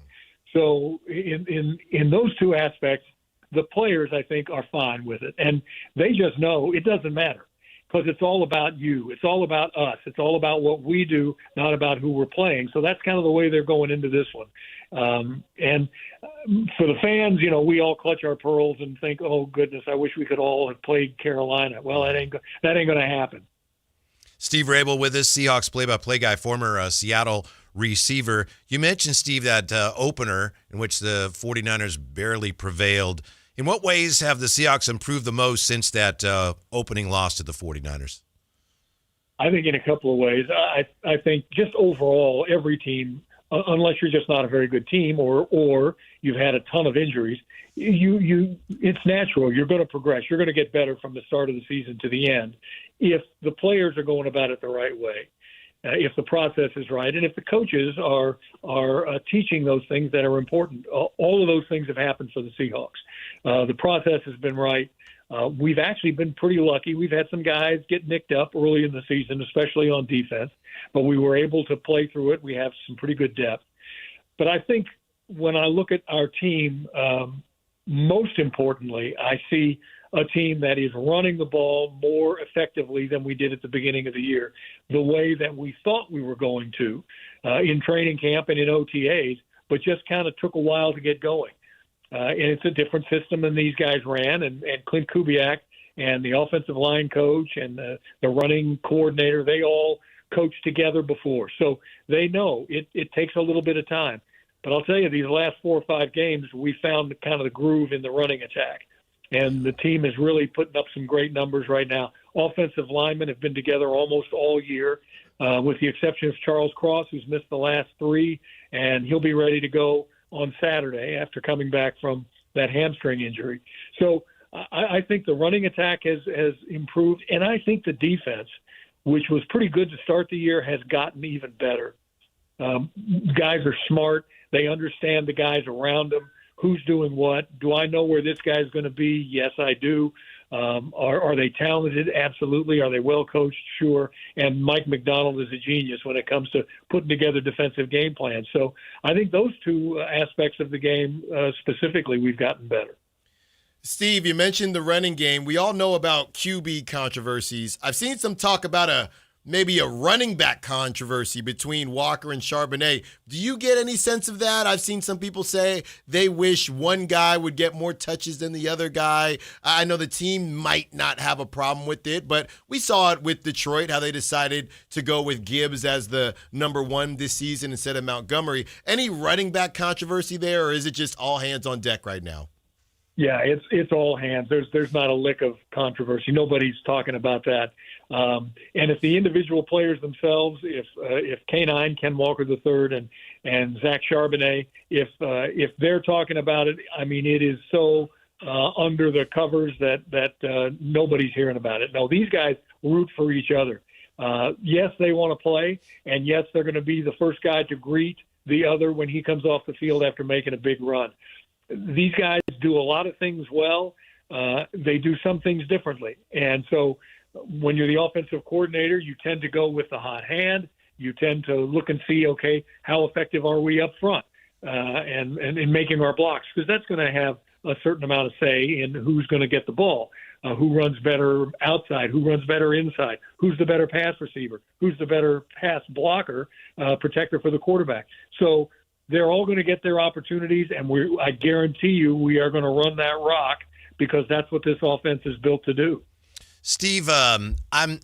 So in those two aspects, the players, I think, are fine with it. And they just know it doesn't matter because it's all about you. It's all about us. It's all about what we do, not about who we're playing. So that's kind of the way they're going into this one. And for the fans, you know, we all clutch our pearls and think, oh, goodness, I wish we could all have played Carolina. Well, that ain't going to happen. Steve Rabel with us, Seahawks play-by-play guy, former Seattle receiver. You mentioned, Steve, that opener in which the 49ers barely prevailed. In what ways have the Seahawks improved the most since that opening loss to the 49ers? I think in a couple of ways. I think just overall, every team, unless you're just not a very good team or you've had a ton of injuries, it's natural. You're going to progress. You're going to get better from the start of the season to the end if the players are going about it the right way, if the process is right, and if the coaches are teaching those things that are important. All of those things have happened for the Seahawks. The process has been right. We've actually been pretty lucky. We've had some guys get nicked up early in the season, especially on defense, but we were able to play through it. We have some pretty good depth. But I think when I look at our team, most importantly, I see a team that is running the ball more effectively than we did at the beginning of the year, the way that we thought we were going to in training camp and in OTAs, but just kind of took a while to get going. And it's a different system than these guys ran, and Clint Kubiak and the offensive line coach and the running coordinator, they all coached together before. So they know it takes a little bit of time. But I'll tell you, these last 4 or 5 games, we found kind of the groove in the running attack. And the team is really putting up some great numbers right now. Offensive linemen have been together almost all year, with the exception of Charles Cross, who's missed the last 3, and he'll be ready to go on Saturday after coming back from that hamstring injury. So I think the running attack has improved, and I think the defense, which was pretty good to start the year, has gotten even better. Guys are smart. They understand the guys around them. Who's doing what? Do I know where this guy's going to be? Yes, I do. Are they talented? Absolutely. Are they well coached? Sure. And Mike McDonald is a genius when it comes to putting together defensive game plans. So I think those two aspects of the game specifically, we've gotten better. Steve, you mentioned the running game. We all know about QB controversies. I've seen some talk about maybe a running back controversy between Walker and Charbonnet. Do you get any sense of that? I've seen some people say they wish one guy would get more touches than the other guy. I know the team might not have a problem with it, but we saw it with Detroit, how they decided to go with Gibbs as the number 1 this season instead of Montgomery. Any running back controversy there, or is it just all hands on deck right now? Yeah, it's all hands. There's not a lick of controversy. Nobody's talking about that. And if the individual players themselves, if K9, Ken Walker III, and Zach Charbonnet, if they're talking about it, I mean, it is so under the covers that nobody's hearing about it. No, these guys root for each other. Yes, they want to play, and yes, they're going to be the first guy to greet the other when he comes off the field after making a big run. These guys do a lot of things well. They do some things differently. And so when you're the offensive coordinator, you tend to go with the hot hand. You tend to look and see, okay, how effective are we up front and in making our blocks? Because that's going to have a certain amount of say in who's going to get the ball, who runs better outside, who runs better inside, who's the better pass receiver, who's the better pass blocker, protector for the quarterback. So they're all going to get their opportunities, and I guarantee you we are going to run that rock because that's what this offense is built to do. Steve, I'm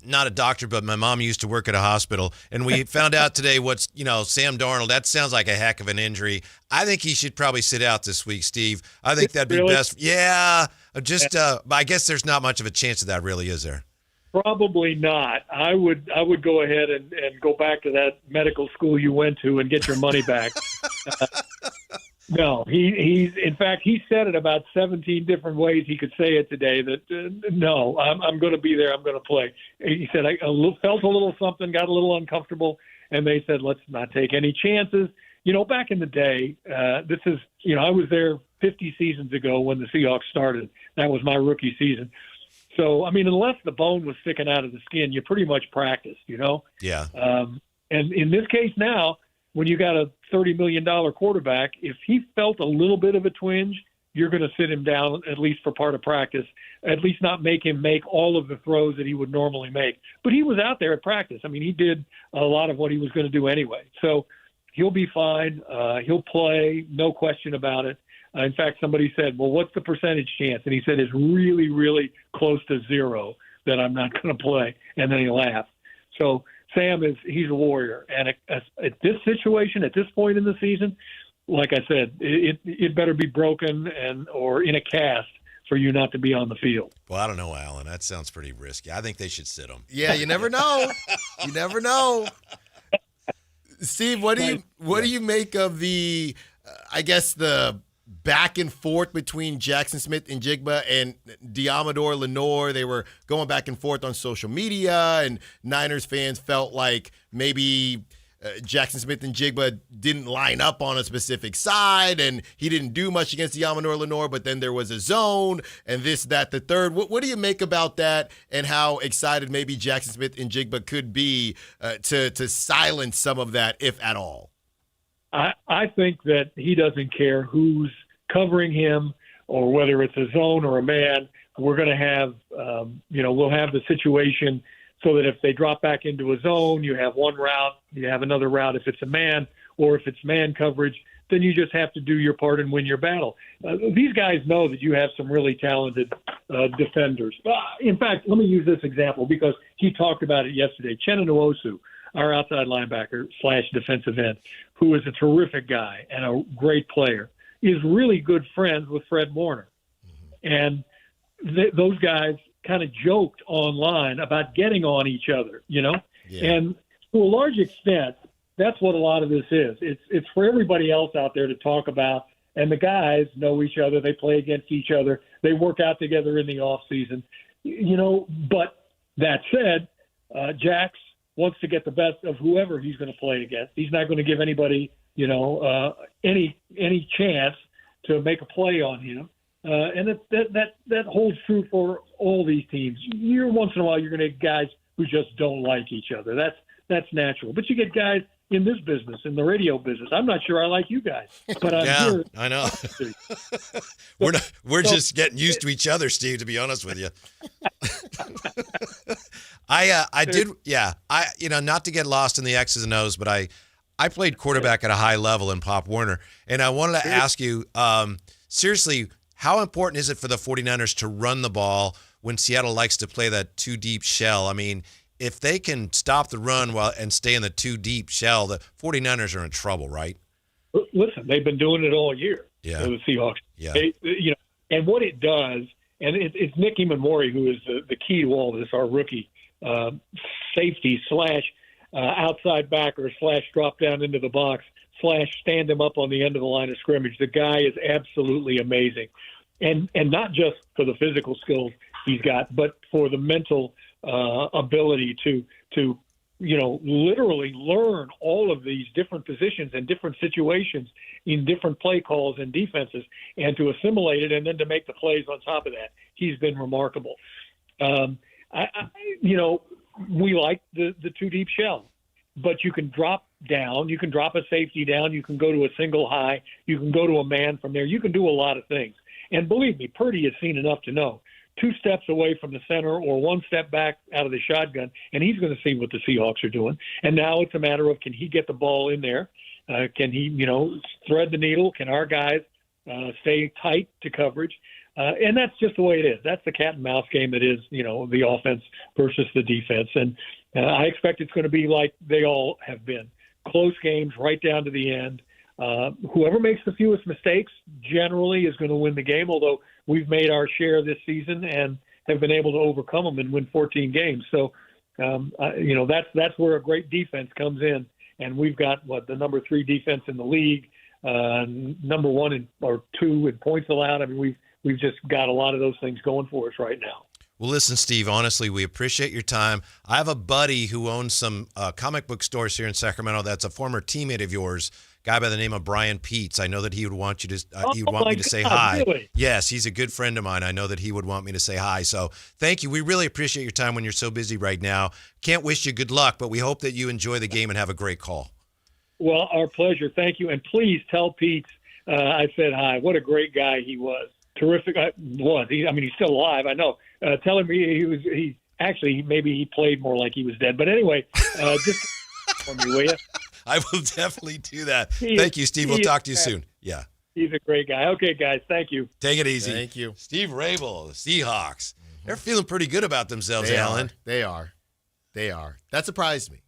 not a doctor, but my mom used to work at a hospital, and we found out today Sam Darnold, that sounds like a heck of an injury. I think he should probably sit out this week, Steve. I think that'd be best. Yeah, I guess there's not much of a chance of that, really, is there? Probably not. I would go ahead and go back to that medical school you went to and get your money back. No, he said it about 17 different ways he could say it today that, no, I'm going to be there. I'm going to play. He said, I felt a little something, got a little uncomfortable, and they said, let's not take any chances. Back in the day, I was there 50 seasons ago when the Seahawks started. That was my rookie season. So, I mean, unless the bone was sticking out of the skin, you pretty much practiced, Yeah. And in this case now, when you got a $30 million quarterback, if he felt a little bit of a twinge, you're going to sit him down at least for part of practice, at least not make him make all of the throws that he would normally make. But he was out there at practice. I mean, he did a lot of what he was going to do anyway. So he'll be fine. He'll play, no question about it. In fact, somebody said, well, what's the percentage chance? And he said, it's really, really close to zero that I'm not going to play. And then he laughed. So Sam he's a warrior. And at this situation, at this point in the season, like I said, it better be broken or in a cast for you not to be on the field. Well, I don't know, Alan. That sounds pretty risky. I think they should sit him. Yeah, you never know. You never know. Steve, what do you make of the back and forth between Jackson Smith and Jigba and Diamador Lenore? They were going back and forth on social media, and Niners fans felt like maybe Jackson Smith and Jigba didn't line up on a specific side, and he didn't do much against Diamador Lenore, but then there was a zone, and this, that, the third. What do you make about that, and how excited maybe Jackson Smith and Jigba could be to silence some of that, if at all? I think that he doesn't care who's covering him or whether it's a zone or a man. We're going to have, we'll have the situation so that if they drop back into a zone, you have one route, you have another route if it's a man, or if it's man coverage, then you just have to do your part and win your battle. These guys know that you have some really talented defenders. In fact, let me use this example because he talked about it yesterday. Chenna Nwosu, our outside linebacker / defensive end, who is a terrific guy and a great player, is really good friends with Fred Warner. And those guys kind of joked online about getting on each other, Yeah. And to a large extent, that's what a lot of this is. It's for everybody else out there to talk about, and the guys know each other. They play against each other. They work out together in the off season, But that said, Jax wants to get the best of whoever he's going to play against. He's not going to give anybody, any chance to make a play on him. And that holds true for all these teams. Once in a while, you're going to get guys who just don't like each other. That's natural. But you get guys in this business, in the radio business. I'm not sure I like you guys, but I'm here. I know. We're just getting used to each other, Steve, to be honest with you. Not to get lost in the X's and O's, but I played quarterback at a high level in Pop Warner, and I wanted to ask you, seriously, how important is it for the 49ers to run the ball when Seattle likes to play that too deep shell? I mean, if they can stop the run and stay in the too deep shell, the 49ers are in trouble, right? Listen, they've been doing it all year. Yeah. The Seahawks. Yeah. And what it does, and it's Nick Imamori who is the key to all this, our rookie. safety / outside backer / drop down into the box / stand him up on the end of the line of scrimmage. The guy is absolutely amazing. And not just for the physical skills he's got, but for the mental ability to literally learn all of these different positions and different situations in different play calls and defenses, and to assimilate it and then to make the plays on top of that. He's been remarkable. We like the two deep shell, but you can drop down, you can drop a safety down, you can go to a single high, you can go to a man from there. You can do a lot of things. And believe me, Purdy has seen enough to know 2 steps away from the center or 1 step back out of the shotgun, and he's going to see what the Seahawks are doing. And now it's a matter of, can he get the ball in there? Can he, thread the needle? Can our guys stay tight to coverage? And that's just the way it is. That's the cat and mouse game that is, the offense versus the defense. And I expect it's going to be like they all have been. Close games right down to the end. Whoever makes the fewest mistakes generally is going to win the game, although we've made our share this season and have been able to overcome them and win 14 games. So, that's where a great defense comes in. And we've got, the number 3 defense in the league, number 1 or 2 in points allowed. I mean, we've just got a lot of those things going for us right now. Well, listen, Steve, honestly, we appreciate your time. I have a buddy who owns some comic book stores here in Sacramento that's a former teammate of yours, guy by the name of Brian Peets. I know that he would want you to he would want me to say hi. Really? Yes, he's a good friend of mine. I know that he would want me to say hi. So thank you. We really appreciate your time when you're so busy right now. Can't wish you good luck, but we hope that you enjoy the game and have a great call. Well, our pleasure. Thank you. And please tell Pete I said hi. What a great guy he was. Terrific. He's still alive, I know. Tell him maybe he played more like he was dead. But anyway, just for me, will you? I will definitely do that. Thank you, Steve. We'll talk to you soon. Yeah. He's a great guy. Okay, guys. Thank you. Take it easy. Thank you. Steve Rabel, the Seahawks. They're feeling pretty good about themselves, Alan. They are. That surprised me.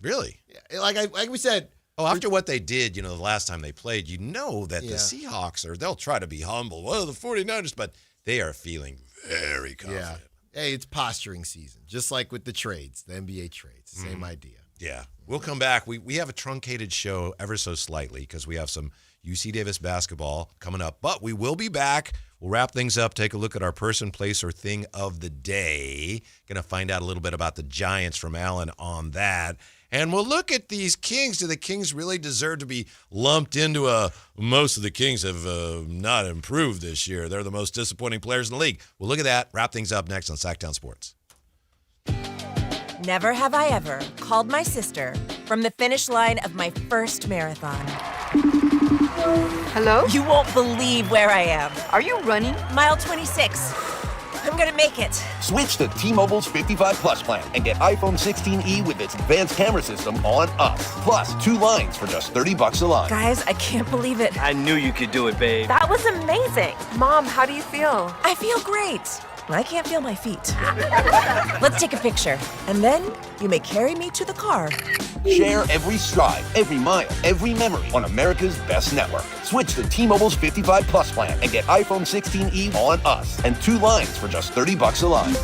Really? Yeah, like we said. Oh, after what they did, the last time they played, that the Seahawks they'll try to be humble. Well, the 49ers, but they are feeling very confident. Yeah. Hey, it's posturing season, just like with the trades, the NBA trades. Same idea. Yeah. We'll come back. We have a truncated show ever so slightly because we have some UC Davis basketball coming up. But we will be back. We'll wrap things up, take a look at our person, place, or thing of the day. Going to find out a little bit about the Giants from Alan on that. And we'll look at these Kings. Do the Kings really deserve to be lumped into most of the Kings have not improved this year. They're the most disappointing players in the league. We'll look at that. Wrap things up next on Sactown Sports. Never have I ever called my sister from the finish line of my first marathon. Hello? You won't believe where I am. Are you running? Mile 26. I'm gonna make it. Switch to T-Mobile's 55 Plus plan and get iPhone 16e with its advanced camera system on us. Plus, 2 lines for just $30 a line. Guys, I can't believe it. I knew you could do it, babe. That was amazing. Mom, how do you feel? I feel great. I can't feel my feet. Let's take a picture. And then you may carry me to the car. Share every stride, every mile, every memory on America's best network. Switch to T-Mobile's 55 Plus plan and get iPhone 16e on us and 2 lines for just $30 a line.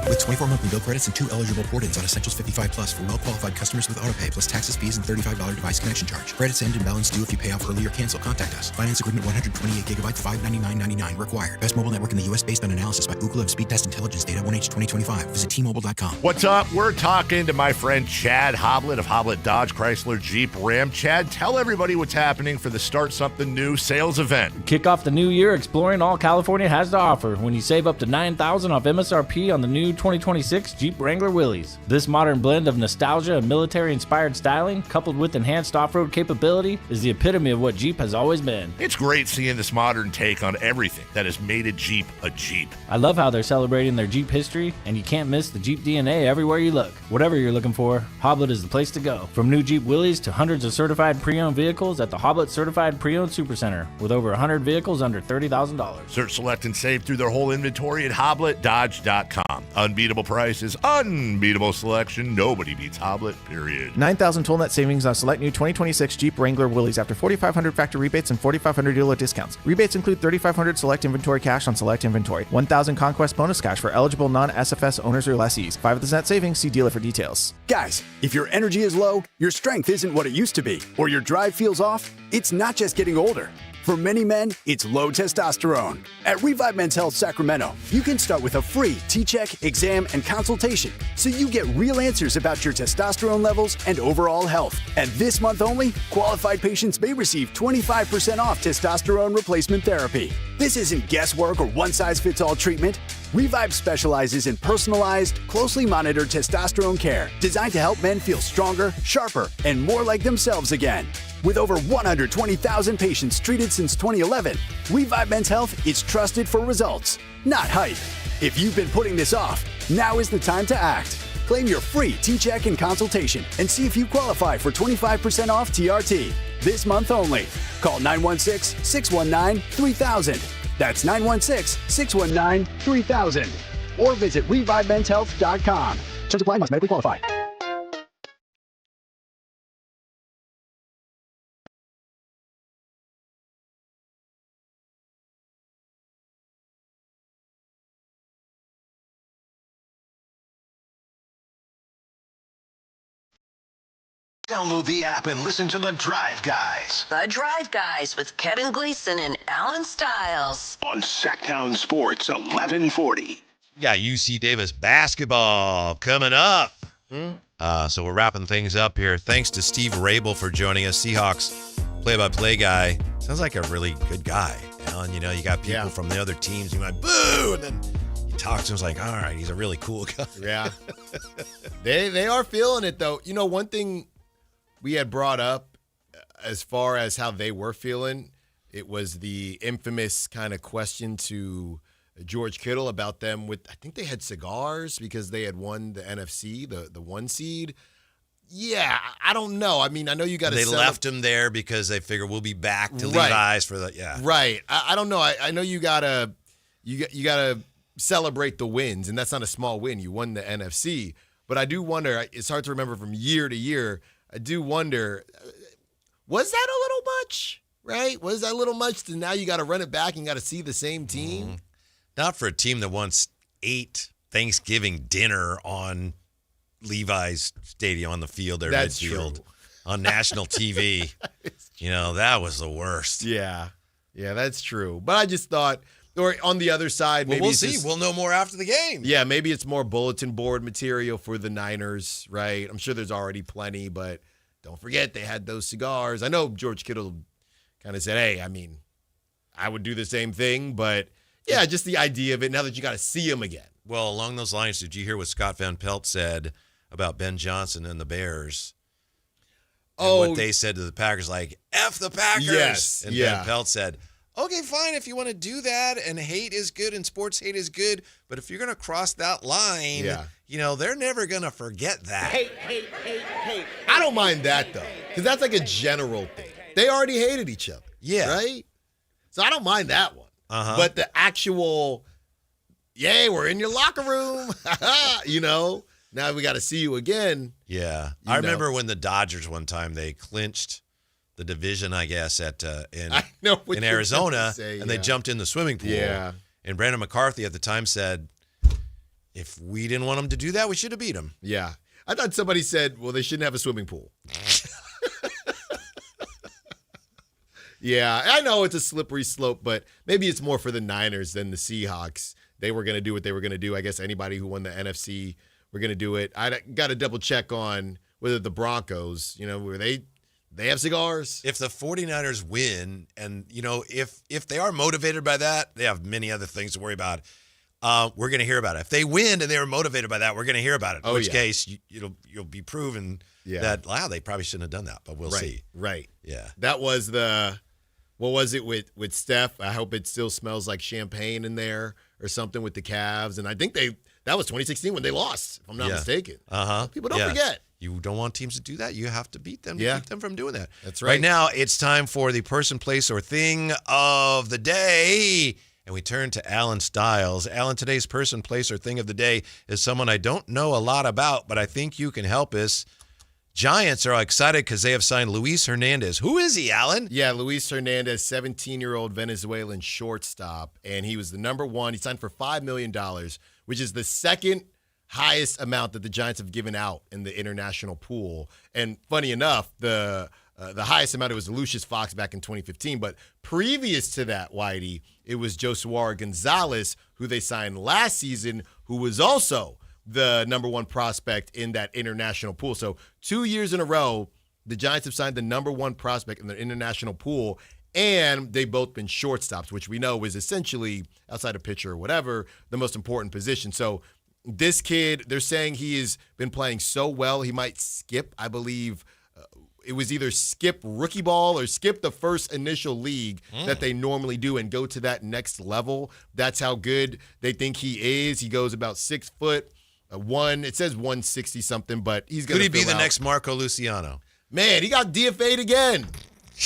With 24 monthly bill credits and 2 eligible port-ins on Essentials 55 Plus for well-qualified customers with AutoPay plus taxes, fees, and $35 device connection charge. Credits end and balance due if you pay off early or cancel. Contact us. Finance agreement 128 gigabytes, $599.99 required. Best mobile network in the U.S. based on analysis by Ookla of Speed Test Intelligence data 1H 2025. Visit T-Mobile.com. What's up? We're talking to my friend Chad Hoblet of Hoblet Dodge Chrysler Jeep Ram. Chad, tell everybody what's happening for the Start Something New sales event. Kick off the new year exploring all California has to offer when you save up to $9,000 off MSRP on the new 2026 Jeep Wrangler Willys. This modern blend of nostalgia and military-inspired styling, coupled with enhanced off-road capability, is the epitome of what Jeep has always been. It's great seeing this modern take on everything that has made a Jeep a Jeep. I love how they're celebrating their Jeep history, and you can't miss the Jeep DNA everywhere you look. Whatever you're looking for, Hoblet is the place to go. From new Jeep Willys to hundreds of certified pre-owned vehicles at the Hoblet Certified Pre-Owned Supercenter with over 100 vehicles under $30,000. Search, select, and save through their whole inventory at HoblettDodge.com. Unbeatable prices, unbeatable selection. Nobody beats Hoblet, period. 9,000 total net savings on select new 2026 Jeep Wrangler Willys after 4,500 factory rebates and 4,500 dealer discounts. Rebates include 3,500 select inventory cash on select inventory, 1,000 conquest bonus cash for eligible non-SFS owners or lessees. 5% savings. See dealer for details. Guys, if your energy is low, your strength isn't what it used to be, or your drive feels off, it's not just getting older. For many men, it's low testosterone. At Revive Men's Health Sacramento, you can start with a free T-check, exam, and consultation so you get real answers about your testosterone levels and overall health. And this month only, qualified patients may receive 25% off testosterone replacement therapy. This isn't guesswork or one-size-fits-all treatment. Revive specializes in personalized, closely monitored testosterone care designed to help men feel stronger, sharper, and more like themselves again. With over 120,000 patients treated since 2011, Revive Men's Health is trusted for results, not hype. If you've been putting this off, now is the time to act. Claim your free T-check and consultation and see if you qualify for 25% off TRT. This month only. Call 916-619-3000. That's 916-619-3000. Or visit ReviveMen'sHealth.com. Terms apply, must medically qualify. Download the app and listen to The Drive Guys. The Drive Guys with Kevin Gleason and Allen Stiles. On Sactown Sports 1140. Yeah, UC Davis basketball coming up. So we're wrapping things up here. Thanks to Steve Rabel for joining us, Seahawks play-by-play guy. Sounds like a really good guy. And, you know, you got people from the other teams. You might boo, and then you talk to him. It's like, all right, he's a really cool guy. Yeah. They are feeling it, though. You know, one thing we had brought up as far as how they were feeling, it was the infamous kind of question to George Kittle about them with, I think they had cigars because they had won the NFC, the 1 seed. Yeah, I don't know. I mean, I know you got to. They left him there because they figure we'll be back to Levi's for the Right. I don't know. I know you gotta celebrate the wins, and that's not a small win. You won the NFC, but I do wonder. It's hard to remember from year to year. I do wonder, was that a little much? Right? Was that a little much? To now you got to run it back and got to see the same team. Not for a team that once ate Thanksgiving dinner on Levi's Stadium on the field there, That's midfield, true. on national TV. You know, that was the worst. Yeah, that's true. But I just thought, or on the other side, maybe we'll see. We'll know more after the game. Yeah, maybe it's more bulletin board material for the Niners, right? I'm sure there's already plenty, but don't forget they had those cigars. I know George Kittle kind of said, hey, I mean, I would do the same thing, but yeah, just the idea of it now that you got to see him again. Well, along those lines, did you hear what Scott Van Pelt said about Ben Johnson and the Bears? And what they said to the Packers, like, F the Packers. Yes. And Ben Pelt said, okay, fine, if you want to do that, and hate is good and sports hate is good, but if you're going to cross that line, you know, they're never going to forget that. Hey. I don't mind that, though, because that's like a general thing. They already hated each other. Yeah. Right? So I don't mind that one. Uh-huh. But the actual, yay, we're in your locker room, you know, now we got to see you again. Yeah. I remember when the Dodgers one time, they clinched the division, I guess, in Arizona, and they jumped in the swimming pool. Yeah. And Brandon McCarthy at the time said, if we didn't want them to do that, we should have beat them. Yeah. I thought somebody said, well, they shouldn't have a swimming pool. Yeah, I know it's a slippery slope, but maybe it's more for the Niners than the Seahawks. They were going to do what they were going to do. I guess anybody who won the NFC were going to do it. I got to double check on whether the Broncos, you know, were they have cigars? If the 49ers win, and, you know, if they are motivated by that, they have many other things to worry about. We're going to hear about it. If they win and they were motivated by that, we're going to hear about it. In which case, you'll be proven that, wow, they probably shouldn't have done that, but we'll see. Right. Yeah. That was what was it with Steph? I hope it still smells like champagne in there or something with the Cavs. And I think that was 2016 when they lost, if I'm not mistaken. Uh-huh. People don't forget. You don't want teams to do that. You have to beat them to keep them from doing that. That's right. Right now, it's time for the person, place, or thing of the day. And we turn to Allen Stiles. Allen, today's person, place, or thing of the day is someone I don't know a lot about, but I think you can help us. Giants are excited because they have signed Luis Hernandez. Who is he, Allen? Yeah, Luis Hernandez, 17-year-old Venezuelan shortstop, and he was the number one. He signed for $5 million, which is the second highest amount that the Giants have given out in the international pool. And funny enough, the highest amount, it was Lucius Fox back in 2015. But previous to that, Whitey, it was Josué Gonzalez, who they signed last season, who was also the number one prospect in that international pool. So 2 years in a row, the Giants have signed the number one prospect in the international pool, and they've both been shortstops, which we know is essentially, outside of pitcher or whatever, the most important position. So this kid, they're saying he has been playing so well, he might skip, I believe, it was either skip rookie ball or skip the first initial league that they normally do and go to that next level. That's how good they think he is. He goes about 6 foot. It says 160 something, but he's going to Could he be the next Marco Luciano? Man, he got DFA'd again.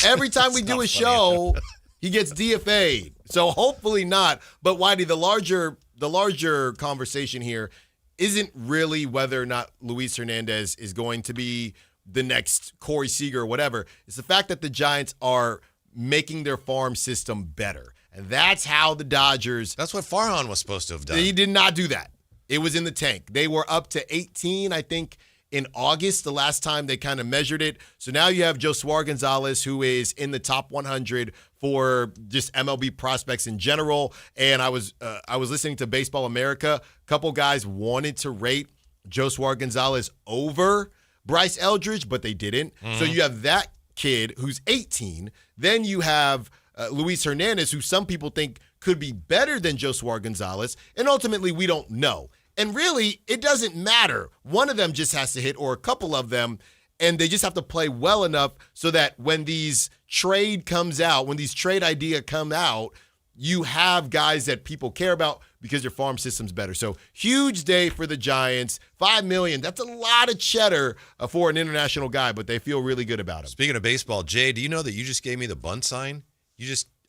Every time we do a show, he gets DFA'd. So hopefully not. But Whitey, the larger conversation here isn't really whether or not Luis Hernandez is going to be the next Corey Seager or whatever. It's the fact that the Giants are making their farm system better. And that's how the Dodgers... That's what Farhan was supposed to have done. He did not do that. It was in the tank. They were up to 18, I think, in August, the last time they kind of measured it. So now you have Josué Gonzalez, who is in the top 100 for just MLB prospects in general. And I was listening to Baseball America. A couple guys wanted to rate Josué Gonzalez over Bryce Eldridge, but they didn't. So you have that kid who's 18. Then you have Luis Hernandez, who some people think could be better than Josué Gonzalez. And ultimately, we don't know. And really, it doesn't matter. One of them just has to hit, or a couple of them, and they just have to play well enough so that when these trade idea come out, you have guys that people care about because your farm system's better. So huge day for the Giants. $5 million. That's a lot of cheddar for an international guy, but they feel really good about him. Speaking of baseball, Jay, do you know that you just gave me the bunt sign?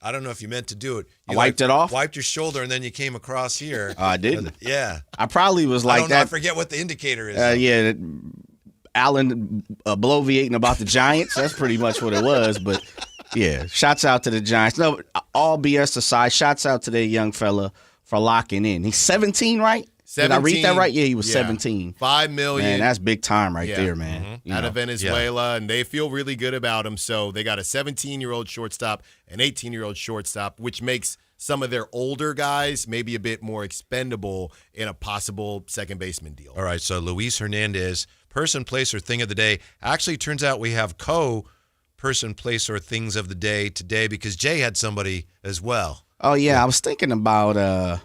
I don't know if you meant to do it. I wiped it off? Wiped your shoulder, and then you came across here. I didn't. Yeah. I probably was like that. I forget what the indicator is. Yeah, Allen bloviating about the Giants. That's pretty much what it was. But, yeah, shouts out to the Giants. No, all BS aside, shouts out to that young fella for locking in. He's 17, right? 17. Did I read that right? Yeah, he was 17. $5 million. Man, that's big time there, man. Out of Venezuela, and they feel really good about him. So they got a 17-year-old shortstop, an 18-year-old shortstop, which makes some of their older guys maybe a bit more expendable in a possible second baseman deal. All right, so Luis Hernandez, person, place, or thing of the day. Actually, turns out we have person, place, or things of the day today because Jay had somebody as well. Oh, yeah, I was thinking about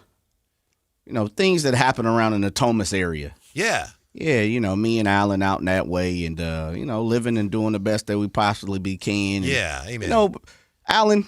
things that happen around in the Thomas area. Yeah. Yeah, me and Allen out in that way and, living and doing the best that we possibly can. Yeah, amen. Allen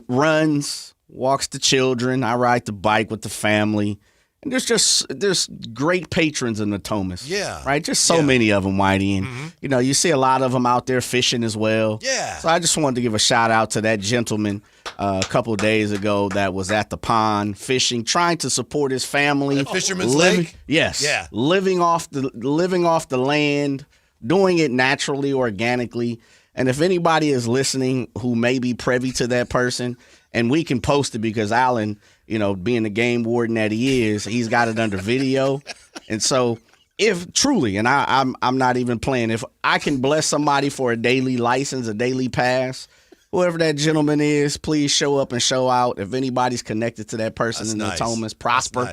runs, walks the children. I ride the bike with the family. And there's great patrons in the Thomas. Yeah. Right? Just so many of them, Whitey. And, you see a lot of them out there fishing as well. Yeah. So I just wanted to give a shout out to that gentleman a couple of days ago that was at the pond fishing, trying to support his family. At Fisherman's Lake? Yes. Yeah. Living off the land, doing it naturally, organically. And if anybody is listening who may be privy to that person, and we can post it because Allen, being the game warden that he is, he's got it under video. And so if truly, and I'm not even playing, if I can bless somebody for a daily license, a daily pass, whoever that gentleman is, please show up and show out. If anybody's connected to that person in the Thomas, prosper,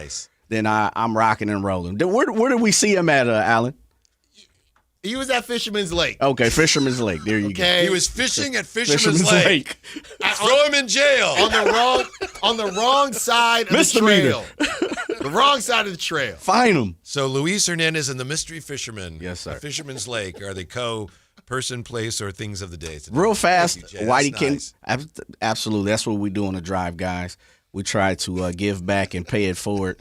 then I'm rocking and rolling. Where did we see him at, Allen? He was at Fisherman's Lake. Okay, Fisherman's Lake. There you go. He was fishing at Fisherman's Lake. Throw him in jail. On the wrong side of the trail. The wrong side of the trail. Find him. So Luis Hernandez and the mystery fisherman. Yes, sir. At Fisherman's Lake are the person, place, or things of the day today. Real fast, Whitey King. Nice. Absolutely. That's what we do on the drive, guys. We try to give back and pay it forward.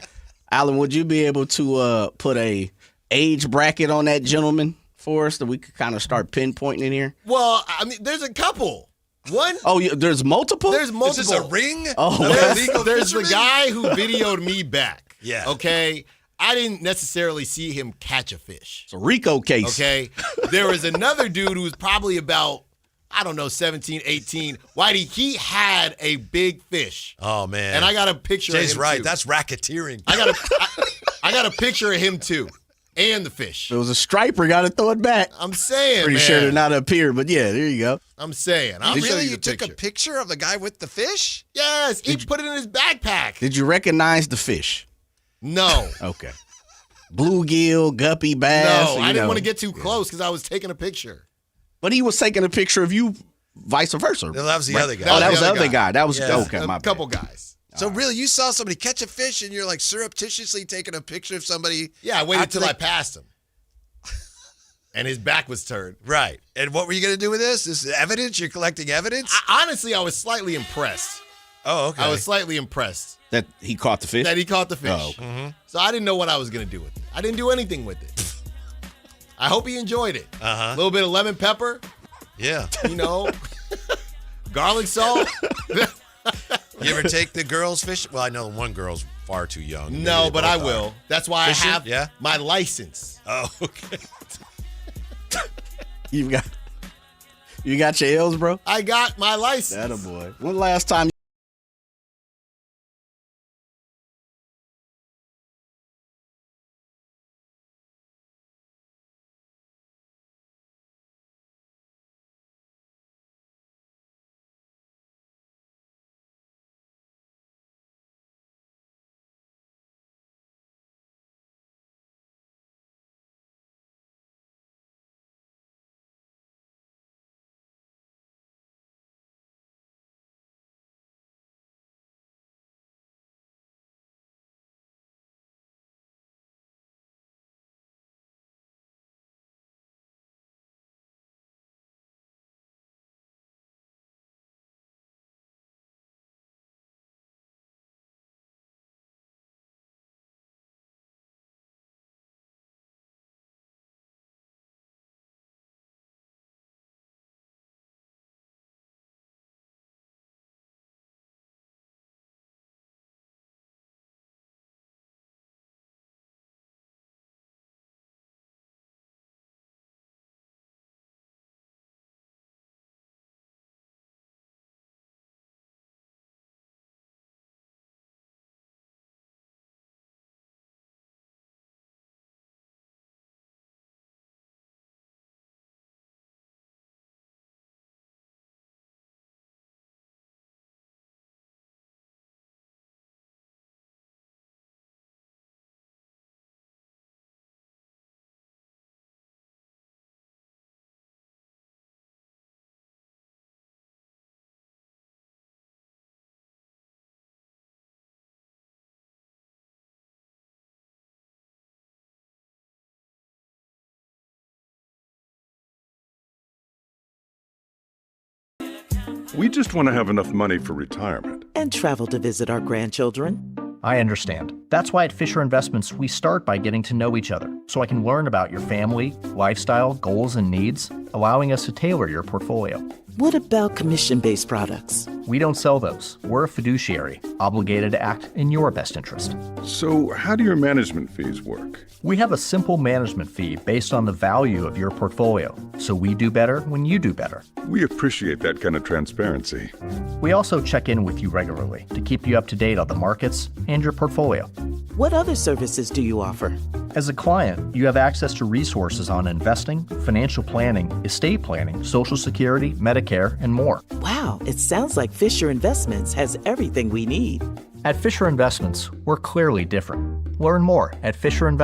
Allen, would you be able to put a age bracket on that gentleman for us that we could kind of start pinpointing in here? Well, I mean, there's a couple. One. Oh, there's multiple? There's multiple. Is this a ring? Oh, there's the guy who videoed me back. Yeah. Okay. I didn't necessarily see him catch a fish. It's a Rico case. Okay. There was another dude who was probably about, 17, 18. Whitey, he had a big fish. Oh, man. And I got a picture Jay's of him, right. too. That's racketeering. I got a picture of him, too. And the fish. If it was a striper, got to throw it back. I'm saying, Pretty man. sure they're not up here, but yeah, there you go. I'm saying. I'll show Really? you You the took picture. a picture of the guy with the fish? Yes. He put it in his backpack. Did you recognize the fish? No. Okay. Bluegill, guppy, bass. No, I didn't want to get too close because I was taking a picture. But he was taking a picture of you, vice versa. No, that was the other guy. Oh, that was the other guy. That was okay. A My couple bad. guys. So really, you saw somebody catch a fish and you're like surreptitiously taking a picture of somebody? Yeah, I waited after till I passed him. And his back was turned. Right. And what were you going to do with this? This is evidence? You're collecting evidence? Honestly, I was slightly impressed. Oh, okay. I was slightly impressed. That he caught the fish? That he caught the fish. Oh. Mm-hmm. So I didn't know what I was going to do with it. I didn't do anything with it. I hope he enjoyed it. Uh-huh. A little bit of lemon pepper. Yeah. Garlic salt. You ever take the girls fishing? Well, I know one girl's far too young. No, Maybe but both I are. will. That's why Fishing? I have Yeah? my license. Oh, okay. You got your L's, bro? I got my license. That a boy. When last time? We just want to have enough money for retirement. And travel to visit our grandchildren. I understand. That's why at Fisher Investments, we start by getting to know each other so I can learn about your family, lifestyle, goals, and needs, allowing us to tailor your portfolio. What about commission-based products? We don't sell those. We're a fiduciary, obligated to act in your best interest. So, how do your management fees work? We have a simple management fee based on the value of your portfolio, so we do better when you do better. We appreciate that kind of transparency. We also check in with you regularly to keep you up to date on the markets and your portfolio. What other services do you offer? As a client, you have access to resources on investing, financial planning, estate planning, Social Security, Medicare, and more. Wow, it sounds like Fisher Investments has everything we need. At Fisher Investments, we're clearly different. Learn more at Fisher Investments.